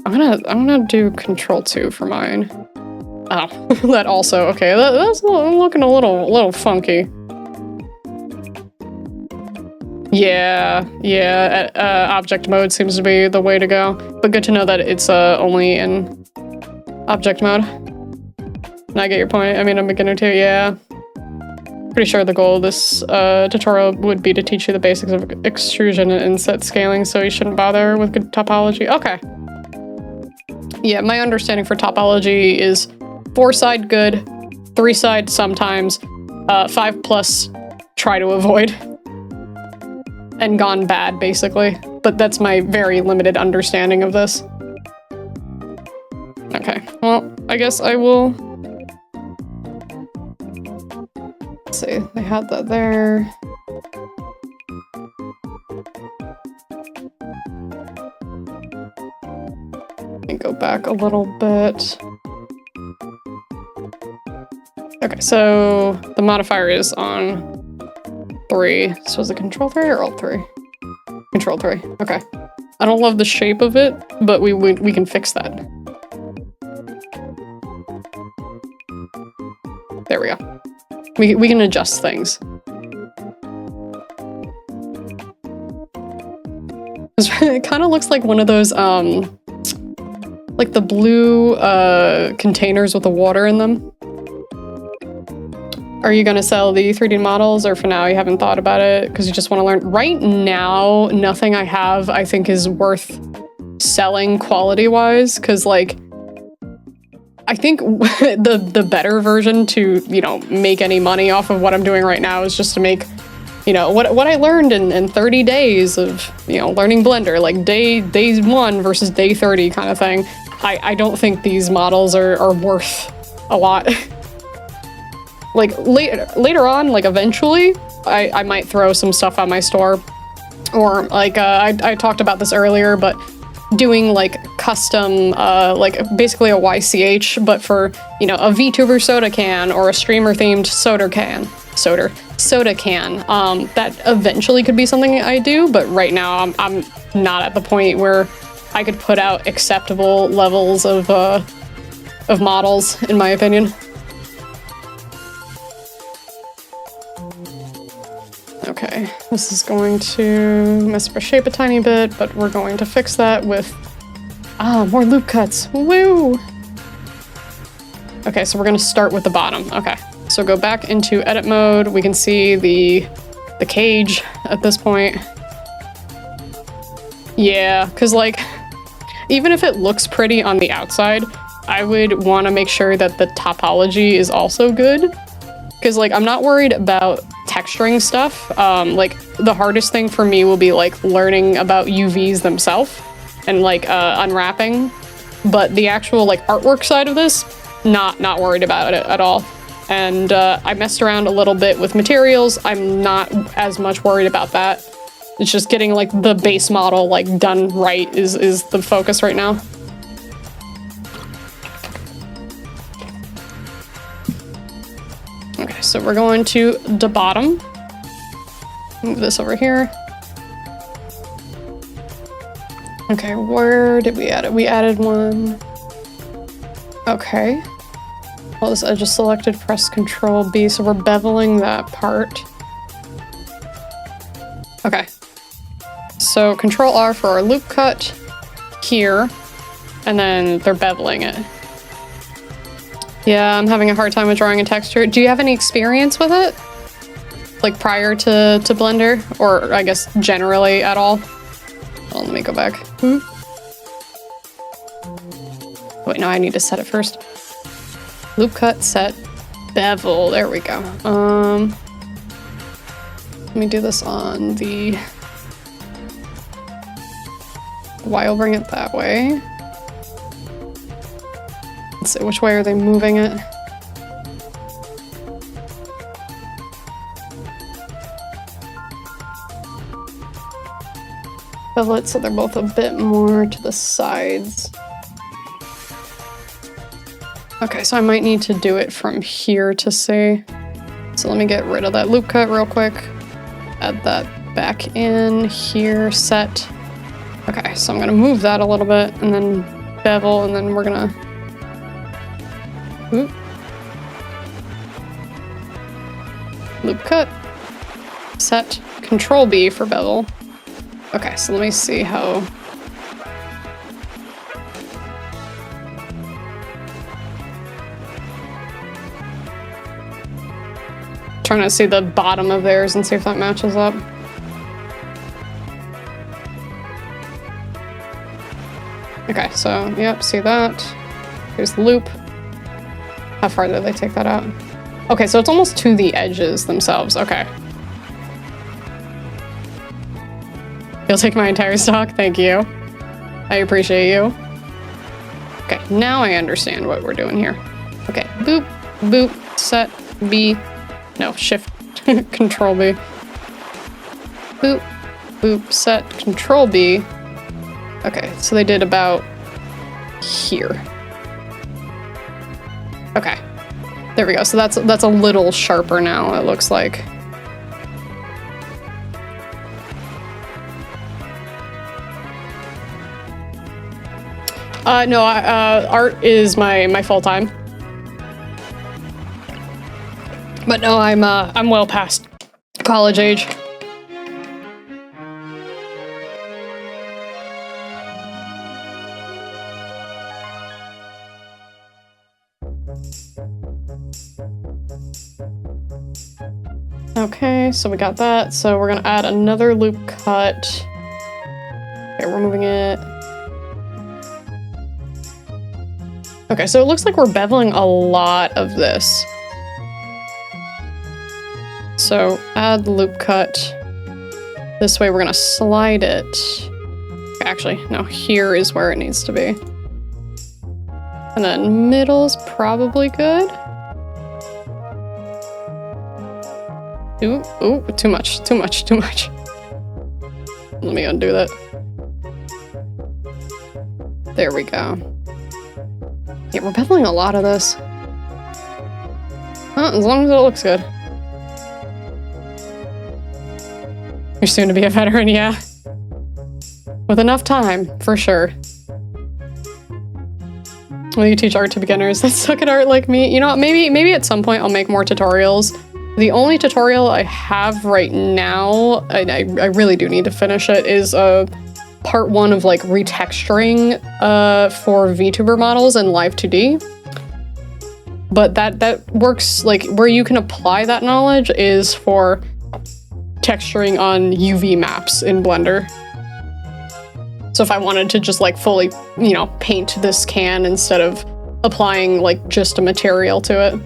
I'm gonna do control 2 for mine. Oh, that also, okay, that's looking a little funky. Yeah, object mode seems to be the way to go. But good to know that it's only in object mode. And I get your point. I mean, I'm a beginner too, yeah. Pretty sure the goal of this tutorial would be to teach you the basics of extrusion and inset scaling, so you shouldn't bother with good topology. Okay. Yeah, my understanding for topology is 4-side good, 3-side sometimes, 5+ try to avoid. And gone bad, basically. But that's my very limited understanding of this. Okay, well, I guess I will... Let's see, they had that there. Let me go back a little bit. Okay, so the modifier is on 3. So was it control 3 or alt 3? Control 3, okay. I don't love the shape of it, but we can fix that. There we go. We can adjust things. It kind of looks like one of those, like the blue containers with the water in them. Are you gonna sell the 3D models, or for now you haven't thought about it because you just want to learn? Right now, nothing I have I think is worth selling quality-wise, because like I think the better version to, you know, make any money off of what I'm doing right now is just to make, you know, what I learned in 30 days of, you know, learning Blender, like day 1 versus day 30 kind of thing. I don't think these models are worth a lot. Like later on, like eventually, I might throw some stuff on my store, or like I talked about this earlier, but doing like custom, like basically a YCH, but for, you know, a VTuber soda can or a streamer themed soda can. That eventually could be something I do, but right now I'm not at the point where I could put out acceptable levels of models, in my opinion. Okay, this is going to mess up our shape a tiny bit, but we're going to fix that with more loop cuts. Woo! Okay, so we're gonna start with the bottom. Okay, so go back into edit mode. We can see the cage at this point. Yeah, because like, even if it looks pretty on the outside, I would want to make sure that the topology is also good. Because like, I'm not worried about texturing stuff. Like the hardest thing for me will be like learning about UVs themselves and like unwrapping. But the actual like artwork side of this, not worried about it at all. And I messed around a little bit with materials. I'm not as much worried about that. It's just getting like the base model like done right is the focus right now. Okay, so we're going to the bottom. Move this over here. Okay, where did we add it? We added one. Okay. Well, I just selected press Control B, so we're beveling that part. Okay. So Control R for our loop cut here. and then they're beveling it. Yeah, I'm having a hard time with drawing a texture. Do you have any experience with it? Like prior to Blender? Or I guess generally at all? Oh, let me go back. Wait, no, I need to set it first. Loop cut, set, bevel. There we go. Let me do this on the... Y will bring it that way. Let's see, which way are they moving it? Bevel it so they're both a bit more to the sides. Okay, so I might need to do it from here to see. So let me get rid of that loop cut real quick. Add that back in here, set. Okay, so I'm gonna move that a little bit and then bevel, and then we're gonna... Oop. Loop cut, set, Control B for bevel. Okay, so let me see how... Trying to see the bottom of theirs and see if that matches up. Okay, so, yep, see that. Here's the loop. How far did they take that out? Okay, so it's almost to the edges themselves. Okay. You'll take my entire stock? Thank you. I appreciate you. Okay, now I understand what we're doing here. Okay, boop, boop, set, B. No, shift, Control B. Boop, boop, set, Control B. Okay, so they did about here. Okay, there we go. So that's a little sharper now, it looks like. No, art is my full-time. But no, I'm well past college age. Okay, so we got that. So we're gonna add another loop cut. Okay, we're moving it. Okay, so it looks like we're beveling a lot of this. So add loop cut. This way we're gonna slide it. Actually, no, here is where it needs to be. And then middle's probably good. Ooh, ooh, too much, too much, too much. Let me undo that. There we go. Yeah, we're beveling a lot of this. As long as it looks good. You're soon to be a veteran, yeah. With enough time, for sure. Will you teach art to beginners that suck at art like me? You know, maybe at some point I'll make more tutorials. The only tutorial I have right now, and I really do need to finish it, is part 1 of like retexturing for VTuber models and Live 2D. But that works, like where you can apply that knowledge is for texturing on UV maps in Blender. So if I wanted to just like fully, you know, paint this can instead of applying like just a material to it.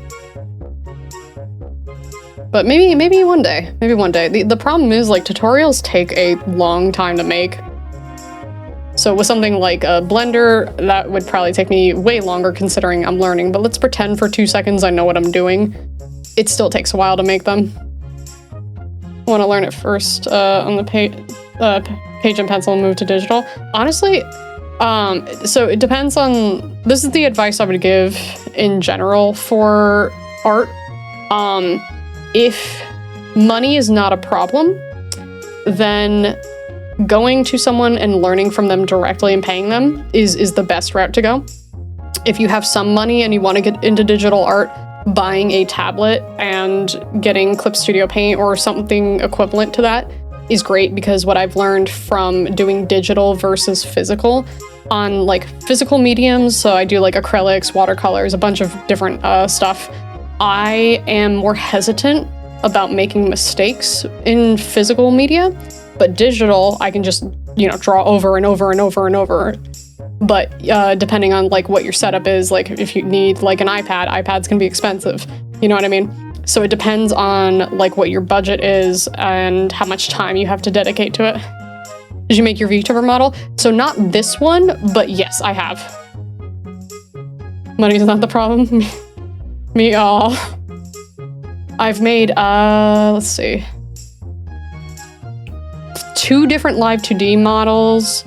But maybe one day, The problem is like tutorials take a long time to make. So with something like a Blender, that would probably take me way longer considering I'm learning, but let's pretend for 2 seconds I know what I'm doing. It still takes a while to make them. I want to learn it first on the page and pencil and move to digital. Honestly, so it depends on, this is the advice I would give in general for art. If money is not a problem, then going to someone and learning from them directly and paying them is the best route to go. If you have some money and you want to get into digital art, buying a tablet and getting Clip Studio Paint or something equivalent to that is great because what I've learned from doing digital versus physical on like physical mediums, so I do like acrylics, watercolors, a bunch of different stuff, I am more hesitant about making mistakes in physical media, but digital, I can just, you know, draw over and over and over and over. But depending on like what your setup is, like if you need like an iPad, iPads can be expensive, you know what I mean? So it depends on like what your budget is and how much time you have to dedicate to it. Did you make your VTuber model? So not this one, but yes, I have. Money is not the problem. Me, oh. I've made, let's see. 2 different Live 2D models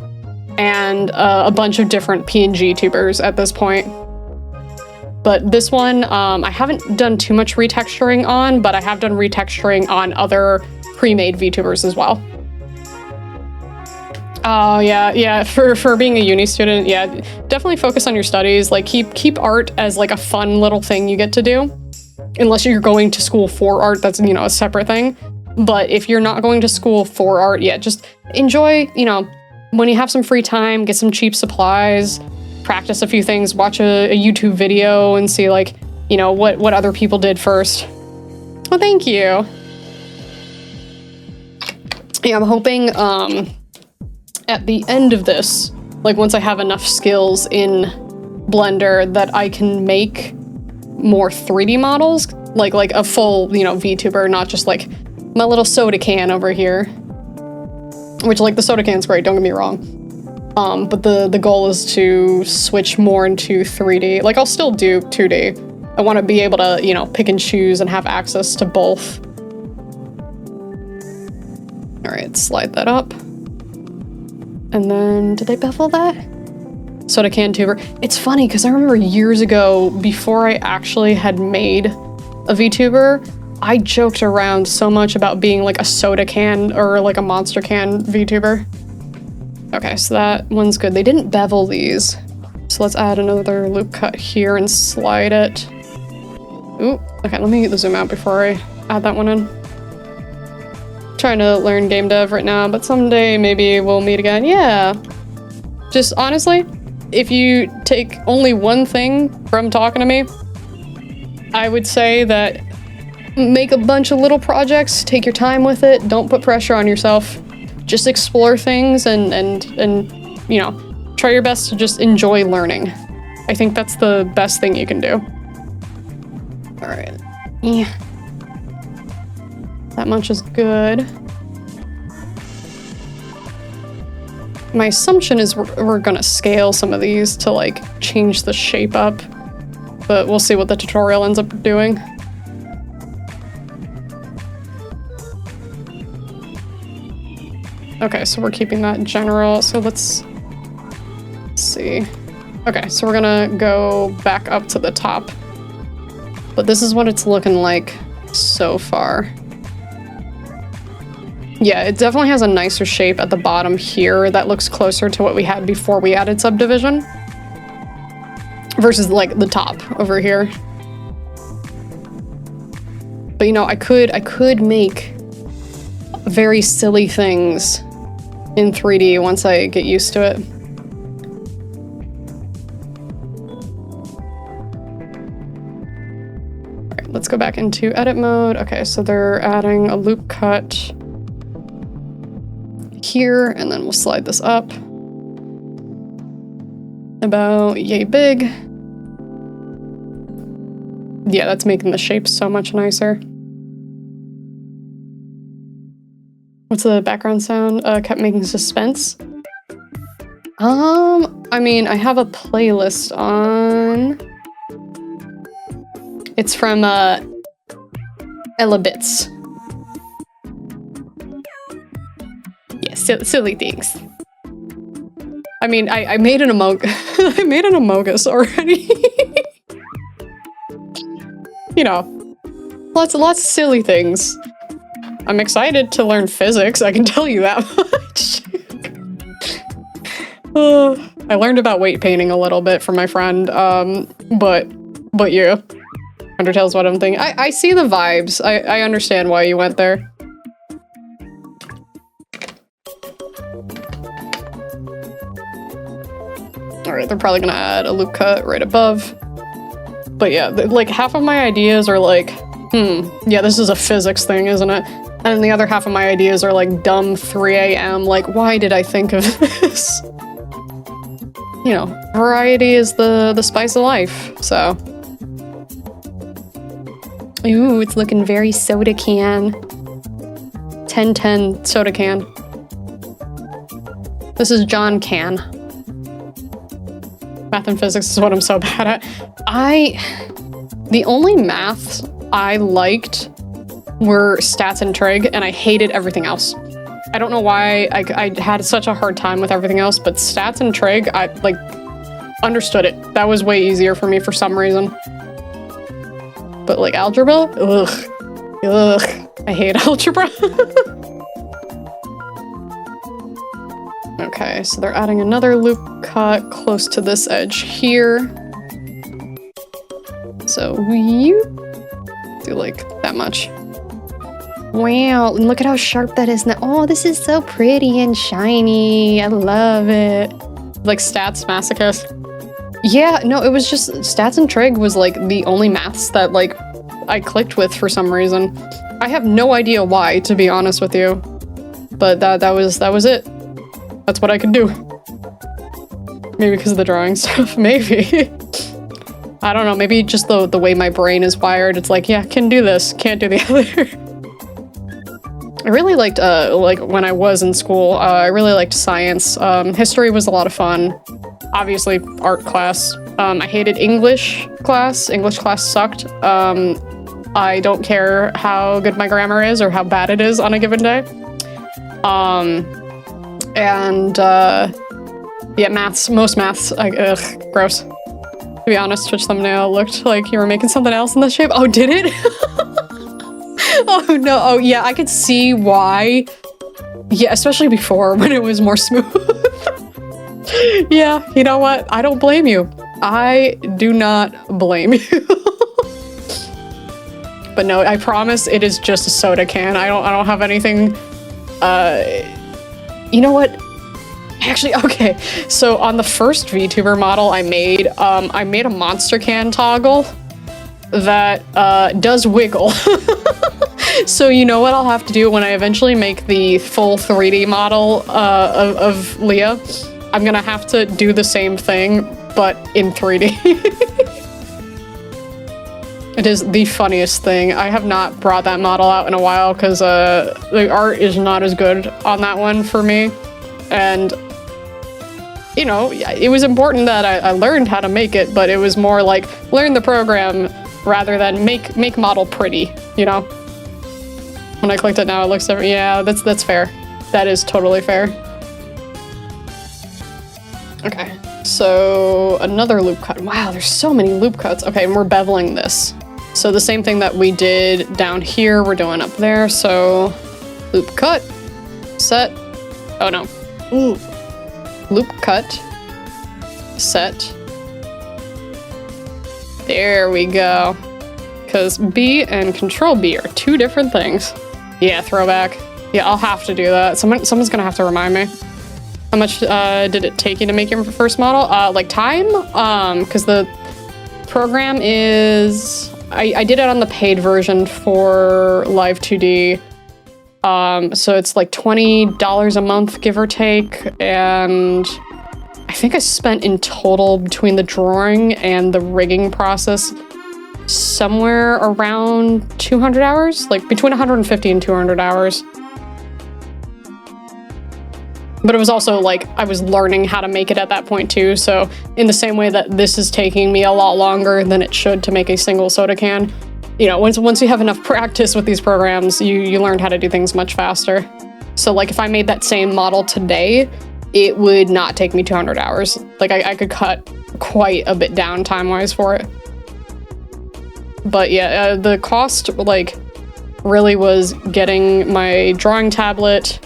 and a bunch of different PNG tubers at this point. But this one, I haven't done too much retexturing on, but I have done retexturing on other pre-made VTubers as well. Oh yeah, for being a uni student, yeah, definitely focus on your studies. Like keep art as like a fun little thing you get to do. Unless you're going to school for art, that's, you know, a separate thing. But if you're not going to school for art, yeah, just enjoy, you know, when you have some free time, get some cheap supplies, practice a few things, watch a YouTube video and see like, you know, what other people did first. Well, thank you. Yeah, I'm hoping at the end of this, like once I have enough skills in Blender that I can make more 3D models, like a full, you know, VTuber, not just like my little soda can over here. Which, like, the soda can's great, don't get me wrong. But the goal is to switch more into 3D. Like, I'll still do 2D. I want to be able to, you know, pick and choose and have access to both. All right, slide that up. And then, did they bevel that? Soda can tuber. It's funny, because I remember years ago, before I actually had made a VTuber, I joked around so much about being like a soda can or like a monster can VTuber. Okay, so that one's good. They didn't bevel these. So let's add another loop cut here and slide it. Ooh, okay, let me get the zoom out before I add that one in. Trying to learn game dev right now, but someday maybe we'll meet again. Yeah. Just honestly, if you take only one thing from talking to me, I would say that make a bunch of little projects, take your time with it, don't put pressure on yourself. Just explore things and you know, try your best to just enjoy learning. I think that's the best thing you can do. All right. Yeah. That much is good. My assumption is we're gonna scale some of these to like change the shape up, but we'll see what the tutorial ends up doing. Okay, so we're keeping that general. So let's see. Okay, so we're gonna go back up to the top. But this is what it's looking like so far. Yeah, it definitely has a nicer shape at the bottom here that looks closer to what we had before we added subdivision. Versus like the top over here. But you know, I could make very silly things in 3D once I get used to it. All right, let's go back into edit mode. Okay, so they're adding a loop cut here, and then we'll slide this up about yay big. Yeah, that's making the shape so much nicer. What's the background sound? Kept making suspense. I mean, I have a playlist on. It's from Ella Bits. Yeah, silly things. I mean, I made an I made an Amogus already. You know, lots of silly things. I'm excited to learn physics, I can tell you that much. I learned about weight painting a little bit from my friend, but yeah. Undertale's what I'm thinking. I see the vibes. I understand why you went there. All right, they're probably gonna add a loop cut right above. But yeah, like half of my ideas are like, yeah, this is a physics thing, isn't it? And the other half of my ideas are like dumb 3 a.m. Like, why did I think of this? You know, variety is the spice of life, so. Ooh, it's looking very soda can. 1010 soda can. This is John Can. Math and physics is what I'm so bad at. The only maths I liked were stats and trig, and I hated everything else. I don't know why I had such a hard time with everything else, but stats and trig, I like understood it. That was way easier for me for some reason. But like algebra, ugh, I hate algebra. Okay, so they're adding another loop cut close to this edge here. So you do like that much. Wow, look at how sharp that is now. Oh, this is so pretty and shiny. I love it. Like stats masochist. Yeah, no, it was just stats and trig was like the only maths that like I clicked with for some reason. I have no idea why, to be honest with you. But that was it. That's what I could do. Maybe because of the drawing stuff, maybe. I don't know, maybe just the way my brain is wired, it's like, yeah, can do this, can't do the other. I really liked, like, when I was in school, I really liked science. History was a lot of fun. Obviously, art class. I hated English class. English class sucked. I don't care how good my grammar is or how bad it is on a given day. Yeah, maths, most maths, ugh, gross. To be honest, Twitch thumbnail looked like you were making something else in the shape. Oh, did it? Oh no, oh yeah, I could see why. Yeah, especially before when it was more smooth. Yeah, you know what? I don't blame you. I do not blame you. But no, I promise it is just a soda can. I don't have anything, you know what? Actually, okay. So on the first VTuber model I made a monster can toggle that does wiggle. So you know what I'll have to do when I eventually make the full 3D model of Lia? I'm gonna have to do the same thing, but in 3D. It is the funniest thing. I have not brought that model out in a while because the art is not as good on that one for me. And, you know, it was important that I learned how to make it, but it was more like learn the program rather than make model pretty, you know? When I clicked it now, it looks different. Yeah, that's fair. That is totally fair. Okay, so another loop cut. Wow, there's so many loop cuts. Okay, and we're beveling this. So the same thing that we did down here, we're doing up there. So loop cut, set. Oh no. Ooh. Loop cut, set. There we go. Because B and Control B are two different things. Yeah, throwback. Yeah, I'll have to do that. Someone's gonna have to remind me. How much did it take you to make your first model? Like time? Because the program is... I did it on the paid version for Live 2D. So it's like $20 a month, give or take. And I think I spent in total between the drawing and the rigging process somewhere around 200 hours, like between 150 and 200 hours. But it was also like I was learning how to make it at that point too. So in the same way that this is taking me a lot longer than it should to make a single soda can, you know, once you have enough practice with these programs, you learn how to do things much faster. So like if I made that same model today, it would not take me 200 hours. Like I could cut quite a bit down time-wise for it. But yeah, the cost like really was getting my drawing tablet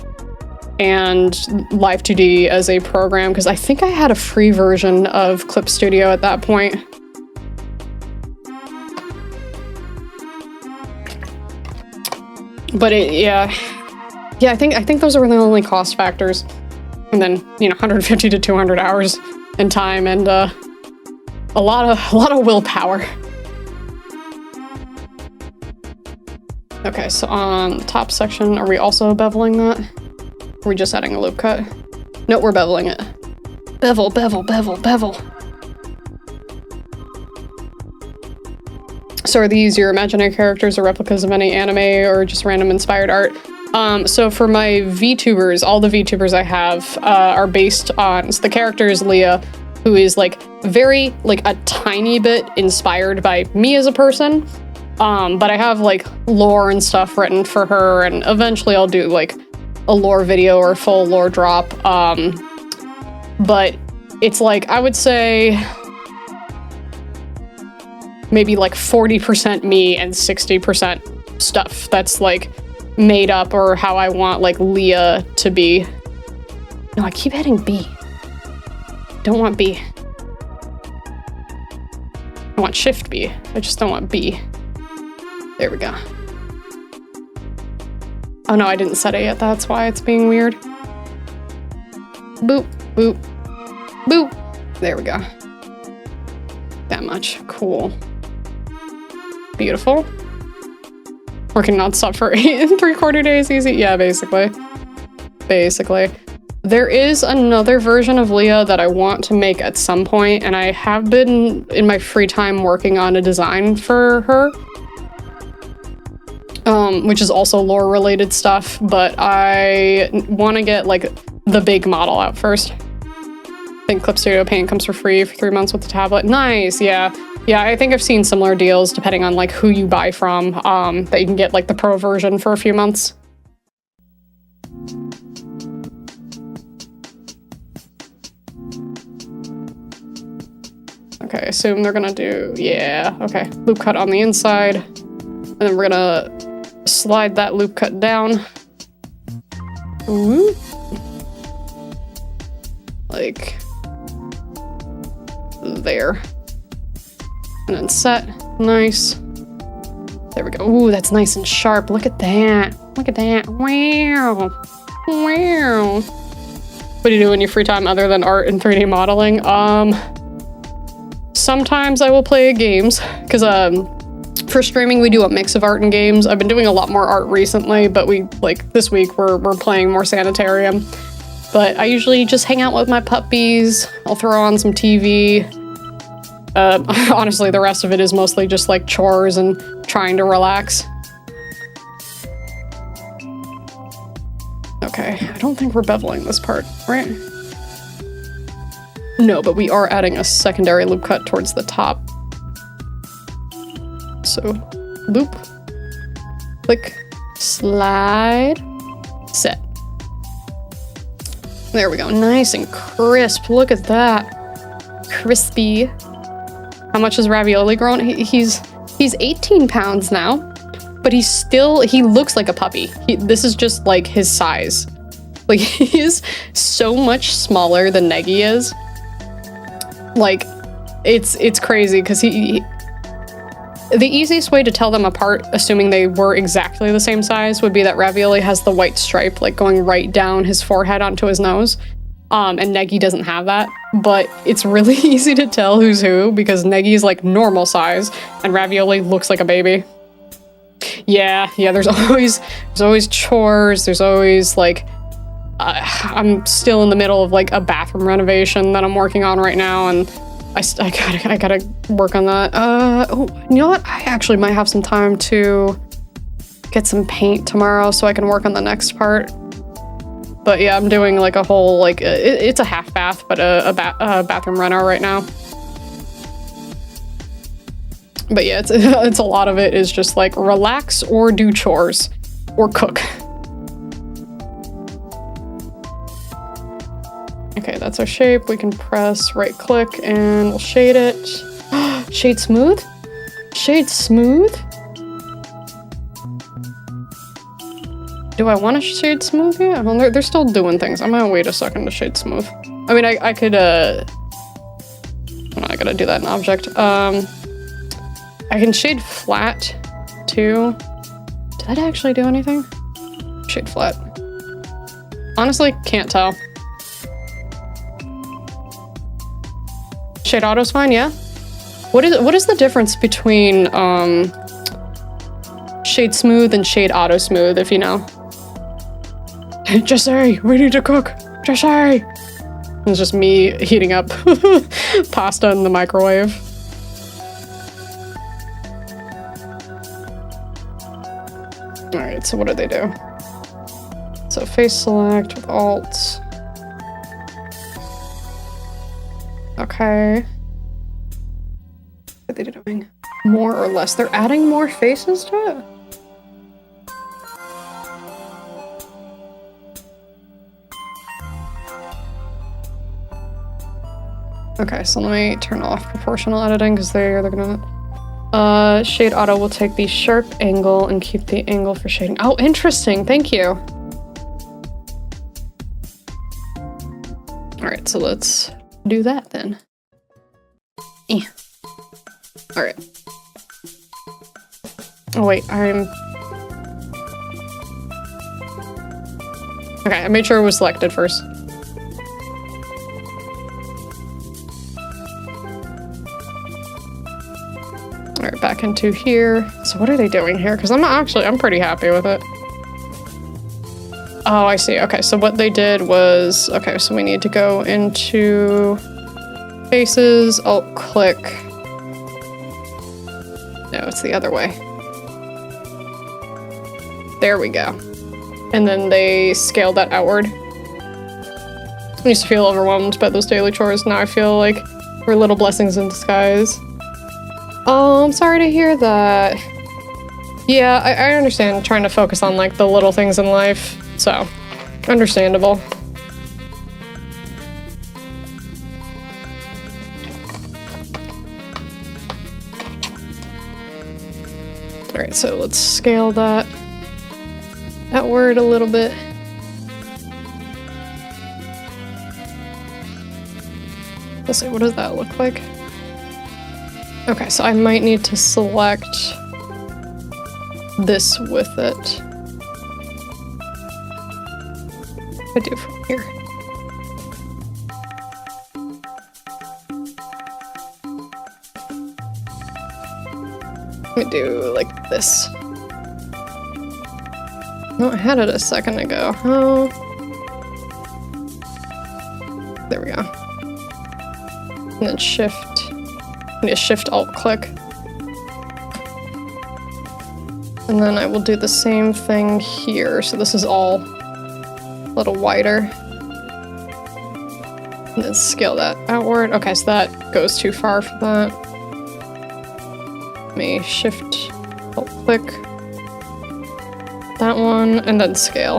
and Live 2D as a program, because I think I had a free version of Clip Studio at that point. But yeah, I think those are really the only cost factors. And then, you know, 150 to 200 hours and time and a lot of willpower. Okay, so on the top section, are we also beveling that? Or are we just adding a loop cut? No, we're beveling it. Bevel, bevel, bevel, bevel. So are these your imaginary characters or replicas of any anime or just random inspired art? So for my VTubers, all the VTubers I have are based on, so the character is Leia, who is like very, like a tiny bit inspired by me as a person. But I have like lore and stuff written for her, and eventually I'll do like a lore video or full lore drop. But it's like, I would say maybe like 40% me and 60% stuff that's like made up or how I want like Leia to be. No, I keep hitting B. Don't want B. I want Shift B. I just don't want B. There we go. Oh no, I didn't set it yet. That's why it's being weird. Boop, boop, boop. There we go. That much. Cool. Beautiful. Working nonstop for 8 3/4 days easy. Yeah, basically. Basically. There is another version of Leia that I want to make at some point, and I have been in my free time working on a design for her. Which is also lore related stuff, but I want to get like the big model out first. I think Clip Studio Paint comes for free for 3 months with the tablet. Nice, yeah. Yeah, I think I've seen similar deals depending on like who you buy from, that you can get like the pro version for a few months. Okay, I assume they're gonna do, yeah, okay. Loop cut on the inside, and then we're gonna slide that loop cut down. Ooh. Like there. And then set. Nice. There we go. Ooh, that's nice and sharp. Look at that. Look at that. Wow. Wow. What do you do in your free time other than art and 3D modeling? Sometimes I will play games, because for streaming we do a mix of art and games. I've been doing a lot more art recently, but we, like, this week we're playing more Sanitarium. But I usually just hang out with my puppies. I'll throw on some TV. Honestly, the rest of it is mostly just like chores and trying to relax. Okay, I don't think we're beveling this part, right? No, but we are adding a secondary loop cut towards the top. So, loop, click, slide, set. There we go, nice and crisp. Look at that, crispy. How much has Ravioli grown? He's 18 pounds now, but he looks like a puppy. This is just like his size. Like, he is so much smaller than Negi is. Like, it's crazy, because the easiest way to tell them apart, assuming they were exactly the same size, would be that Ravioli has the white stripe like going right down his forehead onto his nose. And Negi doesn't have that, but it's really easy to tell who's who, because Negi is like normal size and Ravioli looks like a baby. Yeah, there's always chores, there's always like, I'm still in the middle of like a bathroom renovation that I'm working on right now, and I gotta work on that. Oh, you know what? I actually might have some time to get some paint tomorrow so I can work on the next part. But yeah, I'm doing like a whole, like, it's a half bath, but a bathroom reno right now. But yeah, it's a lot of it is just like relax or do chores or cook. Okay, that's our shape. We can press right click and we'll shade it. Shade smooth? Shade smooth? Do I want to shade smooth yet? Well, they're still doing things. I'm gonna wait a second to shade smooth. I mean, I could, I gotta do that in object. I can shade flat too. Did that actually do anything? Shade flat. Honestly, can't tell. Shade auto's fine, yeah? What is the difference between shade smooth and shade auto smooth, if you know? Jesse, we need to cook! Jesse! It's just me heating up pasta in the microwave. Alright, so what do they do? So face select with Alt. Okay. What are they doing? More or less? They're adding more faces to it? Okay, so let me turn off proportional editing because they're gonna... shade auto will take the sharp angle and keep the angle for shading. Oh, interesting. Thank you. All right, so let's do that then. All right. Oh wait, Okay, I made sure it was selected first. All right, back into here. So what are they doing here? Because I'm pretty happy with it. Oh, I see. Okay, so what they did was, okay, so we need to go into faces, alt click. No, it's the other way. There we go. And then they scaled that outward. I used to feel overwhelmed by those daily chores. Now I feel like we're little blessings in disguise. Oh, I'm sorry to hear that. Yeah, I understand trying to focus on like the little things in life. So, understandable. Alright, so let's scale that outward a little bit. Let's see, what does that look like? Okay, so I might need to select this with it. I do from here. Let me do like this. No, I had it a second ago. Oh. There we go. And then shift. I need to shift alt click. And then I will do the same thing here. So this is all a little wider. And then scale that outward. Okay, so that goes too far for that. Let me shift, alt click that one, and then scale.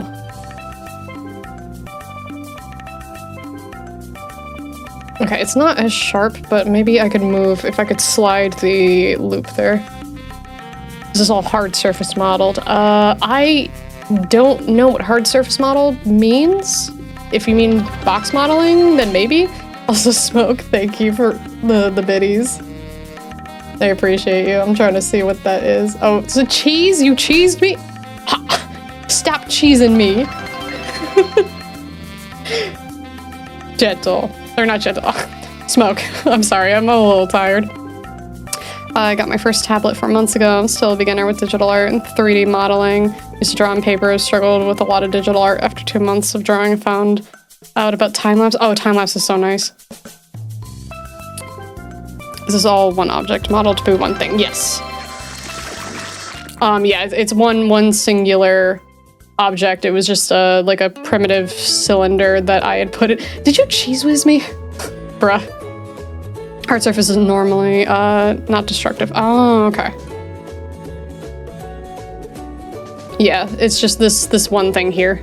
Okay, it's not as sharp, but maybe I could move, if I could slide the loop there. This is all hard surface modeled. I don't know what hard surface model means. If you mean box modeling, then maybe. Also, Smoke, thank you for the biddies. I appreciate you. I'm trying to see what that is. Oh, it's a cheese? You cheesed me? Ha! Stop cheesing me. Gentle. Or not gentle. Smoke. I'm sorry, I'm a little tired. I got my first tablet 4 months ago. I'm still a beginner with digital art and 3D modeling. Used to draw on paper, struggled with a lot of digital art. After 2 months of drawing, I found out about time-lapse. Oh, time-lapse is so nice. This is all one object model to be one thing. Yes. Yeah, it's one singular object. It was just like a primitive cylinder that I had put it. Did you cheese whiz me? Bruh. Hard surface is normally not destructive. Oh, okay. Yeah, it's just this one thing here.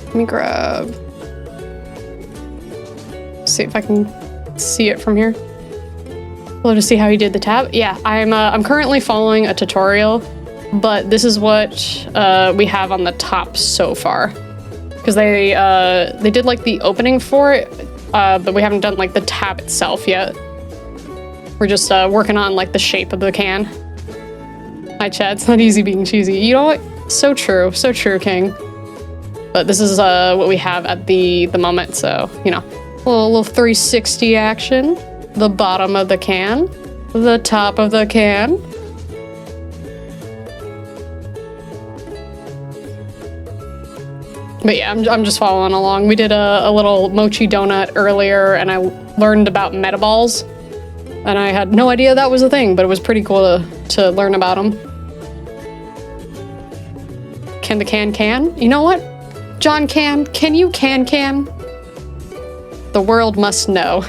Let me grab. See if I can see it from here. Well, to see how he did the tab. Yeah, I'm currently following a tutorial, but this is what we have on the top so far, because they did like the opening for it, but we haven't done like the tab itself yet. We're just working on like the shape of the can. Hi, Chad. It's not easy being cheesy. You know what? So true, King. But this is what we have at the moment, so, you know, a little 360 action. The bottom of the can, the top of the can. But yeah, I'm just following along. We did a little mochi donut earlier, and I learned about metaballs. And I had no idea that was a thing, but it was pretty cool to learn about them. Can the can? You know what? John can you can? The world must know.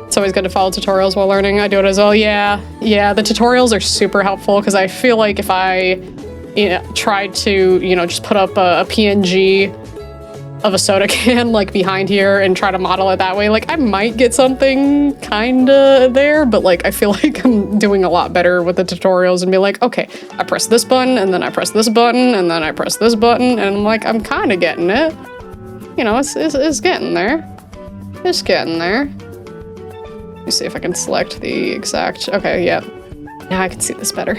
It's always good to follow tutorials while learning. I do it as well. Yeah, the tutorials are super helpful because I feel like if I tried to, just put up a PNG of a soda can like behind here and try to model it that way, like I might get something kinda there, but like I feel like I'm doing a lot better with the tutorials and be like, okay, I press this button and then I press this button and then I press this button, and I'm like, I'm kind of getting it. It's getting there. It's getting there. Let me see if I can select the exact, okay, yeah. Now I can see this better.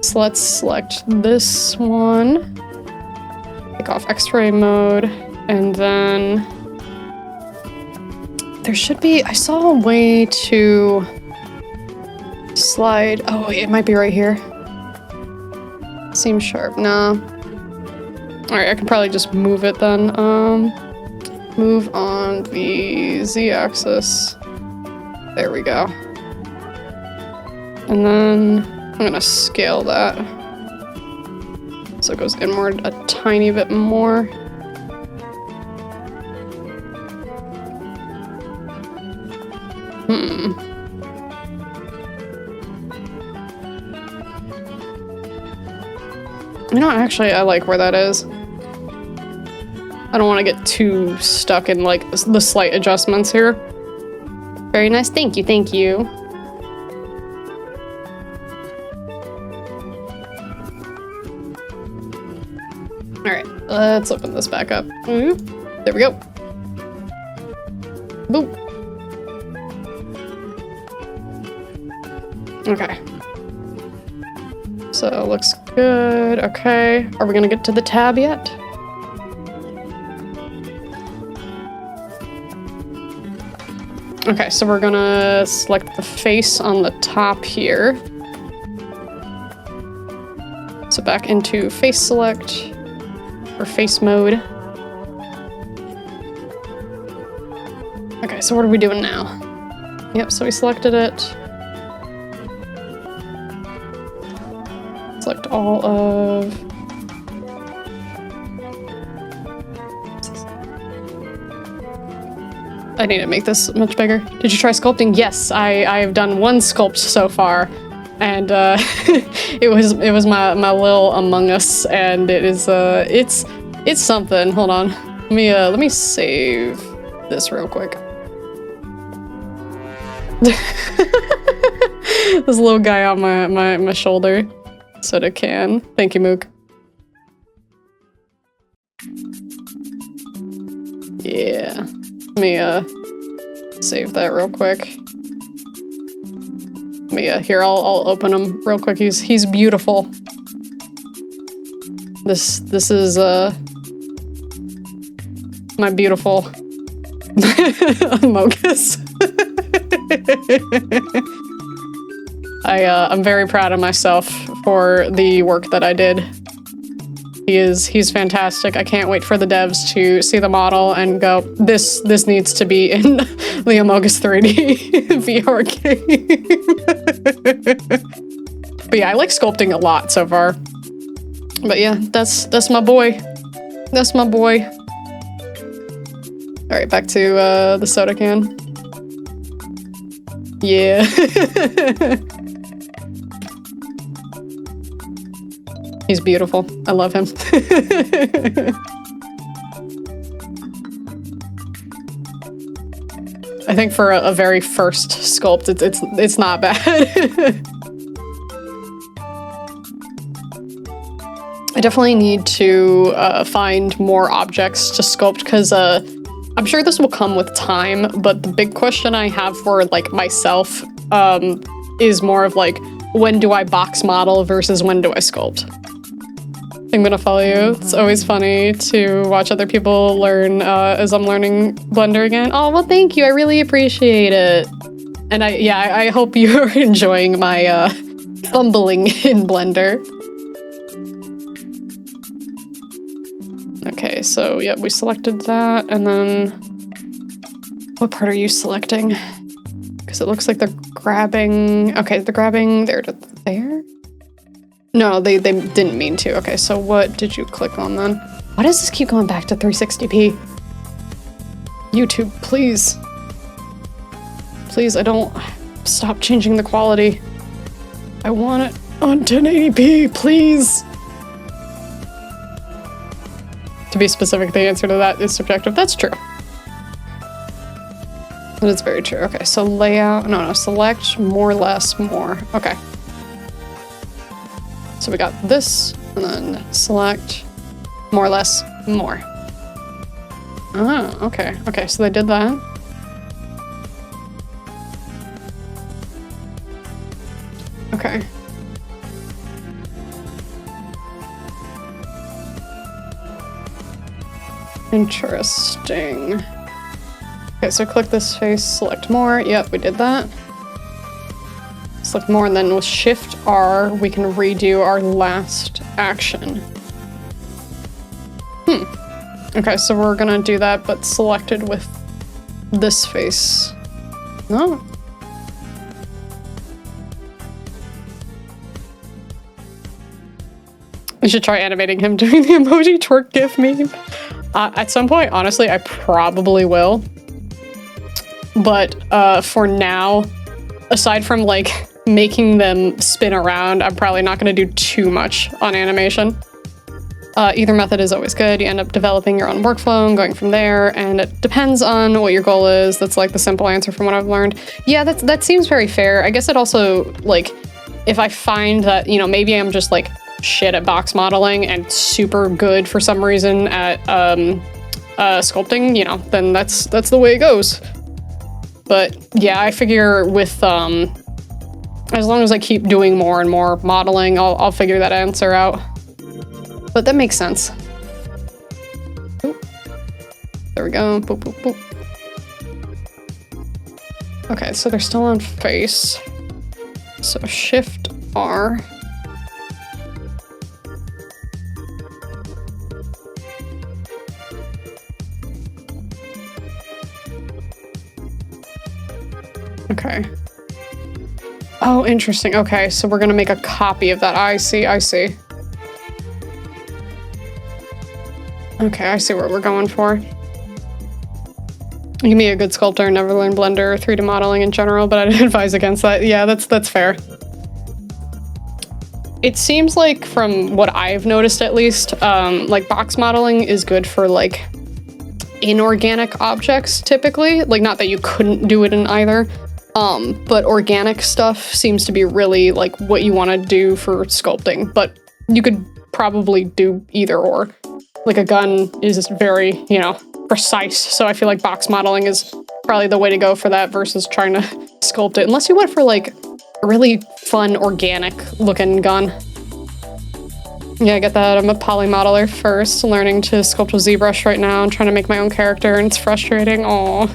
So let's select this one. Take off X-ray mode, and then there should be, I saw a way to slide, oh, it might be right here. Seems sharp, nah. All right, I can probably just move it then. Move on the Z-axis. There we go. And then I'm gonna scale that. So it goes inward a tiny bit more. Actually, I like where that is. I don't want to get too stuck in, like, the slight adjustments here. Very nice. Thank you. Alright, let's open this back up. There we go. Boop. Okay. So it looks good. Okay. Are we gonna get to the tab yet? Okay, so we're gonna select the face on the top here. So back into face select. Or face mode. Okay, so what are we doing now? Yep, so we selected it. Select all of... I need to make this much bigger. Did you try sculpting? Yes, I have done one sculpt so far. And it was my little Among Us, and it is it's something. Hold on, let me save this real quick. This little guy on my shoulder, soda can. Thank you, Mook. Yeah, let me save that real quick. Here, I'll open him real quick. He's beautiful. This is my beautiful Amogus. I'm very proud of myself for the work that I did. He's fantastic. I can't wait for the devs to see the model and go, this needs to be in the Amogus 3D VR game. But yeah, I like sculpting a lot so far. But yeah, that's my boy. That's my boy. All right, back to the soda can. Yeah. He's beautiful. I love him. I think for a very first sculpt, it's not bad. I definitely need to find more objects to sculpt because I'm sure this will come with time. But the big question I have for like myself is more of like, when do I box model versus when do I sculpt? I'm gonna follow you. It's always funny to watch other people learn as I'm learning Blender again. Oh, well, thank you. I really appreciate it. And I hope you're enjoying my fumbling in Blender. Okay, so yep, we selected that, and then what part are you selecting? Because it looks like they're grabbing. Okay, they're grabbing there to there. No, they didn't mean to. Okay, so what did you click on then? Why does this keep going back to 360p? YouTube, please. Please, I don't stop changing the quality. I want it on 1080p, please. To be specific, the answer to that is subjective. That's true. That is very true. Okay, so layout, no, select more, less, more. Okay. So we got this, and then select more, less, more. Oh, okay. Okay, so they did that. Okay. Interesting. Okay, so click this face, select more. Yep, we did that. Select more, and then with Shift R, we can redo our last action. Okay, so we're gonna do that, but selected with this face. No. We should try animating him doing the emoji twerk gif meme. At some point, honestly, I probably will. But for now, aside from like making them spin around, I'm probably not going to do too much on animation. Either method is always good. You end up developing your own workflow and going from there, and it depends on what your goal is. That's like the simple answer from what I've learned. Yeah, that seems very fair. I guess it also, like, if I find that, you know, maybe I'm just like shit at box modeling and super good for some reason at sculpting, you know, then that's the way it goes. But yeah, I figure with as long as I keep doing more and more modeling, I'll figure that answer out. But that makes sense. Oop. There we go. Boop, boop, boop. Okay, so they're still on face. So Shift R. Okay. Oh, interesting. Okay, so we're gonna make a copy of that. I see. Okay, I see what we're going for. You can be a good sculptor and never learn Blender or 3D modeling in general, but I'd advise against that. Yeah, that's fair. It seems like, from what I've noticed at least, like box modeling is good for like inorganic objects typically. Like, not that you couldn't do it in either. But organic stuff seems to be really like what you want to do for sculpting, but you could probably do either or. Like a gun is very, you know, precise, so I feel like box modeling is probably the way to go for that versus trying to sculpt it, unless you went for like a really fun organic looking gun. Yeah, I get that. I'm a poly modeler first, learning to sculpt with ZBrush right now and trying to make my own character, and it's frustrating. Aw.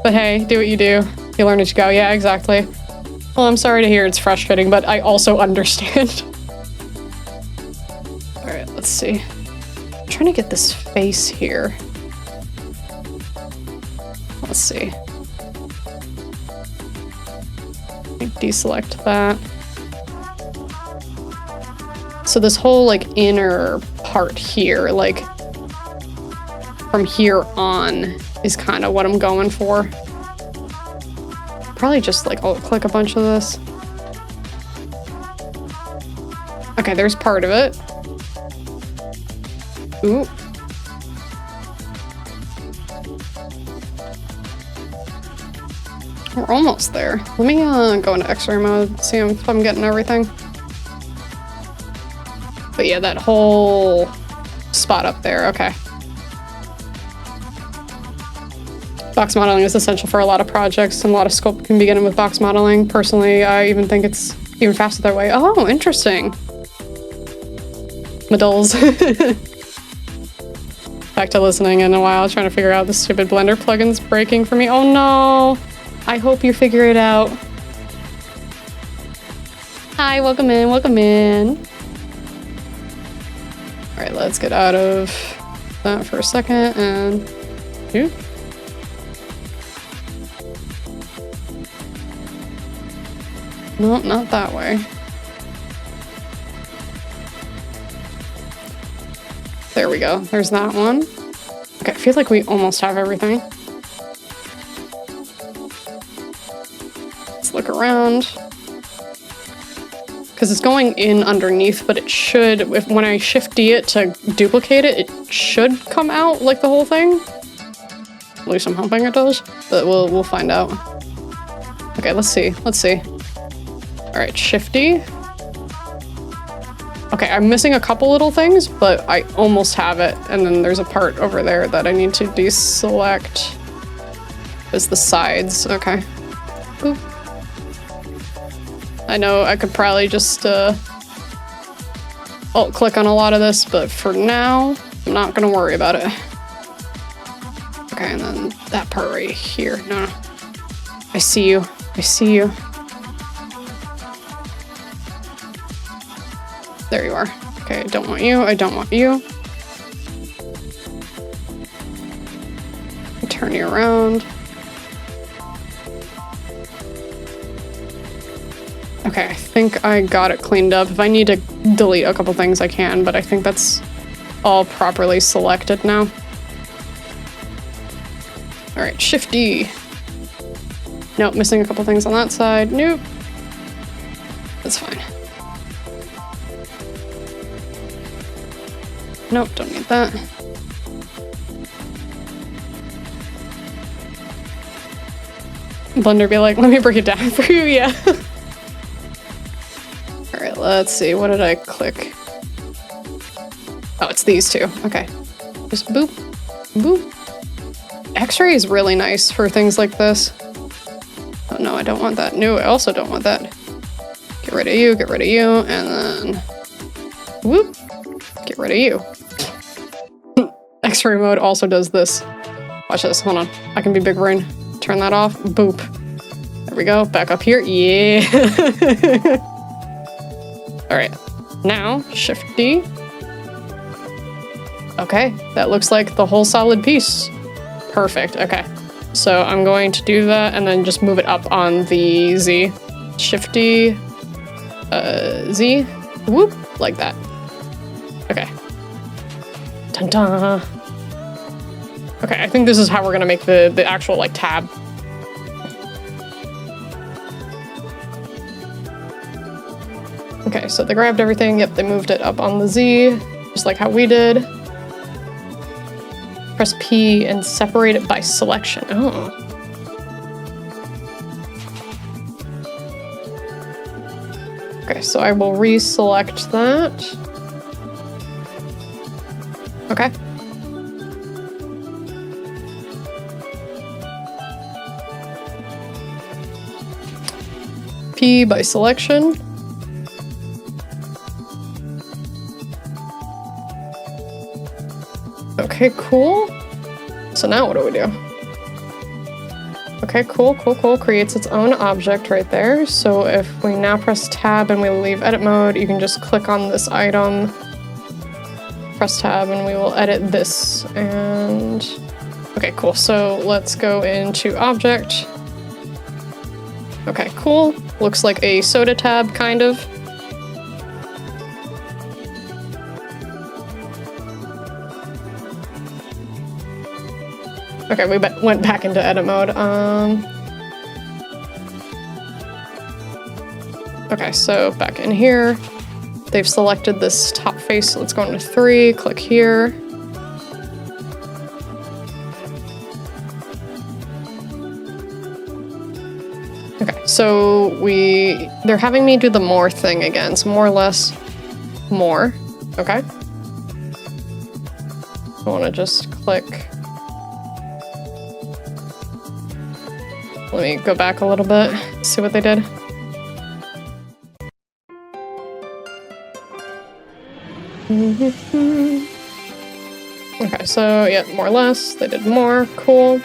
But hey, do what you do. You learn as you go. Yeah, exactly. Well, I'm sorry to hear it's frustrating, but I also understand. All right, let's see. I'm trying to get this face here. Let's see. Deselect that. So this whole like inner part here, like from here on, is kind of what I'm going for. Probably just like alt click a bunch of this. Okay, there's part of it. Ooh. We're almost there. Let me go into X-ray mode, see if I'm getting everything. But yeah, that whole spot up there, okay. Box modeling is essential for a lot of projects, and a lot of sculpt can begin with box modeling. Personally, I even think it's even faster that way. Oh, interesting. Medals. Back to listening in a while, trying to figure out the stupid Blender plugin's breaking for me. Oh no! I hope you figure it out. Hi, welcome in, welcome in. All right, let's get out of that for a second and... Ooh. No, not that way. There we go. There's that one. Okay, I feel like we almost have everything. Let's look around. Because it's going in underneath, but it should, when I Shift D it to duplicate it, it should come out like the whole thing. At least I'm hoping it does, but we'll find out. Okay, let's see. Let's see. All right, Shift D. Okay, I'm missing a couple little things, but I almost have it. And then there's a part over there that I need to deselect. Is the sides. Okay. Boop. I know I could probably just alt-click on a lot of this, but for now, I'm not gonna worry about it. Okay, and then that part right here. No, no. I see you. I see you. There you are. Okay, I don't want you. I don't want you. Turn you around. Okay, I think I got it cleaned up. If I need to delete a couple things, I can, but I think that's all properly selected now. All right, Shift D. Nope, missing a couple things on that side. Nope. That's fine. Nope, don't need that. Blender be like, let me break it down for you, yeah. All right, let's see, what did I click? Oh, it's these two, okay. Just boop, boop. X-ray is really nice for things like this. Oh no, I don't want that. No, I also don't want that. Get rid of you, and then whoop, get rid of you. X-ray mode also does this. Watch this, hold on. I can be big brain. Turn that off, boop. There we go, back up here, yeah. All right, now Shift D. Okay, that looks like the whole solid piece. Perfect, okay. So I'm going to do that and then just move it up on the Z. Shift D, Z, whoop, like that. Okay. Dun-dun. Okay, I think this is how we're gonna make the actual like tab. Okay, so they grabbed everything. Yep, they moved it up on the Z, just like how we did. Press P and separate it by selection. Oh. Okay, so I will reselect that. Okay. P by selection. Okay, cool. So now what do we do? Okay, cool, cool, cool. Creates its own object right there. So if we now press tab and we leave edit mode, you can just click on this item, press tab, and we will edit this. And okay, cool. So let's go into object. Okay, cool. Looks like a soda tab, kind of. Okay, we went back into edit mode. Okay, so back in here, they've selected this top face, so let's go into 3, click here. Okay, so they're having me do the more thing again, so more, less, more, okay. I wanna just click. Let me go back a little bit, see what they did. Okay, so yeah, more or less. They did more. Cool.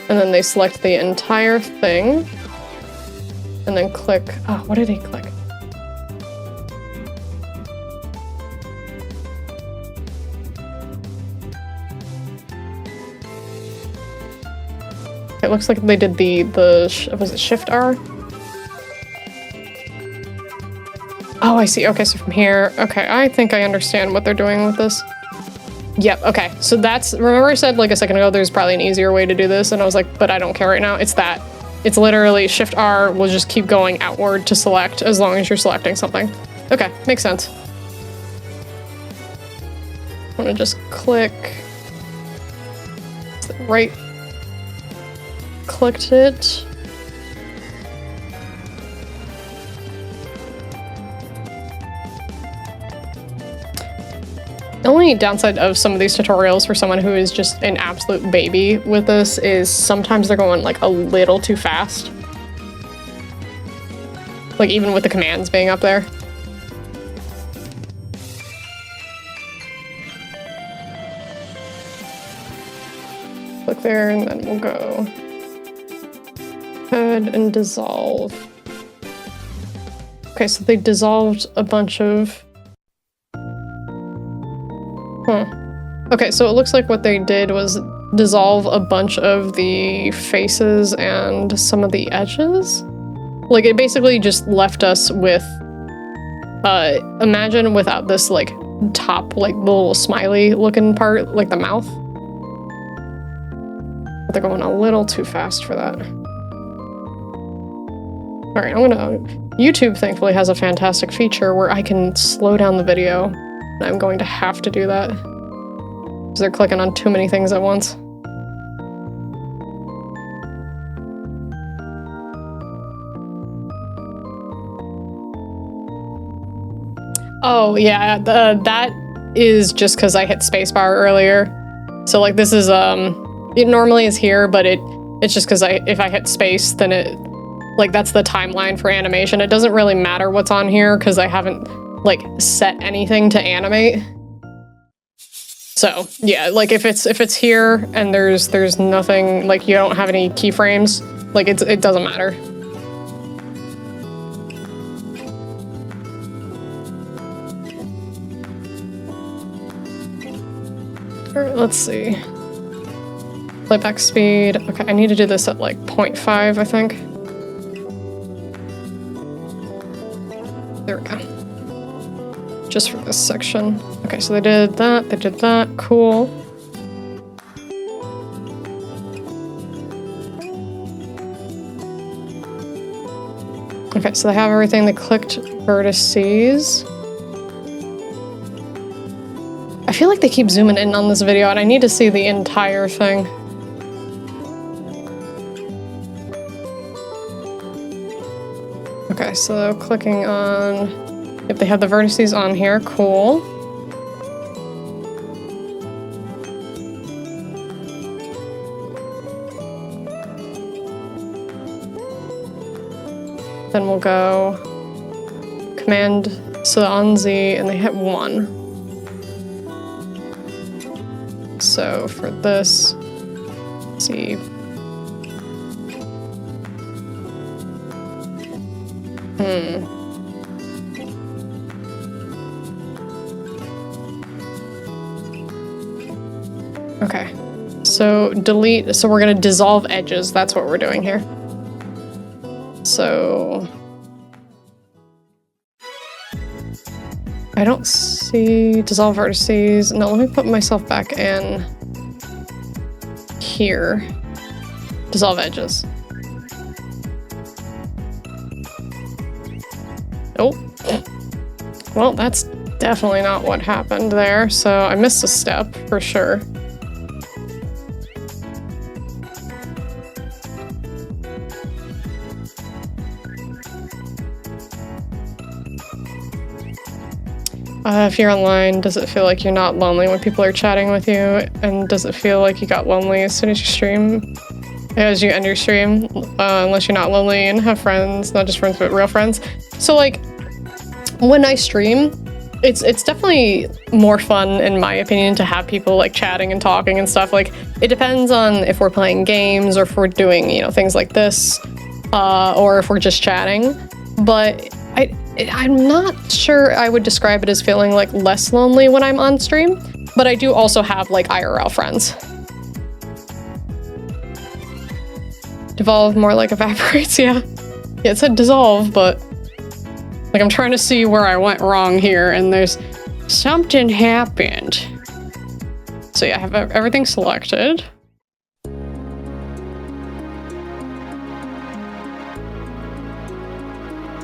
And then they select the entire thing. And then click. Oh, what did he click? It looks like they did was it Shift R? Oh, I see. Okay, so from here, okay, I think I understand what they're doing with this. Yep, okay, so remember I said like a second ago, there's probably an easier way to do this, and I was like, but I don't care right now. It's that. It's literally Shift R will just keep going outward to select as long as you're selecting something. Okay, makes sense. I'm gonna just click right. Clicked it. The only downside of some of these tutorials for someone who is just an absolute baby with this is sometimes they're going like a little too fast. Like even with the commands being up there. Click there and then we'll go ahead and dissolve. Okay, so they dissolved a bunch of... Okay, so it looks like what they did was dissolve a bunch of the faces and some of the edges. Like, it basically just left us with... imagine without this, like, top, like, little smiley-looking part, like the mouth. But they're going a little too fast for that. Alright, YouTube, thankfully, has a fantastic feature where I can slow down the video. And I'm going to have to do that. Because they're clicking on too many things at once. Oh, yeah, that is just because I hit spacebar earlier. So, like, this is, it normally is here, but it's just because if I hit space, then like, that's the timeline for animation. It doesn't really matter what's on here, because I haven't, like, set anything to animate. So, yeah, like, if it's here, and there's nothing, like, you don't have any keyframes, like, it doesn't matter. Alright, let's see. Playback speed. Okay, I need to do this at, like, 0.5, I think. There we go. Just for this section. Okay, so they did that, cool. Okay, so they have everything. They clicked vertices. I feel like they keep zooming in on this video, and I need to see the entire thing. Okay, so clicking on, if they have the vertices on here, cool. Then we'll go command, so on Z, and they hit 1. So for this, let's see. Okay, so delete, so we're gonna dissolve edges, that's what we're doing here. So I don't see dissolve vertices. No, let me put myself back in here. Dissolve edges. Oh, well, that's definitely not what happened there. So I missed a step for sure. If you're online, does it feel like you're not lonely when people are chatting with you? And does it feel like you got lonely as soon as you stream? As you end your stream? Unless you're not lonely and have friends, not just friends, but real friends. So, like, when I stream, It's definitely more fun, in my opinion, to have people like chatting and talking and stuff. Like, it depends on if we're playing games or if we're doing, you know, things like this, or if we're just chatting. But I'm not sure I would describe it as feeling like less lonely when I'm on stream, but I do also have like IRL friends. Devolve more like evaporates, yeah. Yeah, it said dissolve, but like I'm trying to see where I went wrong here, and there's something happened. So yeah, I have everything selected.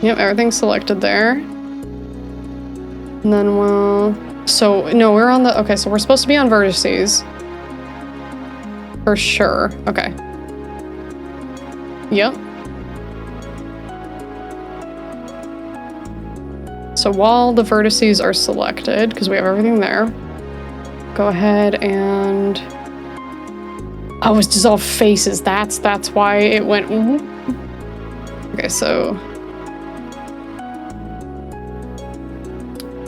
Yep, everything's selected there. And then we'll... So, no, we're on the... Okay, so we're supposed to be on vertices. For sure. Okay. Yep. So while the vertices are selected, because we have everything there, go ahead and... Oh, it's dissolve faces. That's why it went... Okay, so...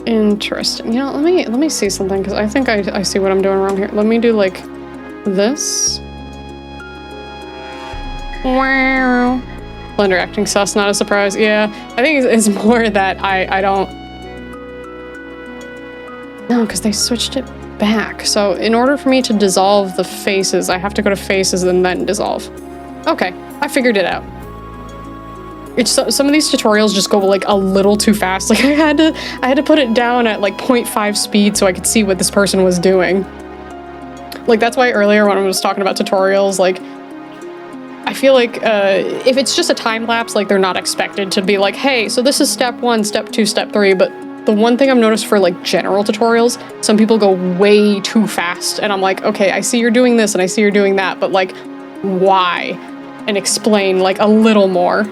Interesting. You know, let me see something, because I think I see what I'm doing wrong here. Let me do like this. Wow. Blender acting sus, not a surprise. Yeah, I think it's more that I don't... No, because they switched it back. So in order for me to dissolve the faces, I have to go to faces and then dissolve. Okay, I figured it out. It's some of these tutorials just go like a little too fast. Like I had to put it down at like 0.5 speed so I could see what this person was doing. Like that's why earlier when I was talking about tutorials, like I feel like if it's just a time lapse, like they're not expected to be like, hey, so this is step 1, step 2, step 3. But the one thing I've noticed for like general tutorials, some people go way too fast, and I'm like, okay, I see you're doing this and I see you're doing that, but like, why? And explain like a little more.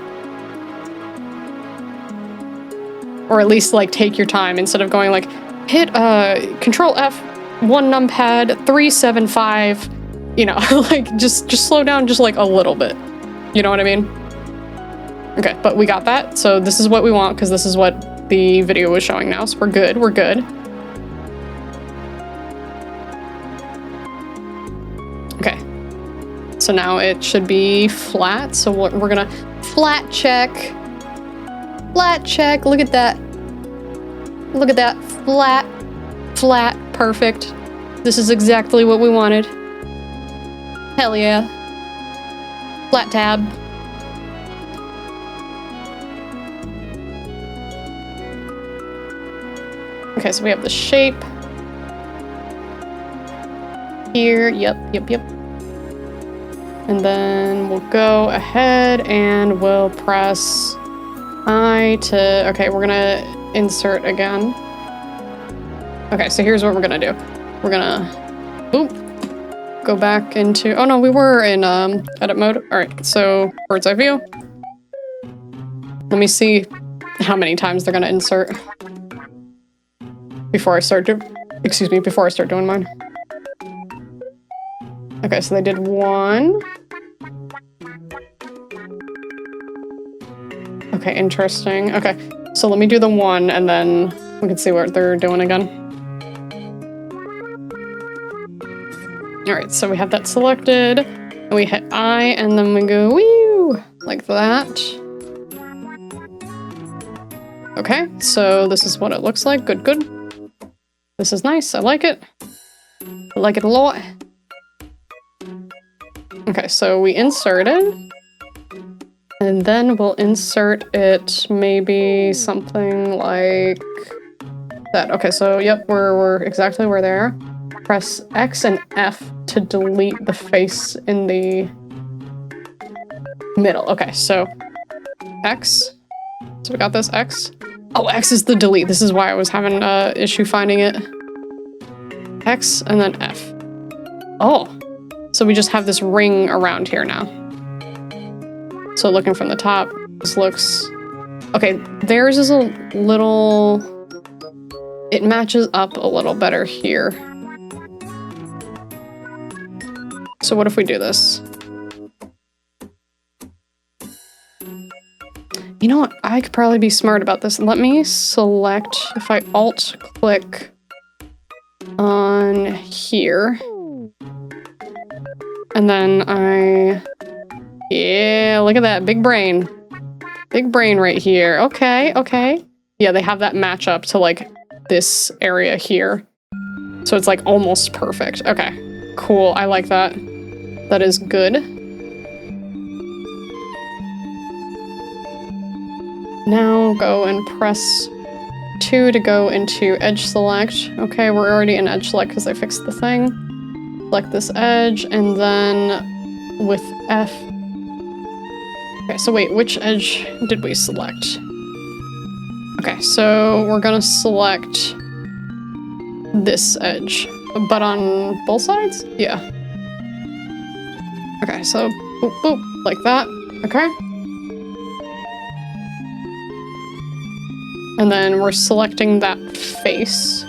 Or at least like take your time instead of going like, hit Control F1 numpad 375, you know, like just slow down just like a little bit. You know what I mean? Okay, but we got that. So this is what we want because this is what the video was showing now. So we're good, we're good. Okay. So now it should be flat. So we're gonna flat check. Flat check, look at that. Look at that, flat, flat, perfect. This is exactly what we wanted. Hell yeah. Flat tab. Okay, so we have the shape. Here, yep. And then we'll go ahead and we'll press I to, okay, we're gonna insert again. Okay, so here's what we're gonna do. We're gonna, go back into, oh no, we were in edit mode. All right, so bird's eye view. Let me see how many times they're gonna insert before I start doing mine. Okay, so they did 1. Okay, interesting. Okay, so let me do the 1 and then we can see what they're doing again. All right, so we have that selected. And we hit I and then we go wee like that. Okay, so this is what it looks like. Good, good. This is nice. I like it. I like it a lot. Okay, so we inserted. And then we'll insert it maybe something like that. Okay, so yep, we're exactly where they are. Press X and F to delete the face in the middle. Okay, so X. So we got this X. Oh, X is the delete. This is why I was having an issue finding it. X and then F. Oh, so we just have this ring around here now. So looking from the top, this looks... Okay, theirs is a little... It matches up a little better here. So what if we do this? You know what? I could probably be smart about this. Let me select, if I alt-click on here. And then yeah, look at that, big brain. Big brain right here. Okay, okay. Yeah, they have that match up to like this area here. So it's like almost perfect. Okay, cool, I like that. That is good. Now go and press 2 to go into edge select. Okay, we're already in edge select because I fixed the thing. Select this edge, and then with F. Okay, so wait, which edge did we select? Okay, so we're gonna select this edge, but on both sides? Yeah. Okay, so boop, boop, like that. Okay. And then we're selecting that face.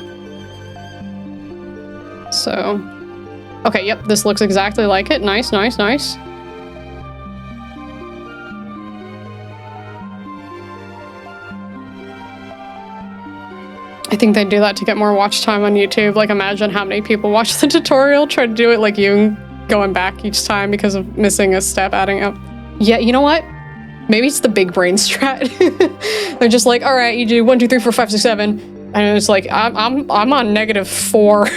So, okay, yep, this looks exactly like it. Nice, nice, nice. I think they do that to get more watch time on YouTube. Like, imagine how many people watch the tutorial, try to do it like you, and going back each time because of missing a step, adding up. Yeah, you know what? Maybe it's the big brain strat. They're just like, all right, you do 1, 2, 3, 4, 5, 6, 7, and it's like I'm on -4.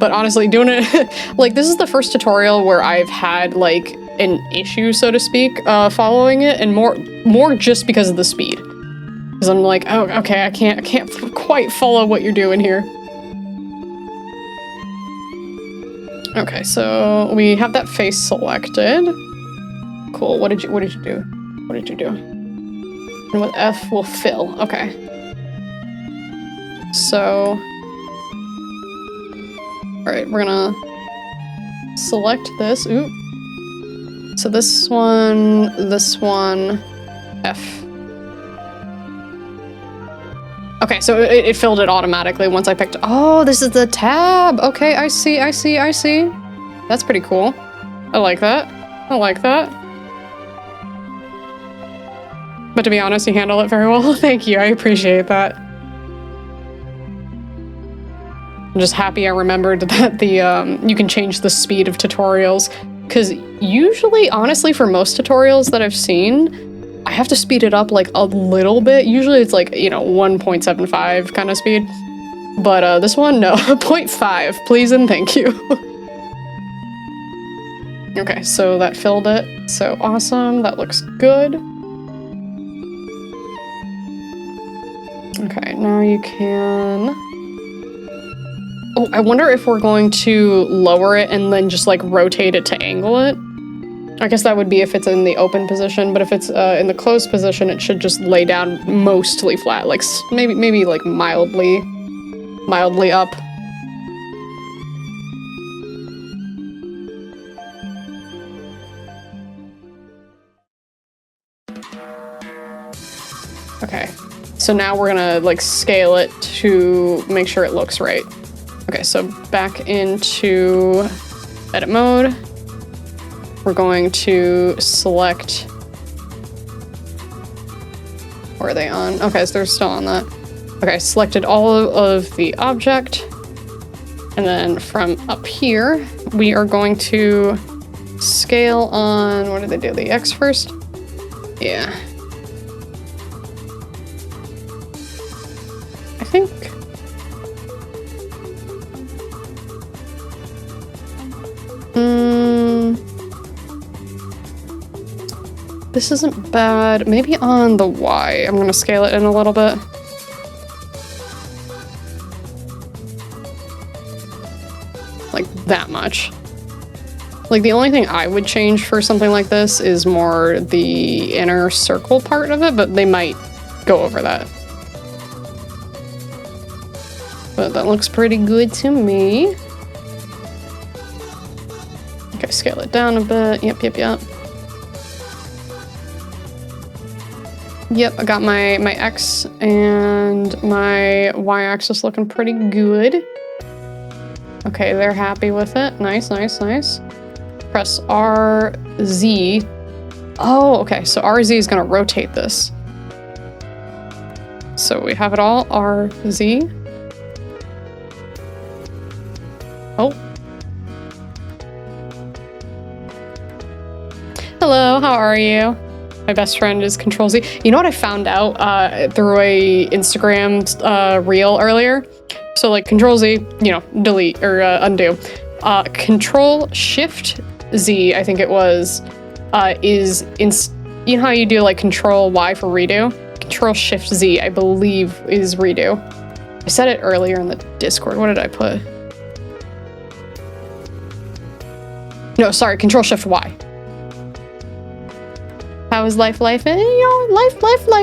But honestly, doing it like this is the first tutorial where I've had like an issue, so to speak, following it, and more just because of the speed. Because I'm like, oh, okay, I can't quite follow what you're doing here. Okay, so we have that face selected. Cool. What did you do? What did you do? And with F, we'll fill. Okay. So, all right, we're gonna select this. Ooh. So this one, F. Okay, so it filled it automatically once I picked. Oh, this is the tab. Okay, I see. That's pretty cool. I like that. I like that. But to be honest, you handle it very well. Thank you. I appreciate that. I'm just happy I remembered that you can change the speed of tutorials. Because usually, honestly, for most tutorials that I've seen, I have to speed it up like a little bit. Usually it's like, you know, 1.75 kind of speed. But this one, no, 0.5, please and thank you. Okay, so that filled it. So awesome, that looks good. Okay, now you can... Oh, I wonder if we're going to lower it and then just like rotate it to angle it. I guess that would be if it's in the open position, but if it's in the closed position, it should just lay down mostly flat, like maybe like mildly up. Okay, so now we're gonna like scale it to make sure it looks right. Okay, so back into edit mode. We're going to select, where are they on? Okay, so they're still on that. Okay, selected all of the object. And then from up here, we are going to scale on, what did they do? The X first? Yeah. I think. This isn't bad. Maybe on the Y. I'm gonna scale it in a little bit. Like that much. Like the only thing I would change for something like this is more the inner circle part of it, but they might go over that. But that looks pretty good to me. Okay, scale it down a bit. Yep. Yep, I got my X and my Y axis looking pretty good. Okay, they're happy with it. Nice. press RZ. Oh, okay, so RZ is gonna rotate this. So we have it all, RZ. Oh. Hello, how are you? My best friend is Control Z. You know what I found out through a Instagram reel earlier? So like Control Z, you know, delete or undo. Control Shift Z, I think it was, you know how you do like Control Y for redo? Control Shift Z, I believe, is redo. I said it earlier in the Discord. What did I put? No, sorry, Control Shift Y. How is life? You know, life,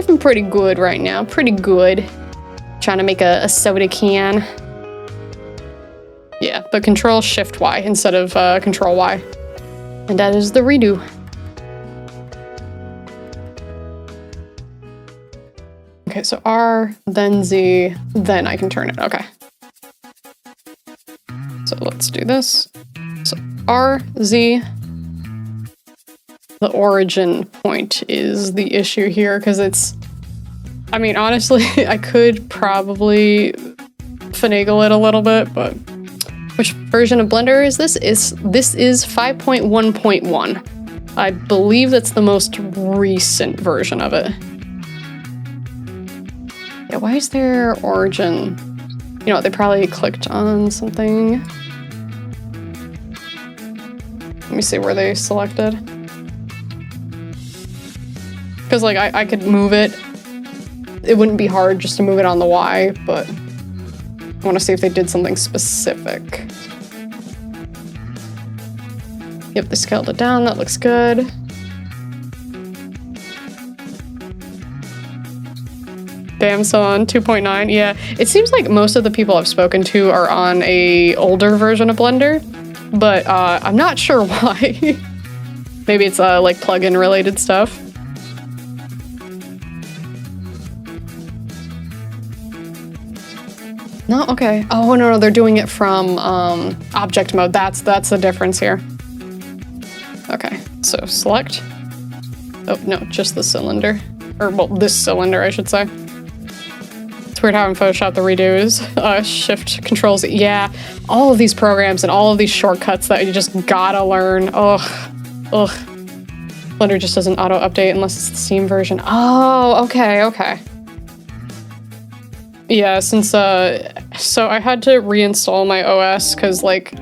I'm pretty good right now. Pretty good. Trying to make a soda can. Yeah, but Control Shift Y instead of Control Y. And that is the redo. Okay, so R, then Z, then I can turn it. Okay. So let's do this. So R, Z. The origin point is the issue here because it's, I mean, honestly, I could probably finagle it a little bit, but which version of Blender is this? This is 5.1.1. I believe that's the most recent version of it. Yeah, why is there origin? You know, they probably clicked on something. Let me see where they selected. Because like I could move it. It wouldn't be hard just to move it on the Y, but I want to see if they did something specific. Yep, they scaled it down. That looks good. Damn, so on 2.9. Yeah, it seems like most of the people I've spoken to are on a older version of Blender, but I'm not sure why. Maybe it's like plugin related stuff. No, okay. Oh, no, they're doing it from object mode. That's the difference here. Okay, so select. Oh, no, just the cylinder. Or, well, this cylinder, I should say. It's weird how in Photoshop the redo is Shift Control Z. Yeah, all of these programs and all of these shortcuts that you just gotta learn. Ugh. Blender just doesn't auto-update unless it's the Steam version. Oh, okay. Yeah, since, so I had to reinstall my OS because like,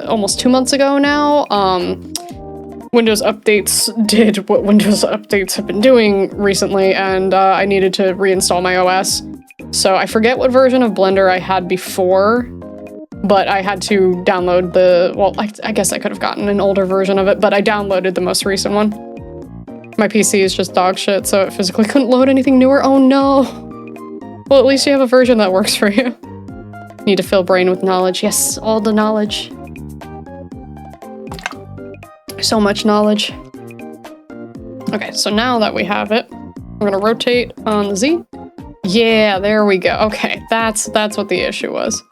almost 2 months ago now, Windows updates did what Windows updates have been doing recently, and I needed to reinstall my OS. So I forget what version of Blender I had before, but I had to download well, I guess I could have gotten an older version of it, but I downloaded the most recent one. My PC is just dog shit, so it physically couldn't load anything newer. Oh no! Well, at least you have a version that works for you. Need to fill brain with knowledge. Yes, all the knowledge. So much knowledge. Okay, so now that we have it, we're gonna rotate on the Z. Yeah, there we go. Okay, that's what the issue was.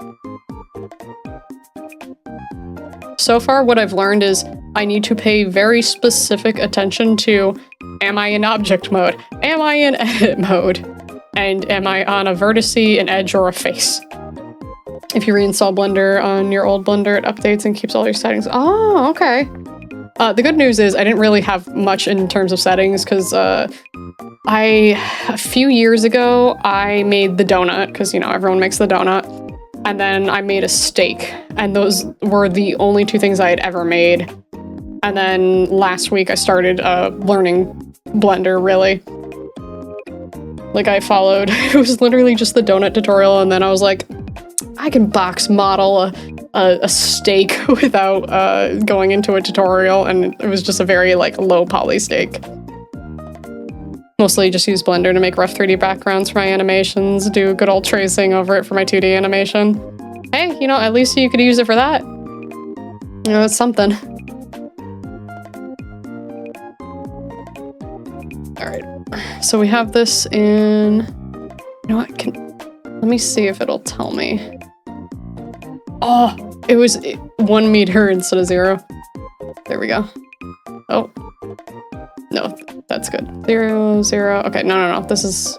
So far, what I've learned is I need to pay very specific attention to, am I in object mode? Am I in edit mode? And am I on a vertice, an edge, or a face? If you reinstall Blender on your old Blender, it updates and keeps all your settings. Oh, okay. The good news is I didn't really have much in terms of settings because a few years ago, I made the donut because, you know, everyone makes the donut. And then I made a steak, and those were the only two things I had ever made. And then last week I started learning Blender, really. Like I followed, it was literally just the donut tutorial, and then I was like, I can box model a steak without going into a tutorial, and it was just a very like low poly steak. Mostly just use Blender to make rough 3D backgrounds for my animations, do good old tracing over it for my 2D animation. Hey, you know, at least you could use it for that. You know, it's something. All right, so we have this in, you know what, let me see if it'll tell me. Oh, it was 1 meter instead of 0. There we go. Oh. No, that's good. 0, 0. Okay, no. This is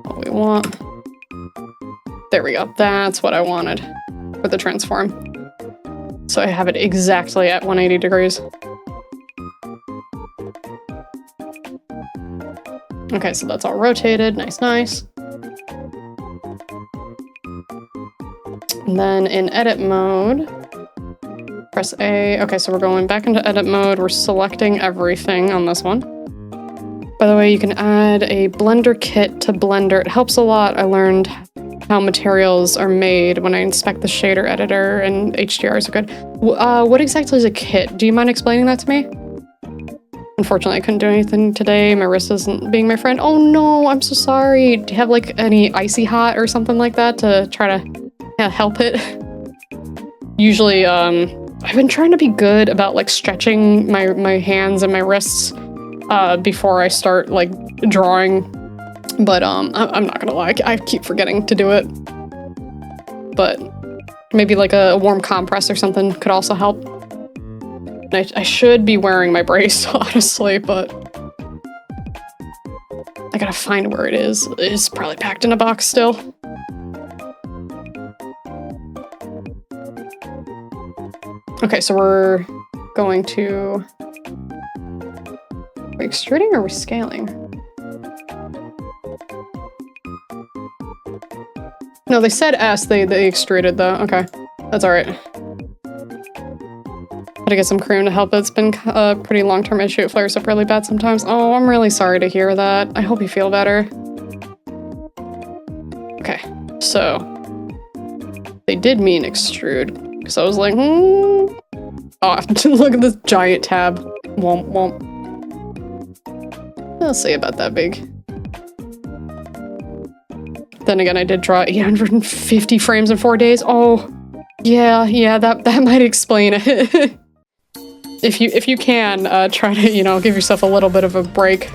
what we want. There we go. That's what I wanted for the transform. So I have it exactly at 180 degrees. Okay, so that's all rotated. Nice, nice. And then in edit mode, press A. Okay, so we're going back into edit mode. We're selecting everything on this one. By the way, you can add a Blender kit to Blender. It helps a lot. I learned how materials are made when I inspect the shader editor, and HDRs are good. What exactly is a kit? Do you mind explaining that to me? Unfortunately, I couldn't do anything today. My wrist isn't being my friend. Oh no, I'm so sorry. Do you have like any icy hot or something like that to try to help it? Usually, I've been trying to be good about like stretching my hands and my wrists before I start like drawing. But I'm not gonna lie, I keep forgetting to do it. But maybe like a warm compress or something could also help. I should be wearing my brace, honestly, but I gotta find where it is. It's probably packed in a box still. Okay, so we're going to... Are we extruding or are we scaling? No, they said S, they extruded though. Okay, that's all right. Gotta get some cream to help. It's been a pretty long-term issue. It flares up really bad sometimes. Oh, I'm really sorry to hear that. I hope you feel better. Okay, so they did mean extrude, because I was like, Oh, look at this giant tab. Womp womp. I'll see about that big. Then again, I did draw 850 frames in 4 days. Oh, yeah, that might explain it. If you can, try to, give yourself a little bit of a break.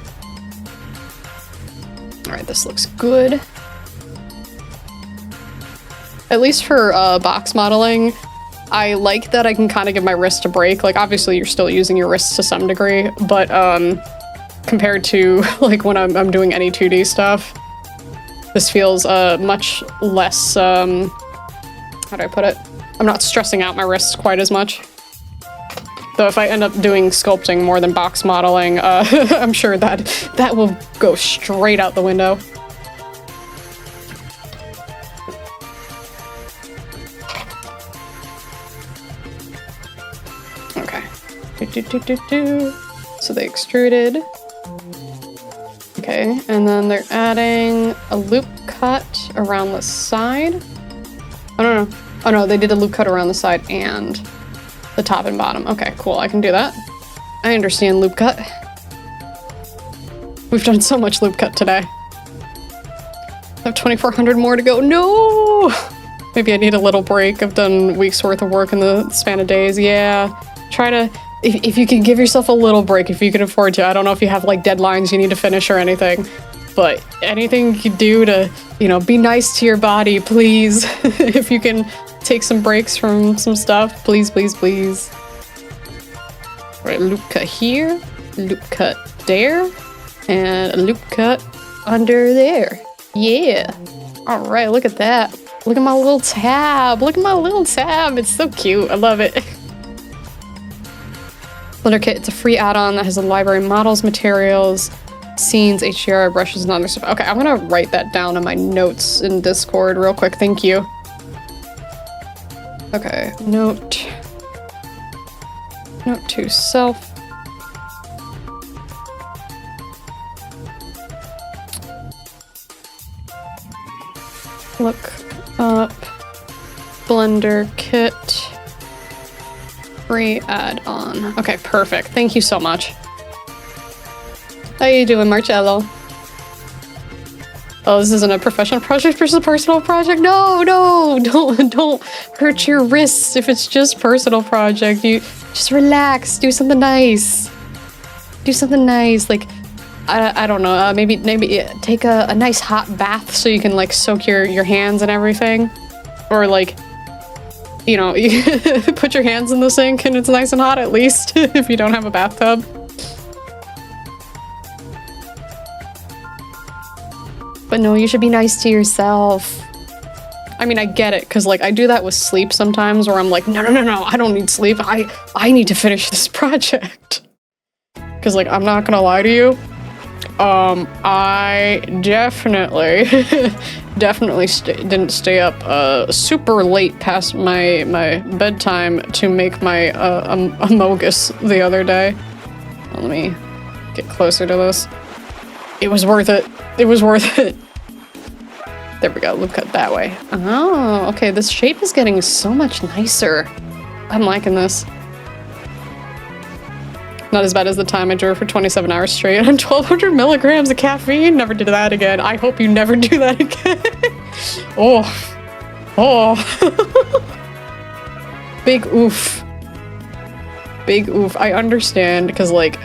All right, this looks good. At least for box modeling, I like that I can kind of give my wrist a break. Like, obviously, you're still using your wrists to some degree, but compared to like when I'm doing any 2D stuff, this feels much less, how do I put it? I'm not stressing out my wrists quite as much. Though if I end up doing sculpting more than box modeling, I'm sure that will go straight out the window. Okay. So they extruded. Okay, and then they're adding a loop cut around the side. Oh, no. Oh, no, they did a loop cut around the side and the top and bottom. Okay, cool. I can do that. I understand loop cut. We've done so much loop cut today. I have 2,400 more to go. No! Maybe I need a little break. I've done weeks worth of work in the span of days. Yeah. Try to... If you can give yourself a little break, if you can afford to. I don't know if you have like deadlines you need to finish or anything, but anything you can do to, be nice to your body, please. If you can take some breaks from some stuff, please, please, please. All right, loop cut here, loop cut there, and a loop cut under there. Yeah. All right, look at that. Look at my little tab. Look at my little tab. It's so cute. I love it. Blender Kit, it's a free add-on that has a library models, materials, scenes, HDR, brushes, and other stuff. Okay, I'm gonna write that down in my notes in Discord real quick. Thank you. Okay, note to self. Look up Blender Kit. Free add-on. Okay, perfect. Thank you so much. How you doing, Marcello? Oh, this isn't a professional project versus a personal project? No, don't hurt your wrists if it's just personal project. You just relax, do something nice. Do something nice, like, I don't know, maybe take a nice hot bath so you can like soak your hands and everything. Or like, you know, you put your hands in the sink and it's nice and hot at least if you don't have a bathtub. But no, you should be nice to yourself. I mean, I get it, because like I do that with sleep sometimes where I'm like, no, I don't need sleep. I need to finish this project. Because like, I'm not gonna lie to you. I definitely didn't stay up super late past my bedtime to make my amogus the other day. Well, let me get closer to this. It was worth it. It was worth it. There we go, loop cut that way. Oh, okay, this shape is getting so much nicer. I'm liking this. Not as bad as the time I drove for 27 hours straight on 1,200 milligrams of caffeine. Never did that again. I hope you never do that again. Oh. Big oof. Big oof. I understand, because like,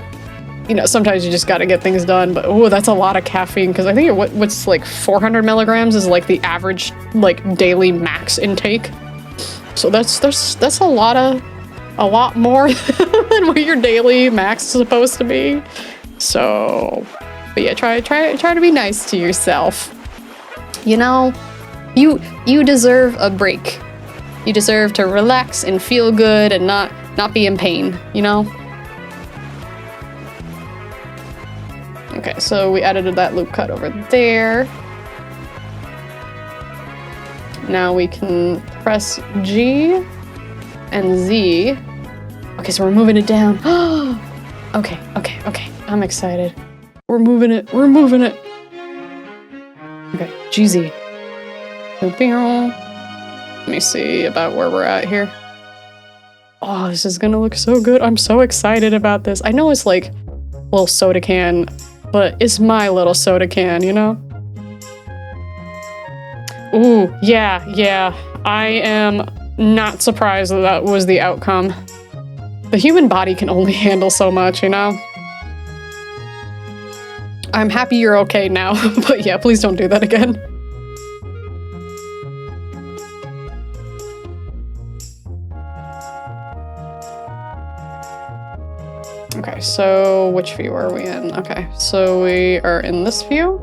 you know, sometimes you just gotta get things done, but oh, that's a lot of caffeine, because I think what's like 400 milligrams is like the average like daily max intake. So that's a lot more than what your daily max is supposed to be. So, but yeah, try to be nice to yourself. You know, you deserve a break. You deserve to relax and feel good and not be in pain, you know? Okay, so we edited that loop cut over there. Now we can press G and Z. Okay, so we're moving it down. Okay. I'm excited. We're moving it. Okay, GZ. Let me see about where we're at here. Oh, this is gonna look so good. I'm so excited about this. I know it's like a little soda can, but it's my little soda can, you know? Ooh, yeah. I am not surprised that was the outcome. The human body can only handle so much, you know? I'm happy you're okay now, but yeah, please don't do that again. Okay, so which view are we in? Okay, so we are in this view.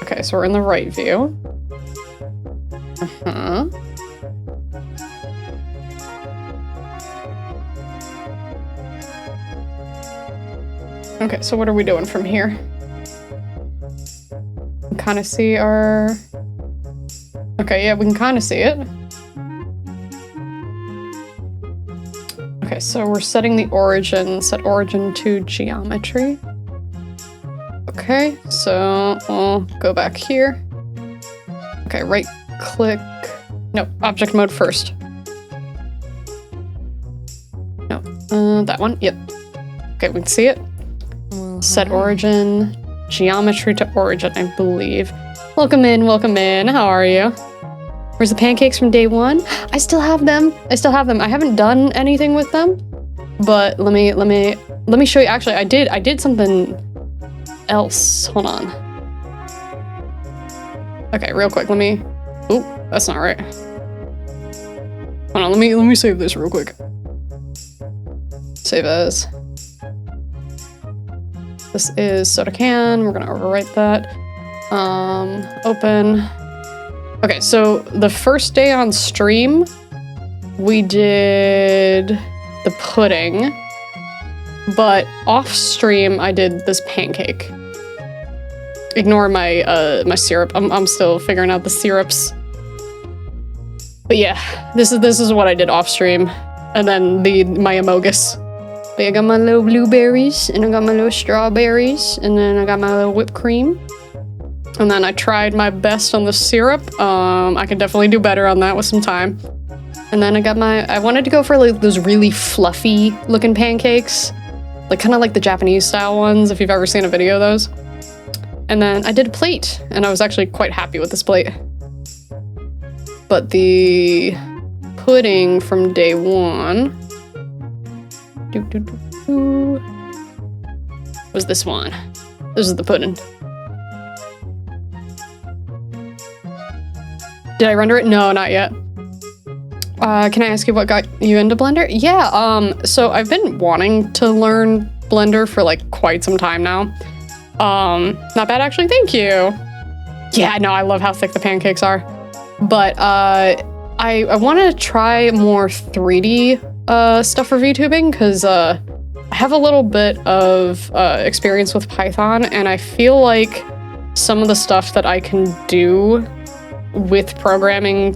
Okay, so we're in the right view. Okay, so what are we doing from here? Kind of see our... Okay, yeah, we can kind of see it. Okay, so we're setting the origin, set origin to geometry. Okay, so we'll go back here. Okay, right click. No, object mode first. No, that one, yep. Okay, we can see it. Set origin, geometry to origin, I believe. Welcome in, how are you? Where's the pancakes from day one? I still have them. I haven't done anything with them, but let me show you. Actually, I did something else. Hold on. Okay, real quick, let me, oh, that's not right. Hold on, let me save this real quick. Save as. This is soda can, we're gonna overwrite that. Open. Okay, so the first day on stream, we did the pudding, but off stream, I did this pancake. Ignore my my syrup. I'm still figuring out the syrups. But yeah, this is what I did off stream, and then my amogus. But I got my little blueberries, and I got my little strawberries, and then I got my little whipped cream. And then I tried my best on the syrup. I could definitely do better on that with some time. And then I wanted to go for like those really fluffy looking pancakes. Like kind of like the Japanese style ones, if you've ever seen a video of those. And then I did a plate, and I was actually quite happy with this plate. But the pudding from day one was this one. This is the pudding. Did I render it? No, not yet. Can I ask you what got you into Blender? Yeah, so I've been wanting to learn Blender for like quite some time now. Not bad actually, thank you. Yeah, no, I love how thick the pancakes are. But I want to try more 3D stuff for VTubing because I have a little bit of experience with Python, and I feel like some of the stuff that I can do with programming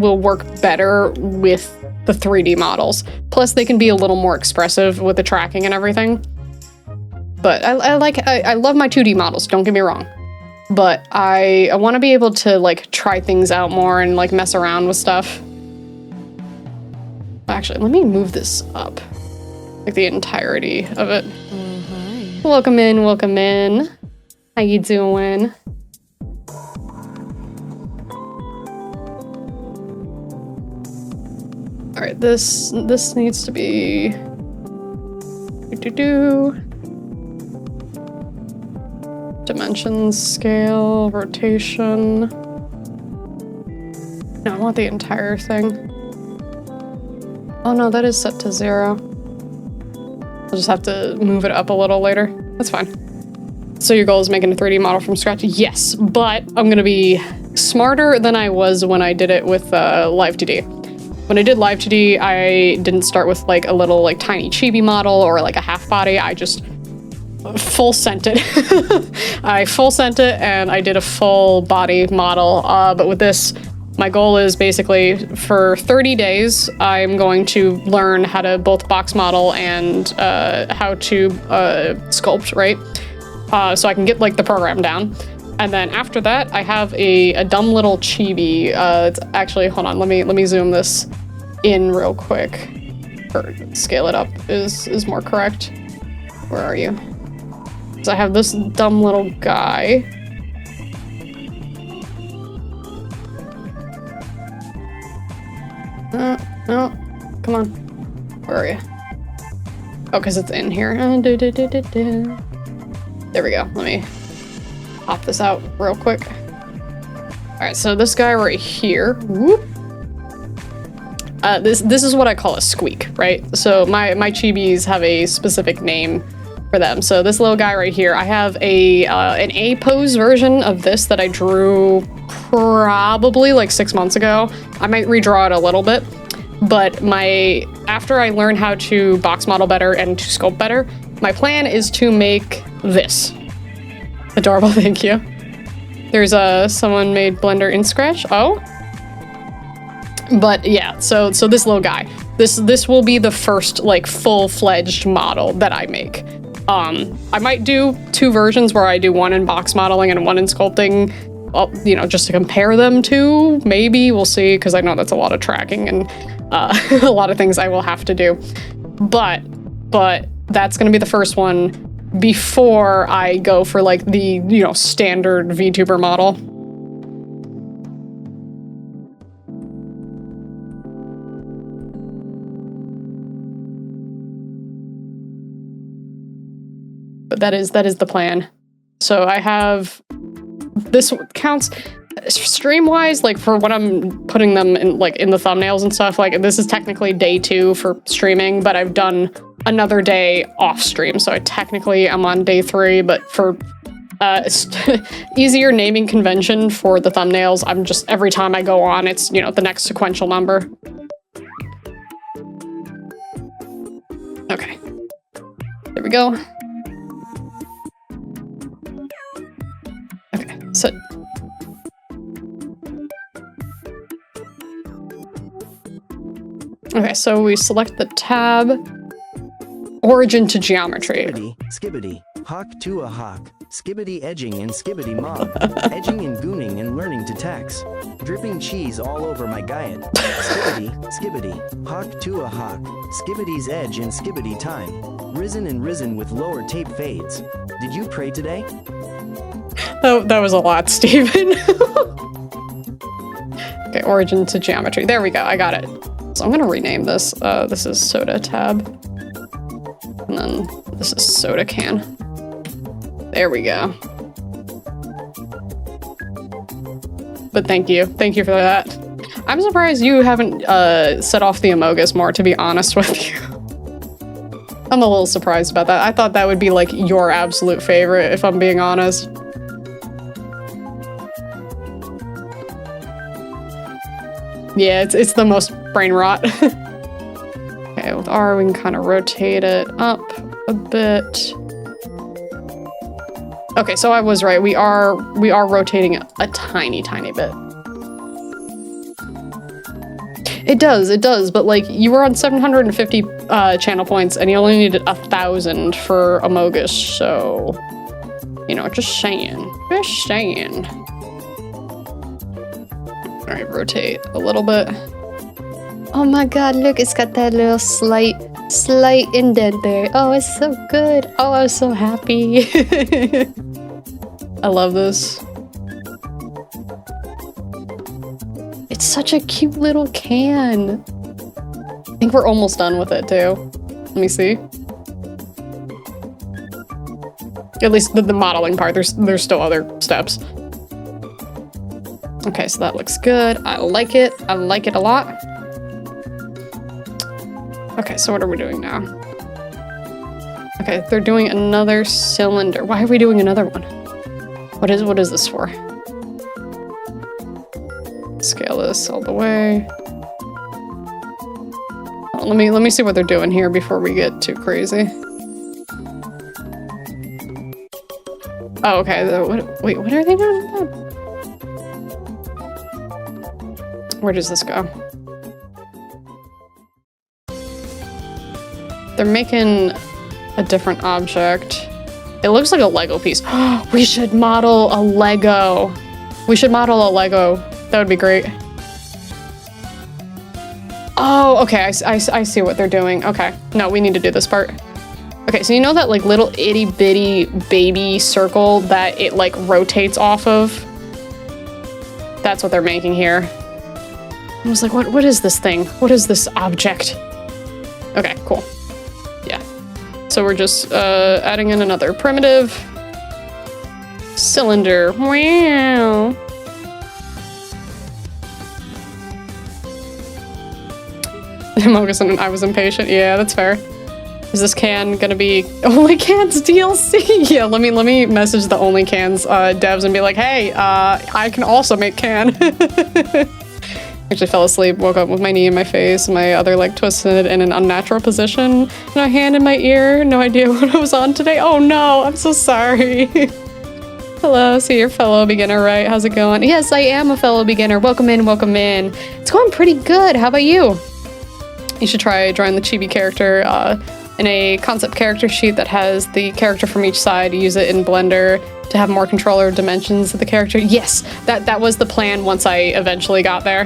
will work better with the 3D models. Plus, they can be a little more expressive with the tracking and everything. But I love my 2D models, don't get me wrong. But I want to be able to like try things out more and like mess around with stuff. Actually, let me move this up. Like the entirety of it. Hi. Welcome in, welcome in. How you doing? All right, this needs to be dimensions, scale, rotation. No, I want the entire thing. Oh no, that is set to 0. I'll just have to move it up a little later. That's fine. So your goal is making a 3D model from scratch? Yes, but I'm gonna be smarter than I was when I did it with Live2D. When I did Live2D, I didn't start with like a little like tiny chibi model or like a half body. I just full sent it. I full sent it and I did a full body model. But with this, my goal is basically for 30 days, I'm going to learn how to both box model and how to sculpt, right? So I can get like the program down. And then after that, I have a dumb little chibi. It's actually, hold on, let me zoom this in real quick. Or scale it up is more correct. Where are you? So I have this dumb little guy. No, come on. Where are you? Oh, because it's in here. There we go. Let me pop this out real quick. All right, so this guy right here. Whoop. This is what I call a squeak, right? So my chibis have a specific name for them. So this little guy right here, I have an A pose version of this that I drew probably like 6 months ago. I might redraw it a little bit, but after I learn how to box model better and to sculpt better, my plan is to make this. Adorable, thank you. There's someone made Blender in Scratch. Oh. But yeah, so this little guy, this will be the first like full-fledged model that I make. I might do 2 versions where I do one in box modeling and one in sculpting, you know, just to compare them to. Maybe we'll see, because I know that's a lot of tracking and a lot of things I will have to do. But that's gonna be the first one before I go for like the, you know, standard VTuber model. But that is the plan. So I have, this counts stream wise, like for when I'm putting them in like in the thumbnails and stuff, like this is technically day 2 for streaming, but I've done another day off stream. So I technically am on day 3, but for easier naming convention for the thumbnails, I'm just, every time I go on, it's, you know, the next sequential number. Okay, there we go. Okay, so okay, so we select the tab, origin to geometry. Skibbity, skibbity, hawk to a hawk, skibbity edging and skibbity mob, edging and gooning and learning to tax, dripping cheese all over my guyet, skibbity, skibbity, hawk to a hawk, skibbity's edge and skibbity time, risen and risen with lower tape fades. Did you pray today? Oh, that was a lot, Steven. Okay, origin to geometry. There we go, I got it. So I'm gonna rename this. This is soda tab. And then this is soda can. There we go. but thank you. Thank you for that. I'm surprised you haven't set off the Amogus more, to be honest with you. I'm a little surprised about that. I thought that would be like your absolute favorite, if I'm being honest. Yeah, it's the most brain rot. Okay, with R we can kind of rotate it up a bit. Okay, so I was right. We are rotating a tiny bit. It does, but like you were on 750 channel points and you only needed 1,000 for Amogus, so you know, just saying. All right, rotate a little bit. Oh my god, look, it's got that little slight indent there. Oh, it's so good. Oh, I was so happy. I love this. It's such a cute little can. I think we're almost done with it too. Let me see. At least the modeling part, there's still other steps. Okay, so that looks good. I like it. I like it a lot. Okay, so what are we doing now? Okay, they're doing another cylinder. Why are we doing another one? What is this for? Scale this all the way. Oh, let me see what they're doing here before we get too crazy. Oh, okay. Wait, what are they doing? Where does this go? They're making a different object. It looks like a Lego piece. We should model a Lego. We should model a Lego. That would be great. Oh, okay. I see what they're doing. Okay. No, we need to do this part. Okay, so you know that like little itty bitty baby circle that it like rotates off of? That's what they're making here. I was like, what is this thing? What is this object? Okay, cool. Yeah. So we're just adding in another primitive cylinder. Wow. Mogus and I was impatient. Yeah, that's fair. Is this can gonna be only cans DLC? Yeah, let me message the only cans devs and be like, hey, I can also make can. Actually fell asleep, woke up with my knee in my face, my other leg twisted in an unnatural position, and a hand in my ear. No idea what I was on today. Oh no, I'm so sorry. Hello, so you're a fellow beginner, right? How's it going? Yes, I am a fellow beginner. Welcome in, welcome in. It's going pretty good. How about you? You should try drawing the chibi character in a concept character sheet that has the character from each side. Use it in Blender to have more controller dimensions of the character. Yes, that was the plan once I eventually got there.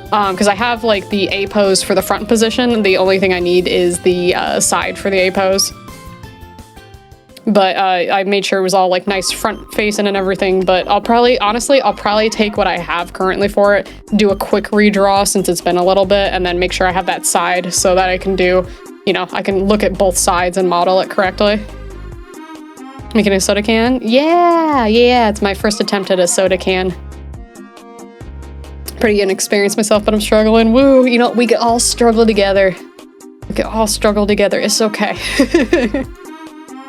Because I have like the A pose for the front position. The only thing I need is the side for the A pose. But I made sure it was all like nice front facing and everything. But honestly, I'll probably take what I have currently for it, do a quick redraw since it's been a little bit, and then make sure I have that side so that I can do, you know, I can look at both sides and model it correctly. Making a soda can? Yeah, it's my first attempt at a soda can. Pretty inexperienced myself, but I'm struggling. Woo, you know, we can all struggle together. We can all struggle together. It's okay.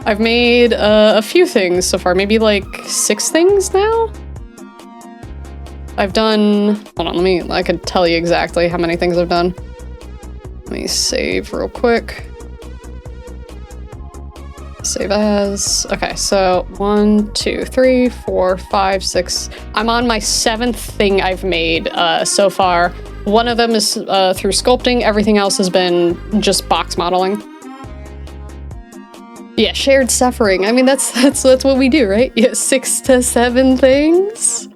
I've made a few things so far, maybe like 6 things now? I've done, hold on, I could tell you exactly how many things I've done. Let me save real quick. Save as. Okay, so 1, 2, 3, 4, 5, 6. I'm on my 7th thing I've made so far. One of them is through sculpting. Everything else has been just box modeling. Yeah, shared suffering. I mean, that's what we do, right? Yeah, 6 to 7 things.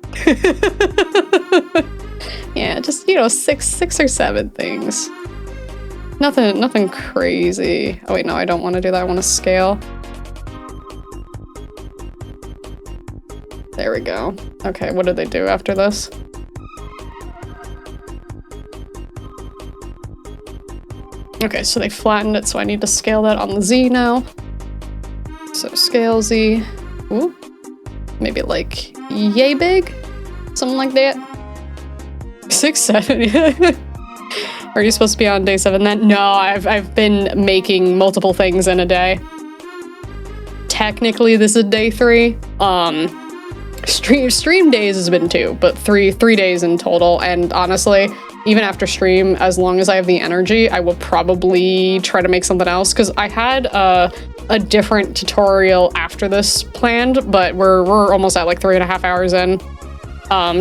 Yeah, just, you know, 6 or 7 things. Nothing crazy. Oh wait, no, I don't want to do that. I want to scale. There we go. Okay, what did they do after this? Okay, so they flattened it, so I need to scale that on the Z now. So scale Z. Ooh. Maybe like yay big? Something like that. 6, 7. Are you supposed to be on day 7 then? No, I've been making multiple things in a day. Technically, this is day 3. Stream days has been 2, but three days in total. And honestly, even after stream, as long as I have the energy, I will probably try to make something else, because I had a different tutorial after this planned, but we're almost at like 3.5 hours in,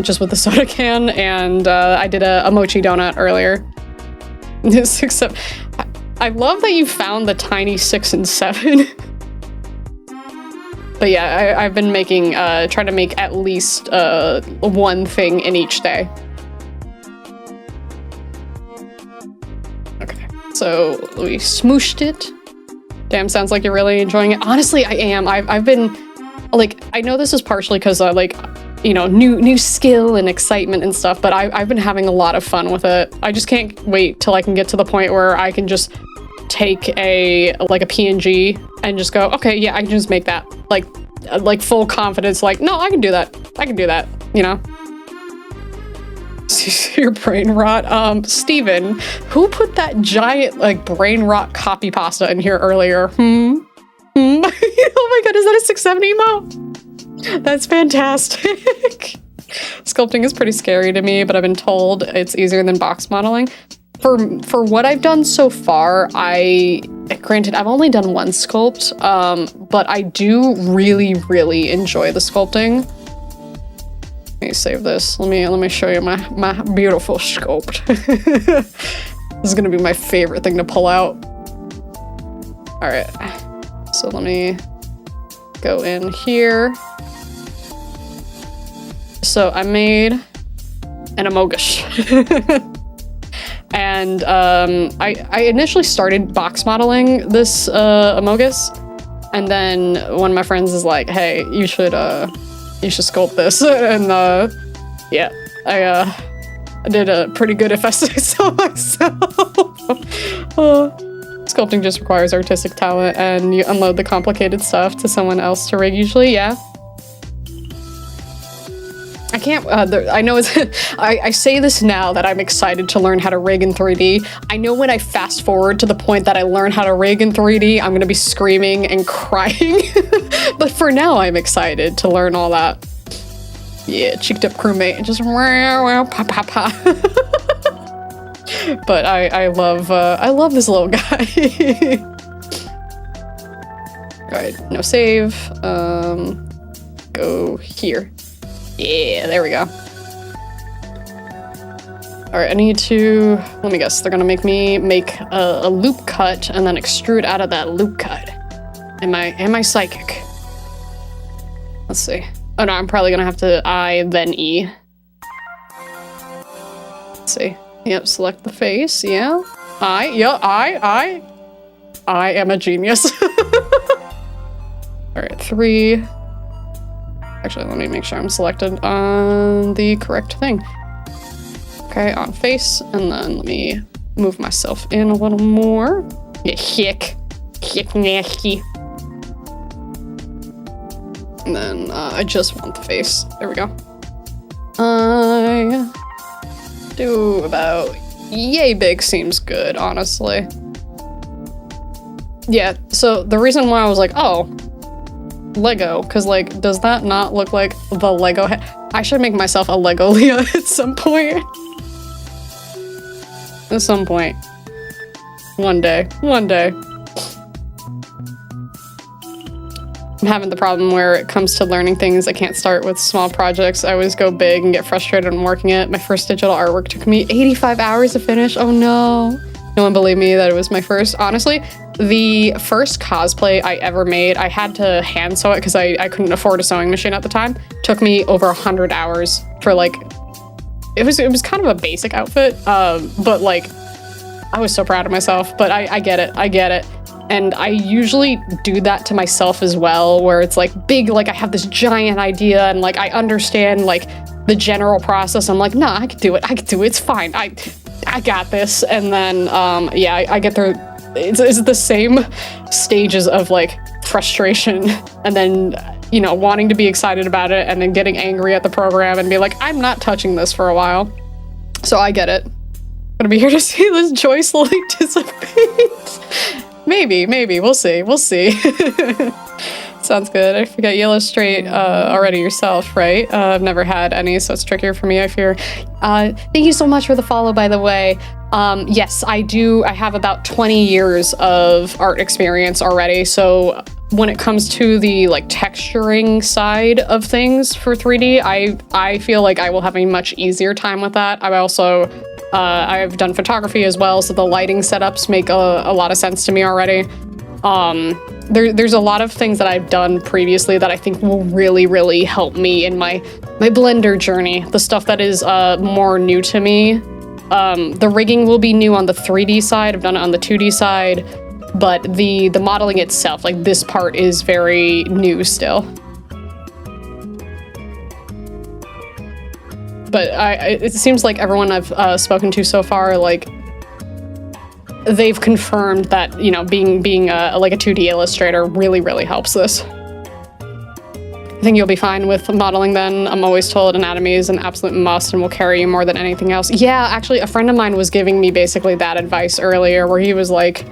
just with the soda can, and I did a mochi donut earlier. Except, I love that you found the tiny 6 and 7. But yeah, I've been making, trying to make at least one thing in each day. Okay, so we smooshed it. Damn, sounds like you're really enjoying it. Honestly, I am. I've been, like, I know this is partially because, like, you know, new skill and excitement and stuff, but I've been having a lot of fun with it. I just can't wait till I can get to the point where I can just take a PNG and just go, okay, yeah, I can just make that. Like full confidence, like, no, I can do that. I can do that, you know? Your brain rot. Steven, who put that giant, like, brain rot copy pasta in here earlier? Oh my god, is that a 670 emo? That's fantastic. Sculpting is pretty scary to me, but I've been told it's easier than box modeling. For what I've done so far, granted, I've only done one sculpt, but I do really enjoy the sculpting. Let me save this. Let me show you my beautiful sculpt. This is gonna be my favorite thing to pull out. All right, so let me go in here. So I made an amogus. And I initially started box modeling this amogus, and then one of my friends is like, "Hey, you should sculpt this." And yeah, I did a pretty good if I say so myself. Sculpting just requires artistic talent, and you unload the complicated stuff to someone else to rig. Usually, yeah. I can't, I know it's, I say this now that I'm excited to learn how to rig in 3D. I know when I fast forward to the point that I learn how to rig in 3D, I'm gonna be screaming and crying. But for now, I'm excited to learn all that. Yeah, cheeked up crewmate, and just pa pa pa. But I love this little guy. All right, no save. Go here. Yeah, there we go. All right, I need to, let me guess, they're gonna make me make a loop cut and then extrude out of that loop cut. Am I psychic? Let's see. Oh no, I'm probably gonna have to I, then E. Let's see. Yep, select the face, yeah. I am a genius. All right, 3. Actually, let me make sure I'm selected on the correct thing. Okay, on face, and then let me move myself in a little more. Yeah, hick nasty. And then I just want the face. There we go. I do about yay big seems good, honestly. Yeah, so the reason why I was like, oh, Lego, because, like, does that not look like the Lego head? I should make myself a Lego Leah at some point. At some point. One day. I'm having the problem where it comes to learning things, I can't start with small projects. I always go big and get frustrated when working it. My first digital artwork took me 85 hours to finish. Oh no. No one believed me that it was my first. Honestly, the first cosplay I ever made, I had to hand sew it because I couldn't afford a sewing machine at the time. Took me over 100 hours for, like, it was kind of a basic outfit, but, like, I was so proud of myself. But I get it. And I usually do that to myself as well, where it's like big, like I have this giant idea and like I understand like the general process. I'm like, nah, I can do it. It's fine. I got this. And then, yeah, I get through, it's the same stages of like frustration and then, you know, wanting to be excited about it and then getting angry at the program and be like, I'm not touching this for a while. So I get it. Gonna be here to see this joy slowly dissipate. Maybe, we'll see. Sounds good. I forget you illustrate already yourself, right? I've never had any, so it's trickier for me, I fear. Thank you so much for the follow, by the way. Yes, I do. I have about 20 years of art experience already, so when it comes to the like texturing side of things for 3D, I feel like I will have a much easier time with that. I've done photography as well, so the lighting setups make a lot of sense to me already. There's a lot of things that I've done previously that I think will really, really help me in my Blender journey. The stuff that is more new to me. The rigging will be new on the 3D side. I've done it on the 2D side, but the modeling itself, like this part, is very new still. But it seems like everyone I've spoken to so far, like, they've confirmed that, you know, being like a 2D illustrator really, really helps this. I think you'll be fine with modeling then. I'm always told anatomy is an absolute must and will carry you more than anything else. Yeah, actually, a friend of mine was giving me basically that advice earlier, where he was like,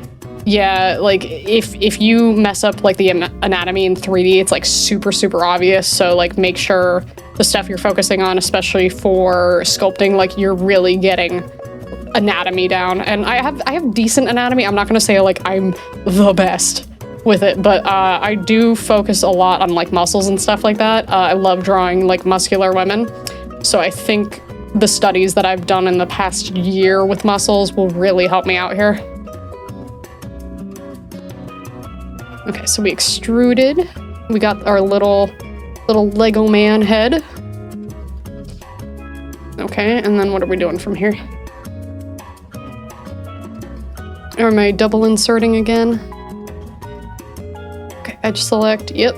yeah, like, if you mess up, like, the anatomy in 3D, it's, like, super, super obvious, so, like, make sure the stuff you're focusing on, especially for sculpting, like, you're really getting anatomy down. And I have decent anatomy. I'm not gonna say like I'm the best with it, but I do focus a lot on like muscles and stuff like that. I love drawing like muscular women, so I think the studies that I've done in the past year with muscles will really help me out here. Okay, so we extruded. We got our little Lego man head. Okay, and then what are we doing from here? Or am I double inserting again? Okay, edge select, yep.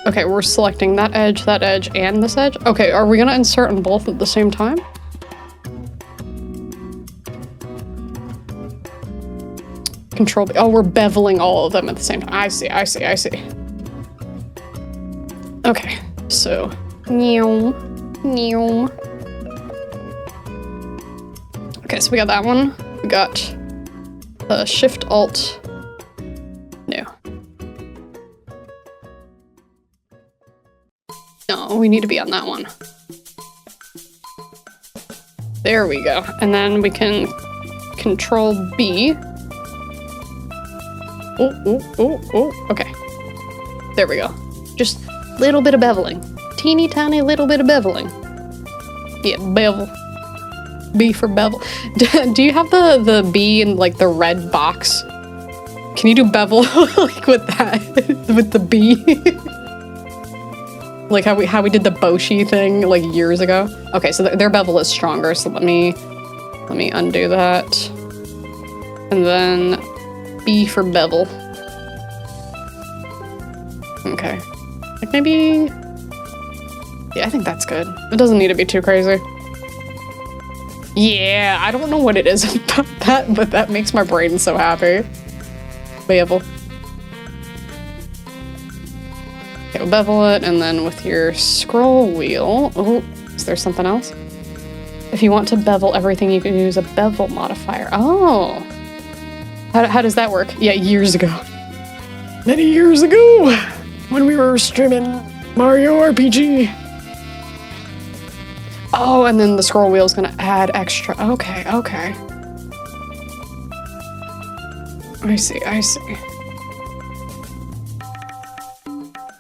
Okay, we're selecting that edge, and this edge. Okay, are we gonna insert on both at the same time? Control B. Oh, we're beveling all of them at the same time. I see. Okay, so, okay, so we got that one. We got Shift Alt new. No, we need to be on that one. There we go. And then we can Control B. Oh, okay. There we go. Just a little bit of beveling. Teeny tiny little bit of beveling. Yeah, bevel. B for bevel. Do you have the B in like the red box? Can you do bevel like with that? With the B? Like how we did the Boshi thing like years ago? Okay, so their bevel is stronger, so let me undo that. And then B for bevel. Okay. Like maybe... Yeah, I think that's good. It doesn't need to be too crazy. Yeah, I don't know what it is about that, but that makes my brain so happy. Bevel. Okay, we'll bevel it, and then with your scroll wheel... Oh, is there something else? If you want to bevel everything, you can use a bevel modifier. Oh! How does that work? Yeah, years ago. Many years ago! When we were streaming Mario RPG. Oh, and then the scroll wheel is gonna add extra. Okay. I see.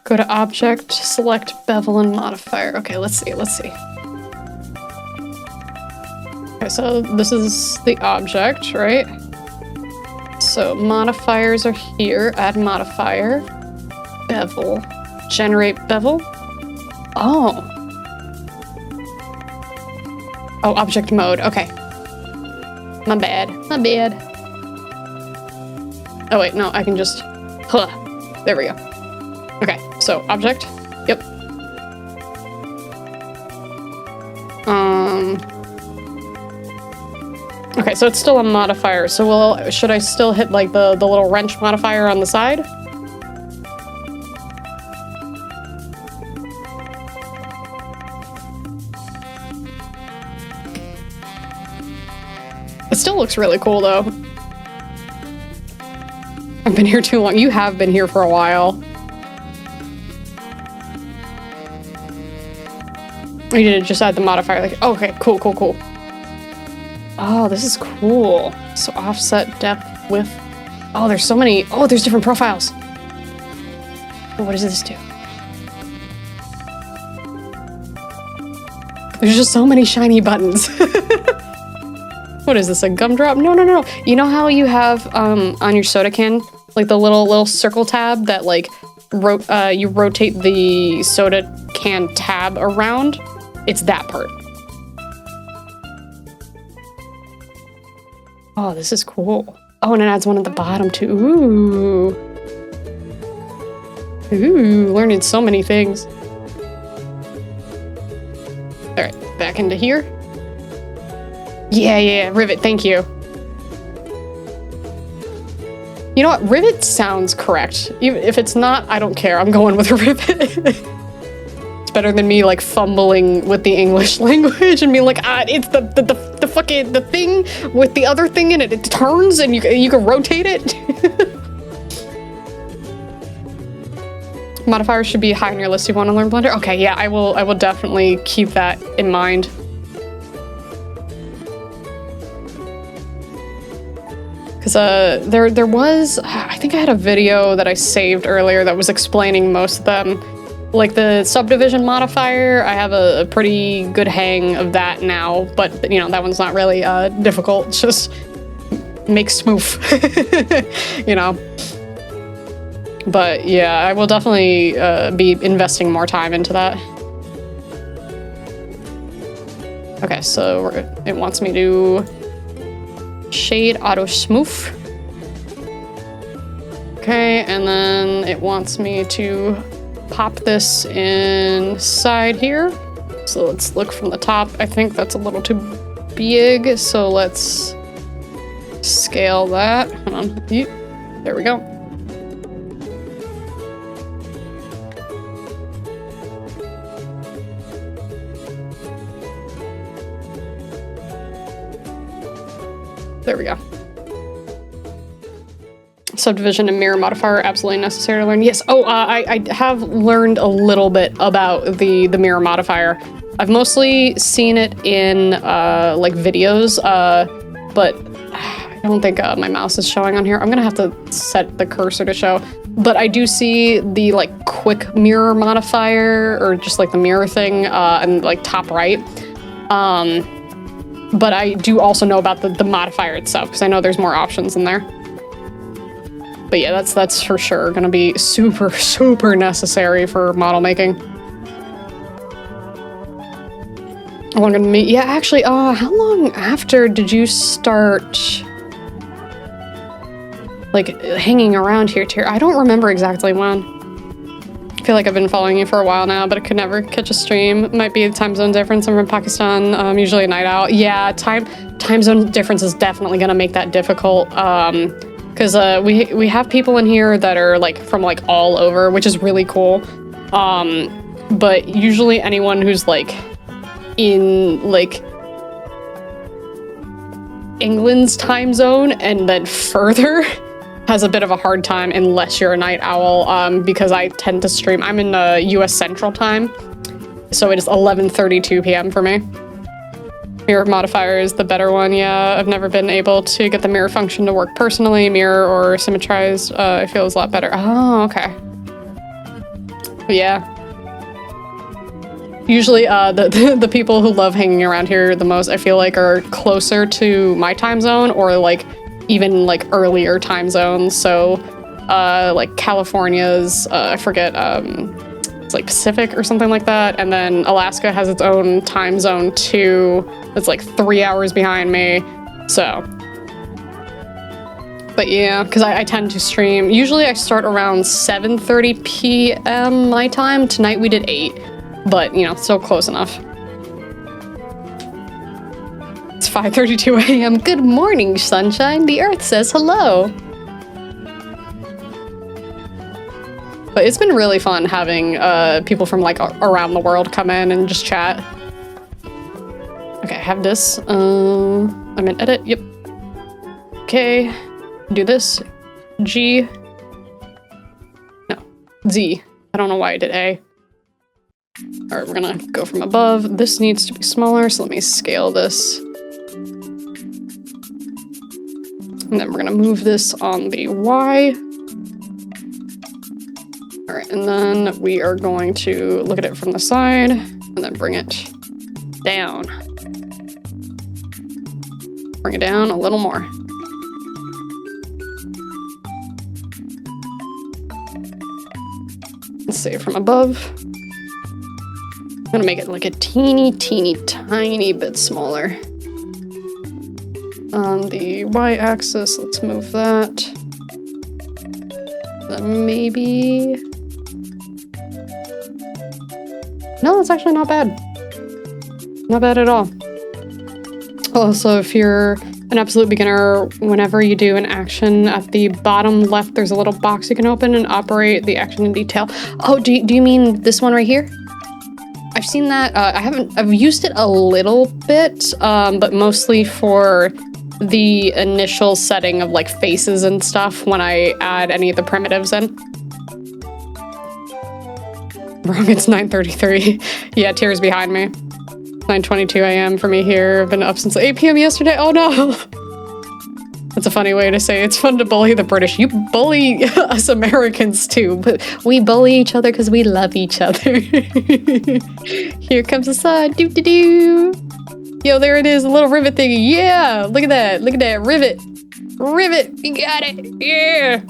Go to Object, select Bevel and Modifier. Okay, let's see. Okay, so this is the object, right? So modifiers are here. Add modifier. Bevel. Generate bevel. Oh, object mode. Okay. My bad. Oh wait, no, I can just... There we go. Okay, so object. Yep. Okay, so it's still a modifier. So should I still hit like the little wrench modifier on the side? It still looks really cool though. I've been here too long. You have been here for a while. You did just add the modifier. Like, okay, cool, cool, cool. Oh, this is cool. So offset, depth, width. Oh, there's so many. Oh, there's different profiles. Oh, what does this do? There's just so many shiny buttons. What is this, a gumdrop? No, no, no. You know how you have on your soda can, like the little circle tab that like you rotate the soda can tab around? It's that part. Oh, this is cool. Oh, and it adds one at the bottom too. Ooh. Ooh, learning so many things. All right, back into here. Yeah, rivet, thank you. You know what, rivet sounds correct. Even if it's not, I don't care, I'm going with rivet. It's better than me like fumbling with the English language and being like, it's the fucking, the thing with the other thing in it, it turns and you can rotate it. Modifiers should be high on your list if you want to learn Blender. Okay, yeah, I will definitely keep that in mind. Because there was, I think I had a video that I saved earlier that was explaining most of them. Like the subdivision modifier, I have a pretty good hang of that now, but you know, that one's not really difficult, it's just make smooth, you know. But yeah, I will definitely be investing more time into that. Okay, so it wants me to shade auto smooth. Okay, and then it wants me to pop this inside here. So let's look from the top. I think that's a little too big, so let's scale that. Hold on. There we go. There we go. Subdivision and mirror modifier are absolutely necessary to learn. Yes. Oh, I have learned a little bit about the mirror modifier. I've mostly seen it in like videos, but I don't think my mouse is showing on here. I'm gonna have to set the cursor to show. But I do see the like quick mirror modifier, or just like the mirror thing, and like top right. But I do also know about the modifier itself, because I know there's more options in there. But yeah, that's for sure gonna be super, super necessary for model making. Yeah, actually, how long after did you start like hanging around here, Tyr? I don't remember exactly when. I feel like I've been following you for a while now, but I could never catch a stream. It might be a time zone difference. I'm from Pakistan, usually a night out. Yeah, time zone difference is definitely gonna make that difficult. Because we have people in here that are like from like all over, which is really cool. But usually anyone who's like in like England's time zone and then further has a bit of a hard time unless you're a night owl, because I tend to stream. I'm in US Central Time, so it is 11:32 p.m. for me. Mirror modifier is the better one, yeah. I've never been able to get the mirror function to work personally. Mirror or symmetrize, I feel is a lot better. Oh, okay. Yeah. Usually the people who love hanging around here the most, I feel like, are closer to my time zone, or like even like earlier time zones. So like California's, I forget, it's like Pacific or something like that. And then Alaska has its own time zone too. It's like 3 hours behind me. So, but yeah, because I tend to stream. Usually I start around 7:30 p.m. my time. Tonight we did 8, but you know, still close enough. It's 5:32 a.m. Good morning, sunshine. The earth says hello. But it's been really fun having people from like around the world come in and just chat. Okay, I have this. I'm in edit. Yep. Okay, do this. G. No, Z. I don't know why I did A. All right, we're gonna go from above. This needs to be smaller, so let me scale this. And then we're gonna move this on the Y. All right, and then we are going to look at it from the side and then bring it down. Bring it down a little more. Let's say from above. I'm gonna make it like a teeny tiny bit smaller. On the y-axis, let's move that. Then maybe... No, that's actually not bad. Not bad at all. Also, if you're an absolute beginner, whenever you do an action at the bottom left, there's a little box you can open and operate the action in detail. Oh, do you mean this one right here? I've seen that. I've used it a little bit, but mostly for the initial setting of like faces and stuff when I add any of the primitives in. Wrong, it's 9:33. Yeah, Tears behind me. 9:22 a.m. for me here. I've been up since 8 p.m. yesterday. Oh no! That's a funny way to say it's fun to bully the British. You bully us Americans too, but we bully each other because we love each other. Here comes the sun. Doo doo doo. Yo, there it is, a little rivet thingy. Yeah, look at that. Look at that rivet. Rivet. We got it. Yeah.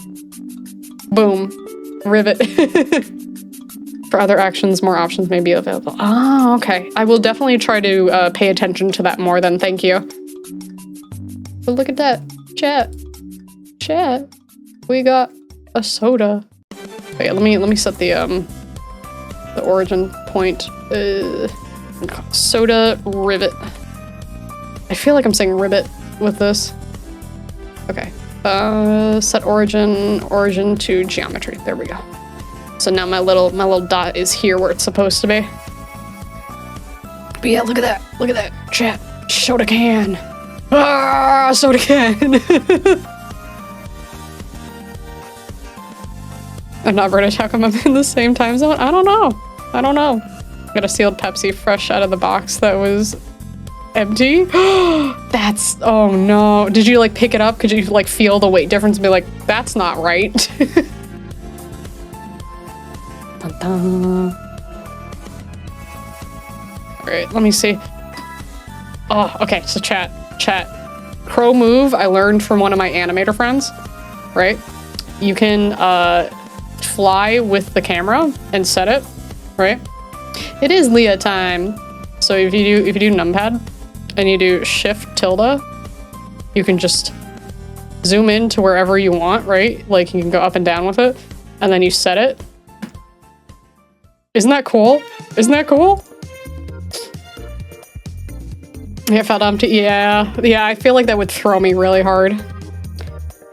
Boom. Rivet. For other actions, more options may be available. Oh, okay. I will definitely try to pay attention to that more then. Thank you. But look at that. Chat. Chat. We got a soda. Wait, let me set the origin point. Soda rivet. I feel like I'm saying ribbit with this. Okay. Set origin to geometry. There we go. So now my little dot is here where it's supposed to be. But yeah, look at that. Look at that. Chat. Soda can. Ah, soda can. I'm not British. How come I'm in the same time zone? I don't know. I don't know. Got a sealed Pepsi fresh out of the box that was empty. That's, oh no. Did you like pick it up? Could you like feel the weight difference and be like, that's not right? Dun, dun. All right, let me see. Oh, okay, so chat. Crow move, I learned from one of my animator friends, right? You can fly with the camera and set it, right? It is Lia time. So if you do numpad and you do shift tilde, you can just zoom in to wherever you want, right? Like you can go up and down with it, and then you set it. Isn't that cool? Isn't that cool? Yeah, fell down to, yeah, I feel like that would throw me really hard.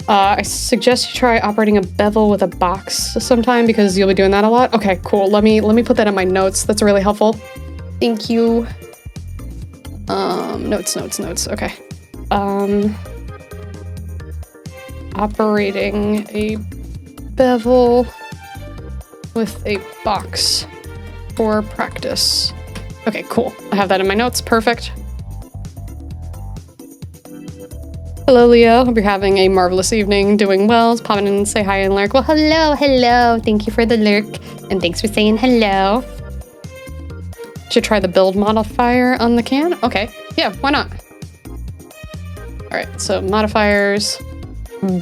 I suggest you try operating a bevel with a box sometime because you'll be doing that a lot. Okay, cool. Let me put that in my notes. That's really helpful. Thank you. Notes. Okay. Operating a bevel with a box for practice. Okay, cool. I have that in my notes. Perfect. Hello, Leo. Hope you're having a marvelous evening, doing well. Just popping in and say hi and lurk. Well, hello. Thank you for the lurk, and thanks for saying hello. Should try the build modifier on the can? Okay, yeah, why not? All right, so modifiers,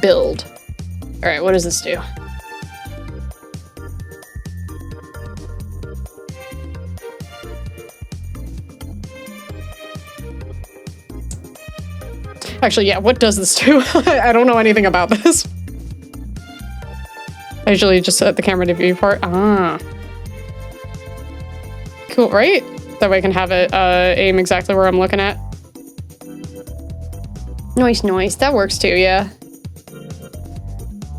build. All right, what does this do? Actually, yeah, what does this do? I don't know anything about this. I usually just set the camera to viewport. Ah. Cool, right? That way I can have it aim exactly where I'm looking at. Nice. That works too, yeah.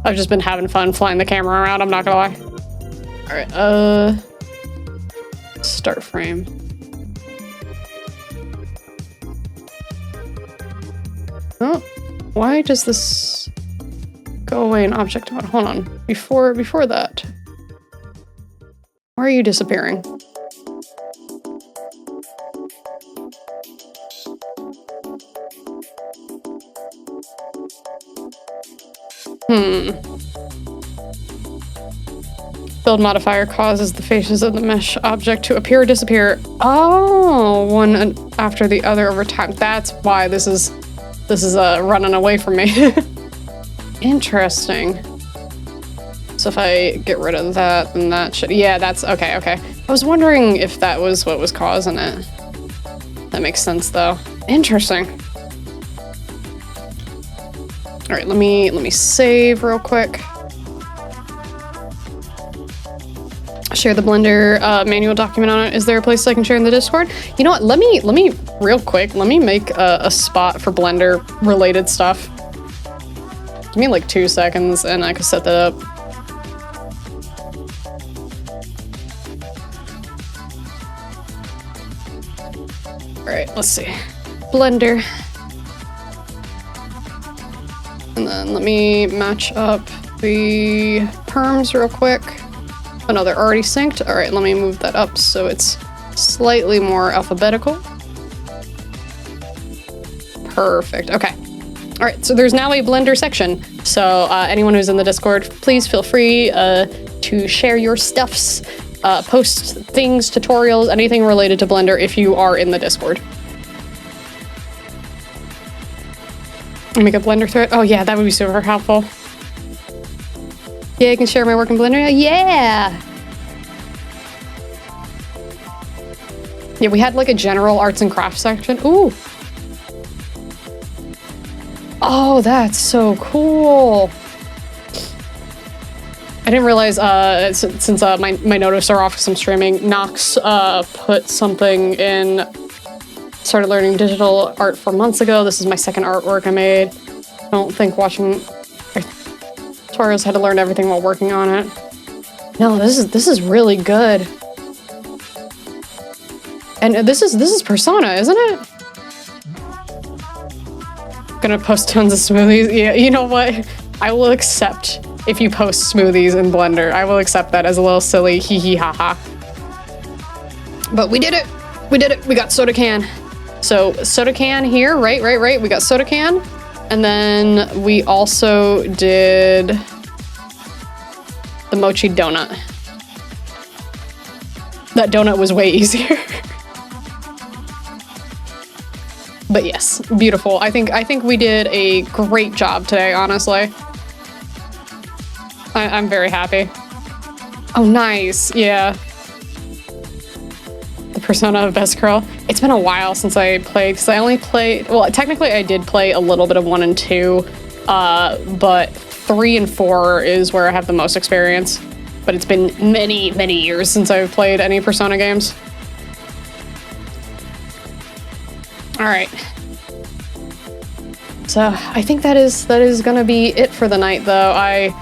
I've just been having fun flying the camera around, I'm not gonna lie. All right, start frame. Oh, Why does this go away in object mode? Hold on. Before that. Why are you disappearing? Build modifier causes the faces of the mesh object to appear or disappear. Oh, one after the other over time. That's why this is running away from me. Interesting. So if I get rid of that, then that should, yeah, that's okay. I was wondering if that was what was causing it. That makes sense though. Interesting. All right, let me save real quick. Share the Blender manual document on it. Is there a place I can share in the Discord? You know what? Let me real quick. Let me make a spot for Blender related stuff. Give me like 2 seconds, and I can set that up. All right, let's see. Blender. And then let me match up the perms real quick. Oh no, they're already synced. All right, let me move that up so it's slightly more alphabetical. Perfect, okay. All right, so there's now a Blender section. So anyone who's in the Discord, please feel free to share your stuffs, post things, tutorials, anything related to Blender if you are in the Discord. Make a Blender thread. Oh yeah, that would be super helpful. Yeah, I can share my work in Blender. Yeah! Yeah, we had like a general arts and crafts section. Ooh! Oh, that's so cool! I didn't realize, since my notices are off because I'm streaming, Nox put something in, started learning digital art 4 months ago. This is my second artwork I made. I don't think watching tutorials had to learn everything while working on it. No, this is really good. And this is Persona, isn't it? Gonna post tons of smoothies. Yeah, you know what? I will accept if you post smoothies in Blender. I will accept that as a little silly hee hee ha ha. But we did it. We did it. We got soda can. So soda can here, right. We got soda can. And then we also did the mochi donut. That donut was way easier. But yes, beautiful. I think we did a great job today, honestly. I'm very happy. Oh, nice. Yeah. The Persona of Best Girl. It's been a while since I played, because I only played, well, technically I did play a little bit of 1 and 2, but 3 and 4 is where I have the most experience. But it's been many, many years since I've played any Persona games. All right. So I think that is gonna be it for the night, though. I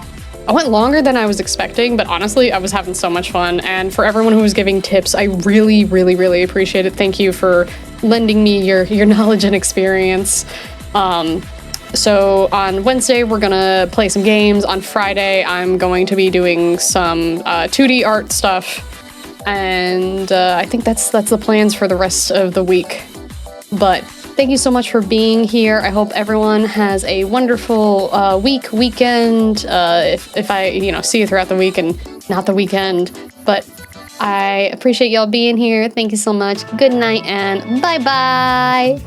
went longer than I was expecting, but honestly, I was having so much fun. And for everyone who was giving tips, I really, really, really appreciate it. Thank you for lending me your knowledge and experience. So on Wednesday, we're gonna play some games. On Friday, I'm going to be doing some 2D art stuff. And I think that's the plans for the rest of the week. But thank you so much for being here. I hope everyone has a wonderful weekend. If I, see you throughout the week and not the weekend. But I appreciate y'all being here. Thank you so much. Good night and bye-bye.